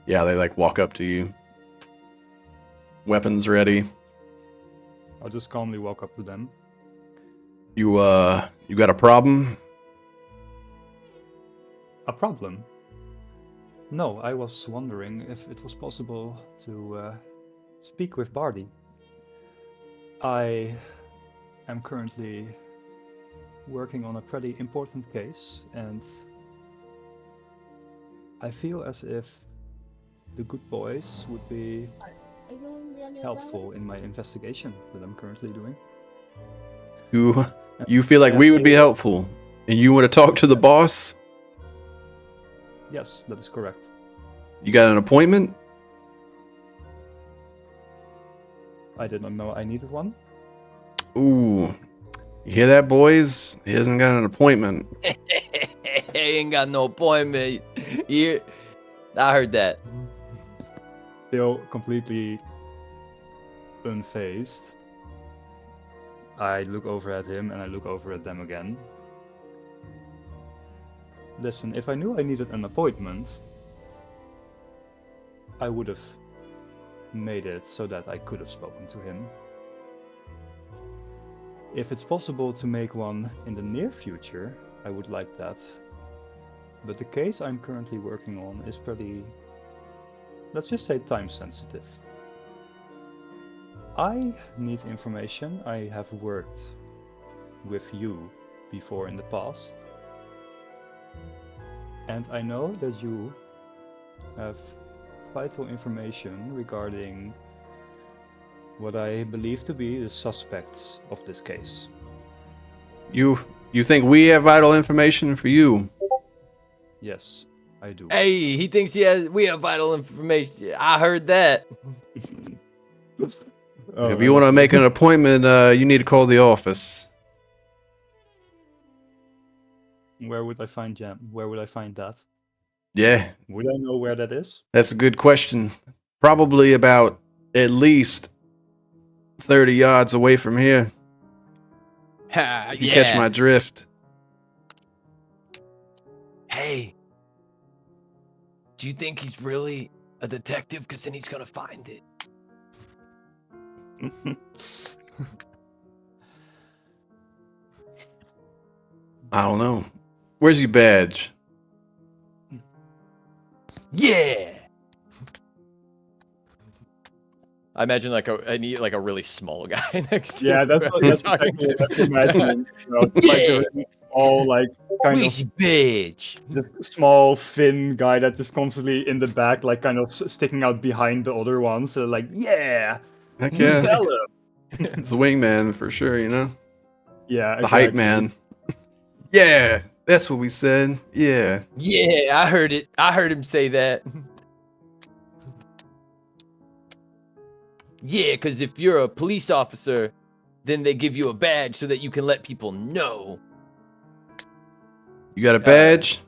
Yeah, they like walk up to you, weapons ready. I'll just calmly walk up to them. You got a problem? A problem? No, I was wondering if it was possible to speak with Barty. I am currently working on a pretty important case, and I feel as if the good boys would be helpful in my investigation that I'm currently doing. You feel like we would be helpful, and you want to talk to the boss? Yes, that is correct. You got an appointment? I did not know I needed one. Ooh, you hear that, boys? He hasn't got an appointment. He ain't got no appointment. I heard that. Still completely unfazed. I look over at him and I look over at them again. Listen, if I knew I needed an appointment, I would have made it so that I could have spoken to him. If it's possible to make one in the near future, I would like that. But the case I'm currently working on is pretty, let's just say, time sensitive. I need information. I have worked with you before in the past. And I know that you have vital information regarding what I believe to be the suspects of this case. You think we have vital information for you? Yes, I do. Hey, he thinks we have vital information. I heard that. If you want to make an appointment, you need to call the office. Where would I find Jam? Where would I find that? Yeah, Would I know where that is? that's a good question. Probably about at least 30 yards away from here. Ha, If you catch my drift. Hey, do you think he's really a detective? Because then he's gonna find it. I don't know. Where's your badge? Yeah. I imagine I need like a really small guy next to Yeah, him. that's exactly what I'm imagining. You know, just like a really small, like kind Where's of your badge? this small, thin guy that just constantly in the back, like kind of sticking out behind the other ones. So like, yeah, Heck you yeah. tell him. It's a wingman for sure, you know? Yeah, The hype exactly. man. Yeah, that's what we said. Yeah. Yeah, I heard it. I heard him say that. Yeah, because if you're a police officer, then they give you a badge so that you can let people know. You got a badge?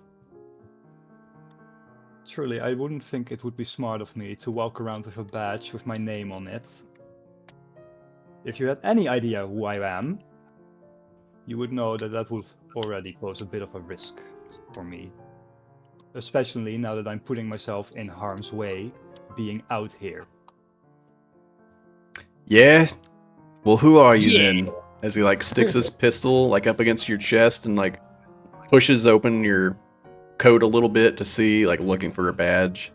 Surely, I wouldn't think it would be smart of me to walk around with a badge with my name on it. If you had any idea who I am, you would know that that would already pose a bit of a risk for me. Especially now that I'm putting myself in harm's way, being out here. Yeah? Well, who are you Yeah. then? As he like sticks his pistol like up against your chest and like pushes open your coat a little bit to see, like looking for a badge.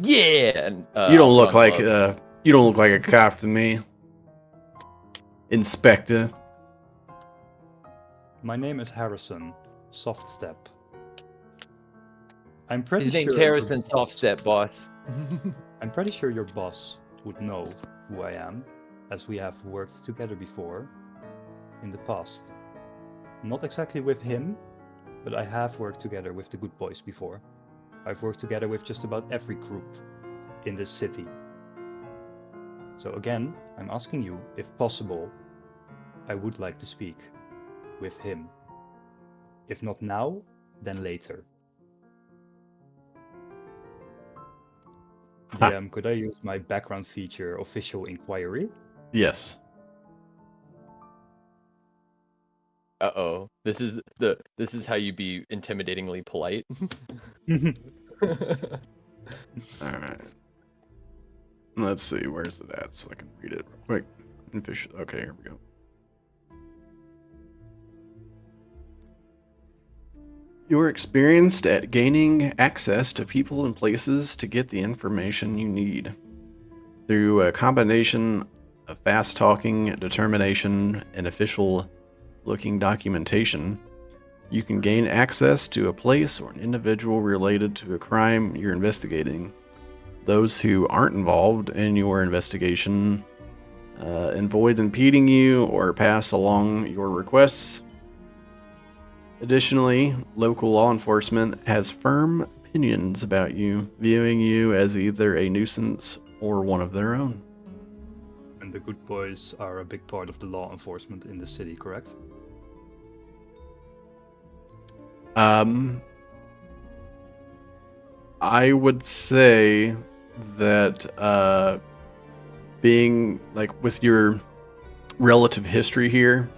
Yeah. And, You don't I'll look put on like gloves. you don't look like a cop to me, Inspector. My name is Harrison, Soft Step. I'm pretty His name's sure Harrison Softstep, boss. I'm pretty sure your boss would know who I am, as we have worked together before in the past. Not exactly with him, but I have worked together with the Good Boys before. I've worked together with just about every group in this city. So again, I'm asking you, if possible, I would like to speak with him. If not now, then later. DM, could I use my background feature, Official Inquiry? Yes. Uh-oh. This is how you be intimidatingly polite. All right. Let's see. Where's it at so I can read it real quick. Okay, here we go. You're experienced at gaining access to people and places to get the information you need. Through a combination of fast talking, determination, and official looking documentation, you can gain access to a place or an individual related to a crime you're investigating. Those who aren't involved in your investigation avoid impeding you or pass along your requests. Additionally, local law enforcement has firm opinions about you, viewing you as either a nuisance or one of their own. And the Good Boys are a big part of the law enforcement in the city, correct? I would say that being like with your relative history here,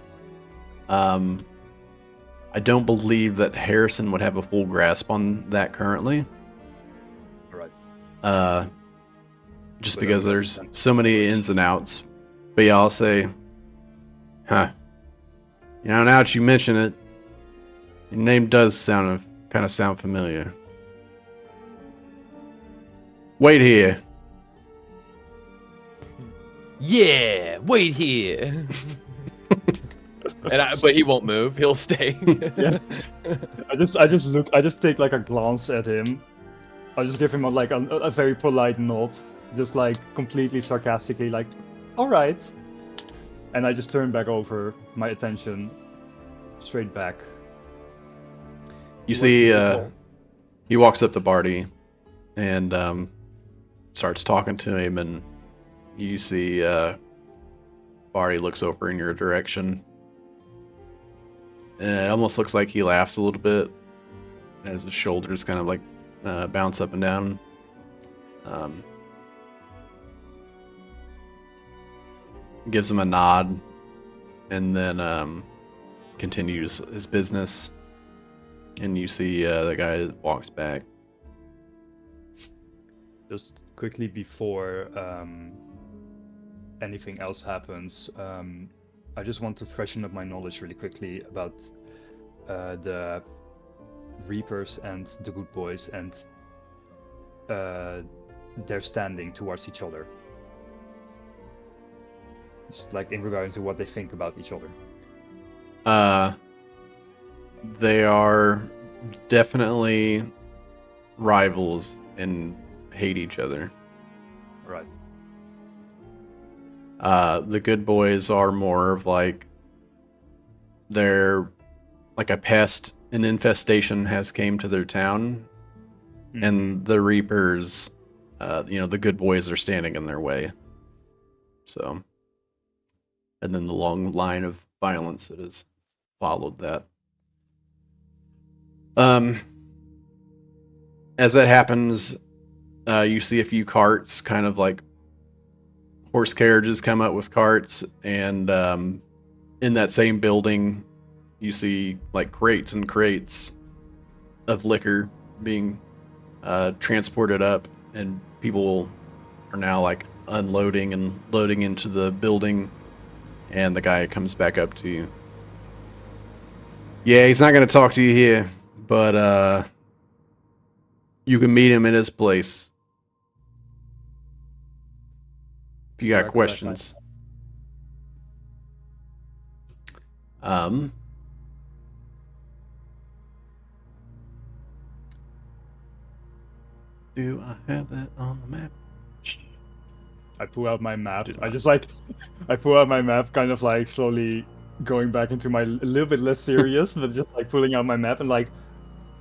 I don't believe that Harrison would have a full grasp on that currently. Right. Just But because that would there's make sense. so many ins and outs. But yeah, I'll say, you know, now that you mention it, your name does kind of sound familiar. Wait here. Yeah, wait here. But he won't move. He'll stay. Yeah. I just take like a glance at him, I'll just give him a very polite nod, just like completely sarcastically, like, all right. And I just turn back over my attention straight back. You towards see, the big wall. he walks up to Barty and starts talking to him, and you see Barty looks over in your direction. And it almost looks like he laughs a little bit as his shoulders kind of like bounce up and down. Gives him a nod, and then continues his business. And you see the guy that walks back. Just quickly before anything else happens, I just want to freshen up my knowledge really quickly about the Reapers and the Good Boys and their standing towards each other. Just like in regards to what they think about each other. They are definitely rivals and hate each other. Right. The Good Boys are more of like they're like a pest, an infestation has came to their town, and the Reapers, the Good Boys are standing in their way. So, and then the long line of violence that has followed that. As that happens, you see a few carts, kind of like horse carriages come up with carts, and in that same building, you see like crates and crates of liquor being transported up, and people are now like unloading and loading into the building, and the guy comes back up to you. Yeah, he's not going to talk to you here, but you can meet him in his place if you got Correct, questions. Do I have that on the map? I pull out my map. Did I not. just like, I pull out my map, kind of like slowly going back into my a little bit less serious, but just like pulling out my map and like,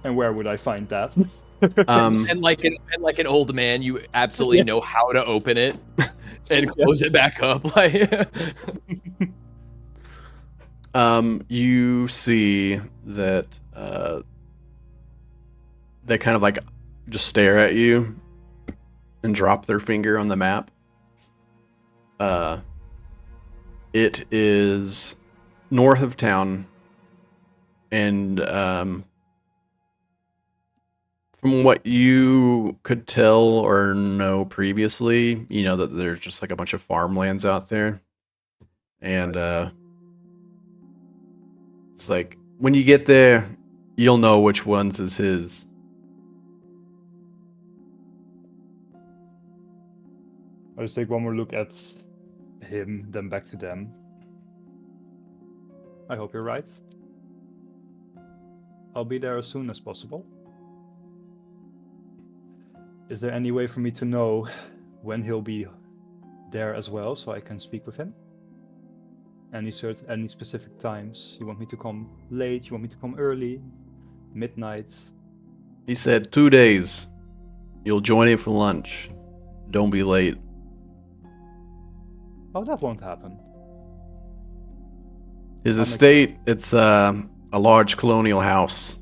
and where would I find that? And like an old man, you absolutely know how to open it and close it back up. Like, You see that they kind of like just stare at you and drop their finger on the map. It is north of town, and from what you could tell or know previously, you know that there's just like a bunch of farmlands out there, and it's like when you get there, you'll know which ones is his. I'll just take one more look at him, then back to them. I hope you're right. I'll be there as soon as possible. Is there any way for me to know when he'll be there as well, so I can speak with him? Any specific times? You want me to come late? You want me to come early? Midnight? He said 2 days. You'll join him for lunch. Don't be late. Oh, that won't happen. His I'll make estate, it's a large colonial house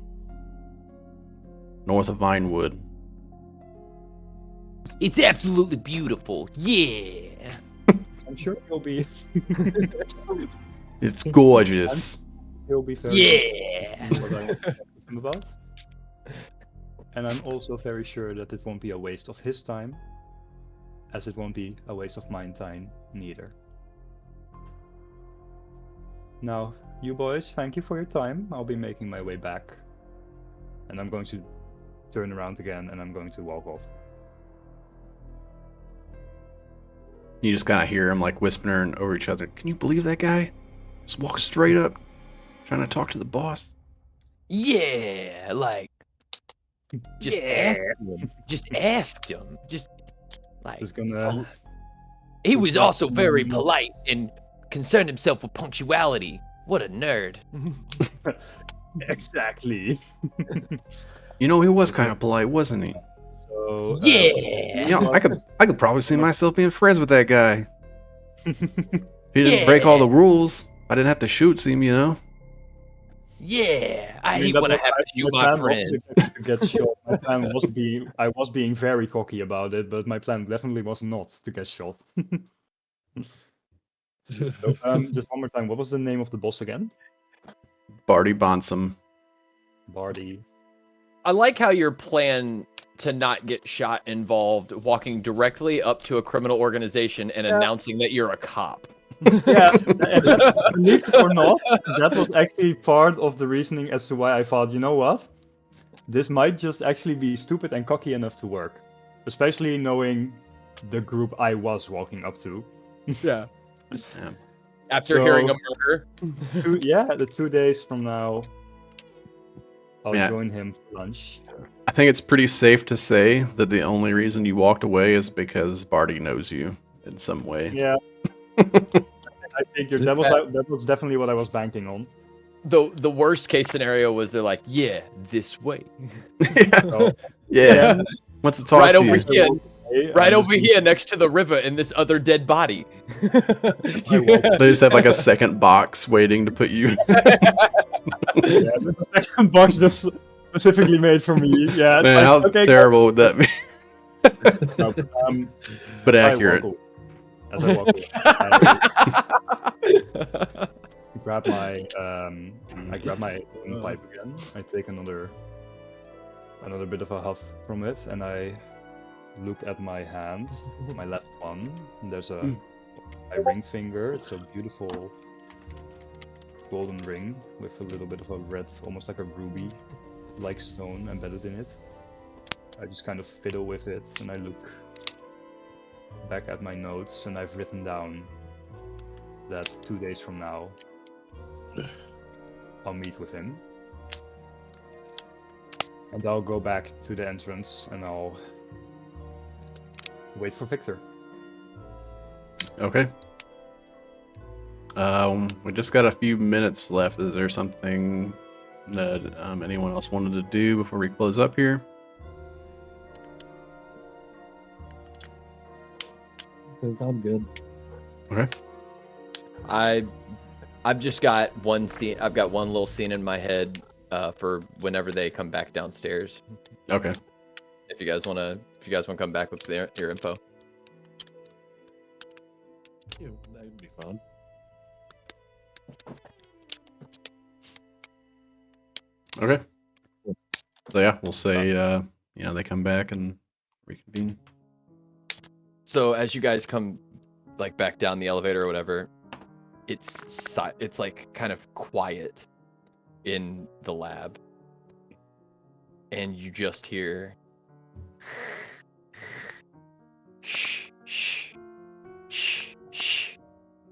north of Vinewood. it's absolutely beautiful. Yeah. I'm sure he'll be. It's gorgeous. He'll be very. Yeah. What I want to talk with him about. And I'm also very sure that it won't be a waste of his time, as it won't be a waste of mine time neither. Now, you boys, thank you for your time. I'll be making my way back. And I'm going to turn around again and I'm going to walk off. You just kind of hear him like whispering over each other. Can you believe that guy? Just walk straight up, trying to talk to the boss. Yeah. Like, Just ask him. Just asked him. Just like Just gonna. he was drop also him very in polite notes. and concerned himself with punctuality. What a nerd. Exactly. You know, he was kind of polite, wasn't he? So. Yeah. You know, I could probably see myself being friends with that guy. If he didn't Yeah. break all the rules, I didn't have to shoot him, you know? Yeah. I I mean, hate that when I was have to shoot my plan friends. wasn't to get shot. My plan was I was being very cocky about it, but my plan definitely was not to get shot. So, just one more time, what was the name of the boss again? Barty Bonsum. Barty. I like how your plan to not get shot involved walking directly up to a criminal organization and announcing that you're a cop. Yeah, believe it or not, that was actually part of the reasoning as to why I thought, you know what? This might just actually be stupid and cocky enough to work. Especially knowing the group I was walking up to. Yeah. Yeah. After So- hearing a murder. The 2 days from now, I'll Yeah. join him for lunch. I think it's pretty safe to say that the only reason you walked away is because Barty knows you in some way. Yeah. I figured that was definitely what I was banking on. The worst case scenario was they're like, yeah, this way. So, Yeah. Wants to talk Right to over you. here. hey, Right I'm over just- here next to the river in this other dead body. They just have like a second box waiting to put you. Yeah, there's a second box just specifically made for me. Yeah, it's Man, like, how okay, terrible would that be? No, But as I accurate. walk away- As I walk away, I grab my pipe again. I take another bit of a huff from it, and I look at my hand, my left one. And there's my ring finger. It's a beautiful golden ring with a little bit of a red, almost like a ruby-like stone embedded in it. I just kind of fiddle with it, and I look back at my notes, and I've written down that 2 days from now, I'll meet with him. And I'll go back to the entrance, and I'll wait for Victor. Okay. We just got a few minutes left. Is there something that anyone else wanted to do before we close up here? I think I'm good. Okay. I've just got one scene. I've got one little scene in my head for whenever they come back downstairs. Okay. If you guys want to come back with your info. Yeah, that'd be fun. Okay. So yeah, we'll say they come back and reconvene. So as you guys come like back down the elevator or whatever, it's like kind of quiet in the lab, and you just hear shh shh shh shh.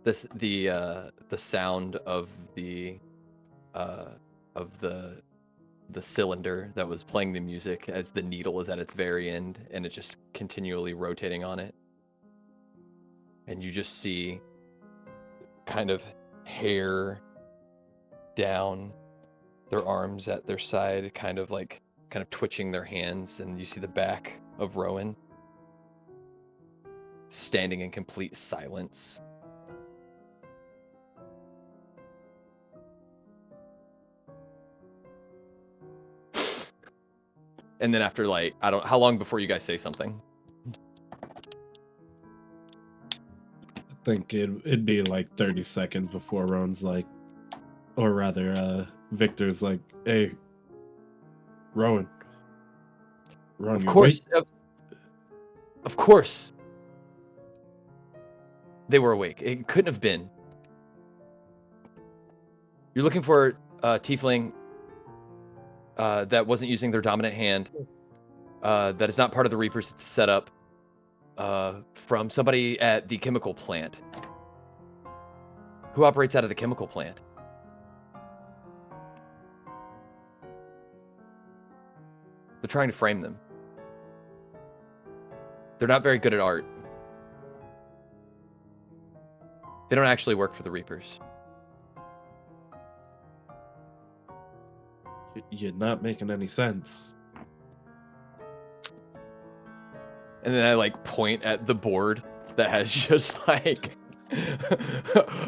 The sound of the cylinder that was playing the music as the needle is at its very end, and it's just continually rotating on it. And you just see kind of hair down, their arms at their side, kind of twitching their hands, and you see the back of Rowan standing in complete silence. And then after how long before you guys say something? I think it'd be like 30 seconds before Ron's like, or rather, Victor's like, hey, Rowan. Ron, Of you course, awake? of course. They were awake. It couldn't have been. You're looking for a tiefling that wasn't using their dominant hand. That is not part of the Reapers. It's set up from somebody at the chemical plant. Who operates out of the chemical plant? The They're trying to frame them. They're not very good at art. They don't actually work for the Reapers. You're not making any sense. And then I like point at the board that has just like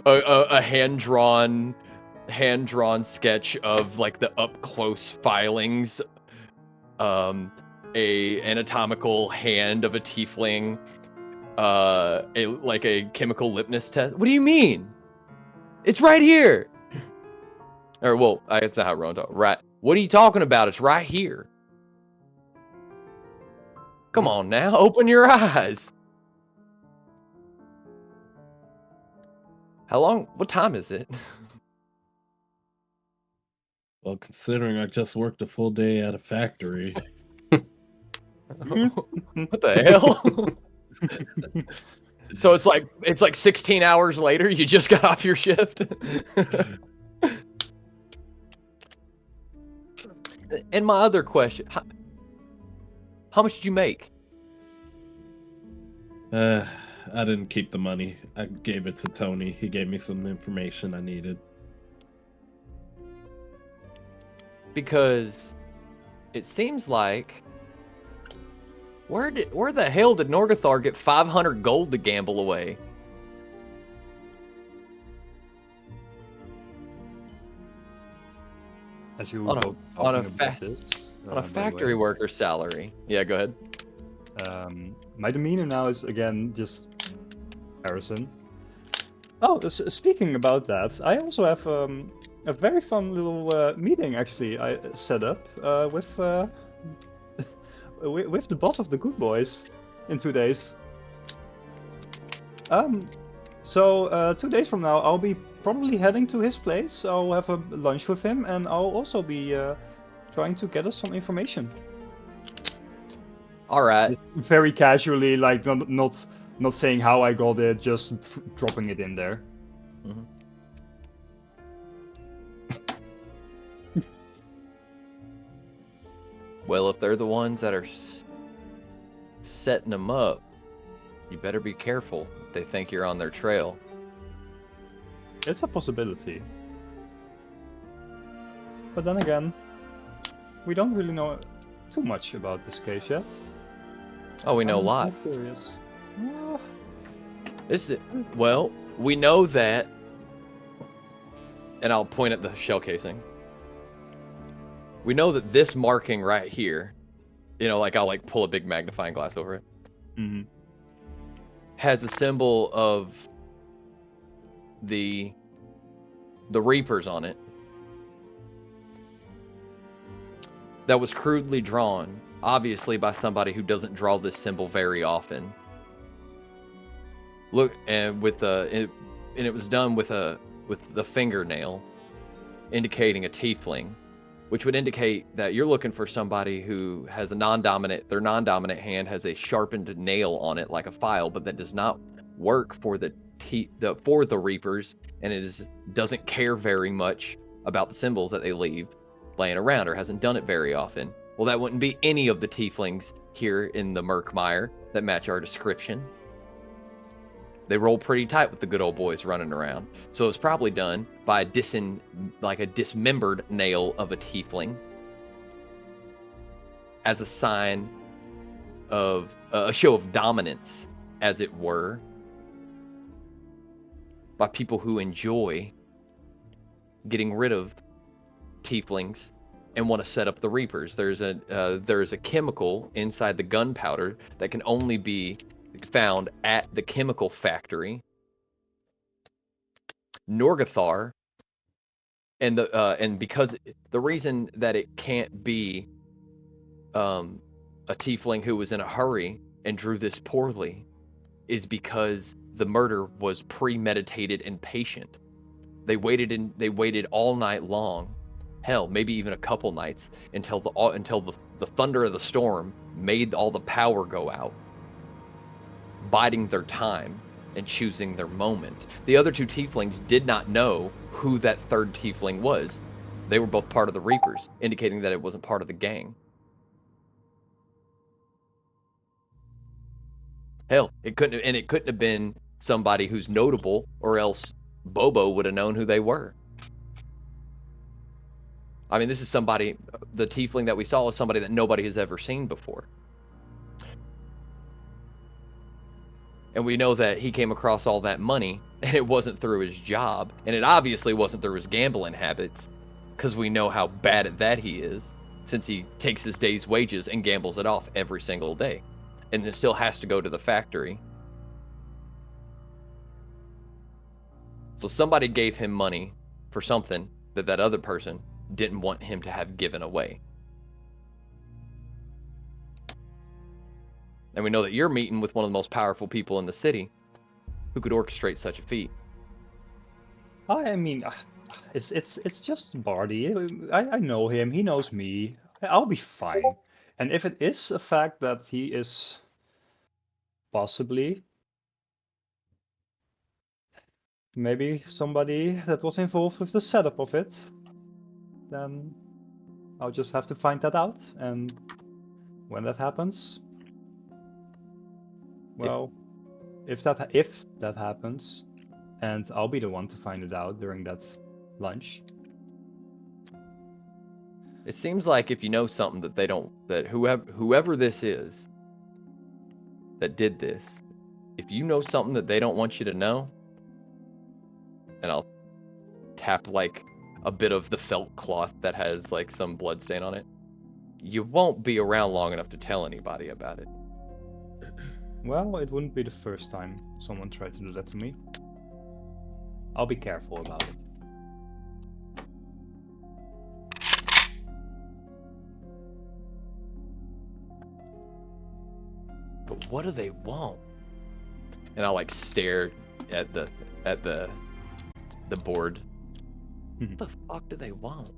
a hand-drawn sketch of like the up-close filings, a anatomical hand of a tiefling, a chemical litmus test. What do you mean? It's right here. Or well, that's not how Rowan talks. Right. What are you talking about? It's right here. Come on now, open your eyes. How long? What time is it? Well, considering I just worked a full day at a factory. What the hell? So it's like 16 hours later. You just got off your shift. And my other question: how much did you make? I didn't keep the money. I gave it to Tony. He gave me some information I needed. Because it seems like where the hell did Norgathar get 500 gold to gamble away? As you On were a- on a talking about this, On a by the factory way, worker's salary. Yeah, go ahead. my demeanor now is again just Harrison. Oh, speaking about that, I also have a very fun little meeting actually I set up with with the boss of the Good Boys in 2 days. So 2 days from now, I'll be probably heading to his place. I'll have a lunch with him, and I'll also be trying to get us some information. All right. Just very casually, like not saying how I got it, just dropping it in there. Mhm. Well, if they're the ones that are setting them up, you better be careful if they think you're on their trail. It's a possibility. But then again, we don't really know too much about this case yet. Oh, we know I'm lots. curious. Well, we know that, and I'll point at the shell casing. We know that this marking right here, like I'll like pull a big magnifying glass over it, Mhm. has a symbol of the Reapers on it. That was crudely drawn, obviously by somebody who doesn't draw this symbol very often. Look, and it was done with the fingernail, indicating a tiefling, which would indicate that you're looking for somebody who has their non-dominant hand has a sharpened nail on it like a file, but that does not work for the Reapers, and doesn't care very much about the symbols that they leave laying around, or hasn't done it very often. Well, that wouldn't be any of the tieflings here in the Murkmire that match our description. They roll pretty tight with the good old boys running around. So it's probably done by a dismembered nail of a tiefling as a sign of a show of dominance, as it were, by people who enjoy getting rid of tieflings and want to set up the Reapers. There's a chemical inside the gunpowder that can only be found at the chemical factory. Norgathar, and because the reason that it can't be a tiefling who was in a hurry and drew this poorly is because the murder was premeditated and patient. They waited all night long, hell, maybe even a couple nights, until the thunder of the storm made all the power go out, biding their time and choosing their moment. The other two tieflings did not know who that third tiefling was. They were both part of the Reapers, indicating that it wasn't part of the gang. Hell, it couldn't have been somebody who's notable, or else Bobo would have known who they were. I mean, this is somebody, the tiefling that we saw is somebody that nobody has ever seen before. And we know that he came across all that money, and it wasn't through his job, and it obviously wasn't through his gambling habits, because we know how bad at that he is, since he takes his day's wages and gambles it off every single day, and then still has to go to the factory. So somebody gave him money for something that that other person didn't want him to have given away. And we know that you're meeting with one of the most powerful people in the city who could orchestrate such a feat. I mean, it's just Barty. I know him. He knows me. I'll be fine. And if it is a fact that he is possibly maybe somebody that was involved with the setup of it, then I'll just have to find that out. And when that happens, well, if that happens, and I'll be the one to find it out during that lunch. It seems like if you know something that they don't, that whoever this is that did this, if you know something that they don't want you to know, and I'll tap like a bit of the felt cloth that has like some blood stain on it, you won't be around long enough to tell anybody about it. Well, it wouldn't be the first time someone tried to do that to me. I'll be careful about it. But what do they want? And I'll like stare at the board. What the fuck do they want?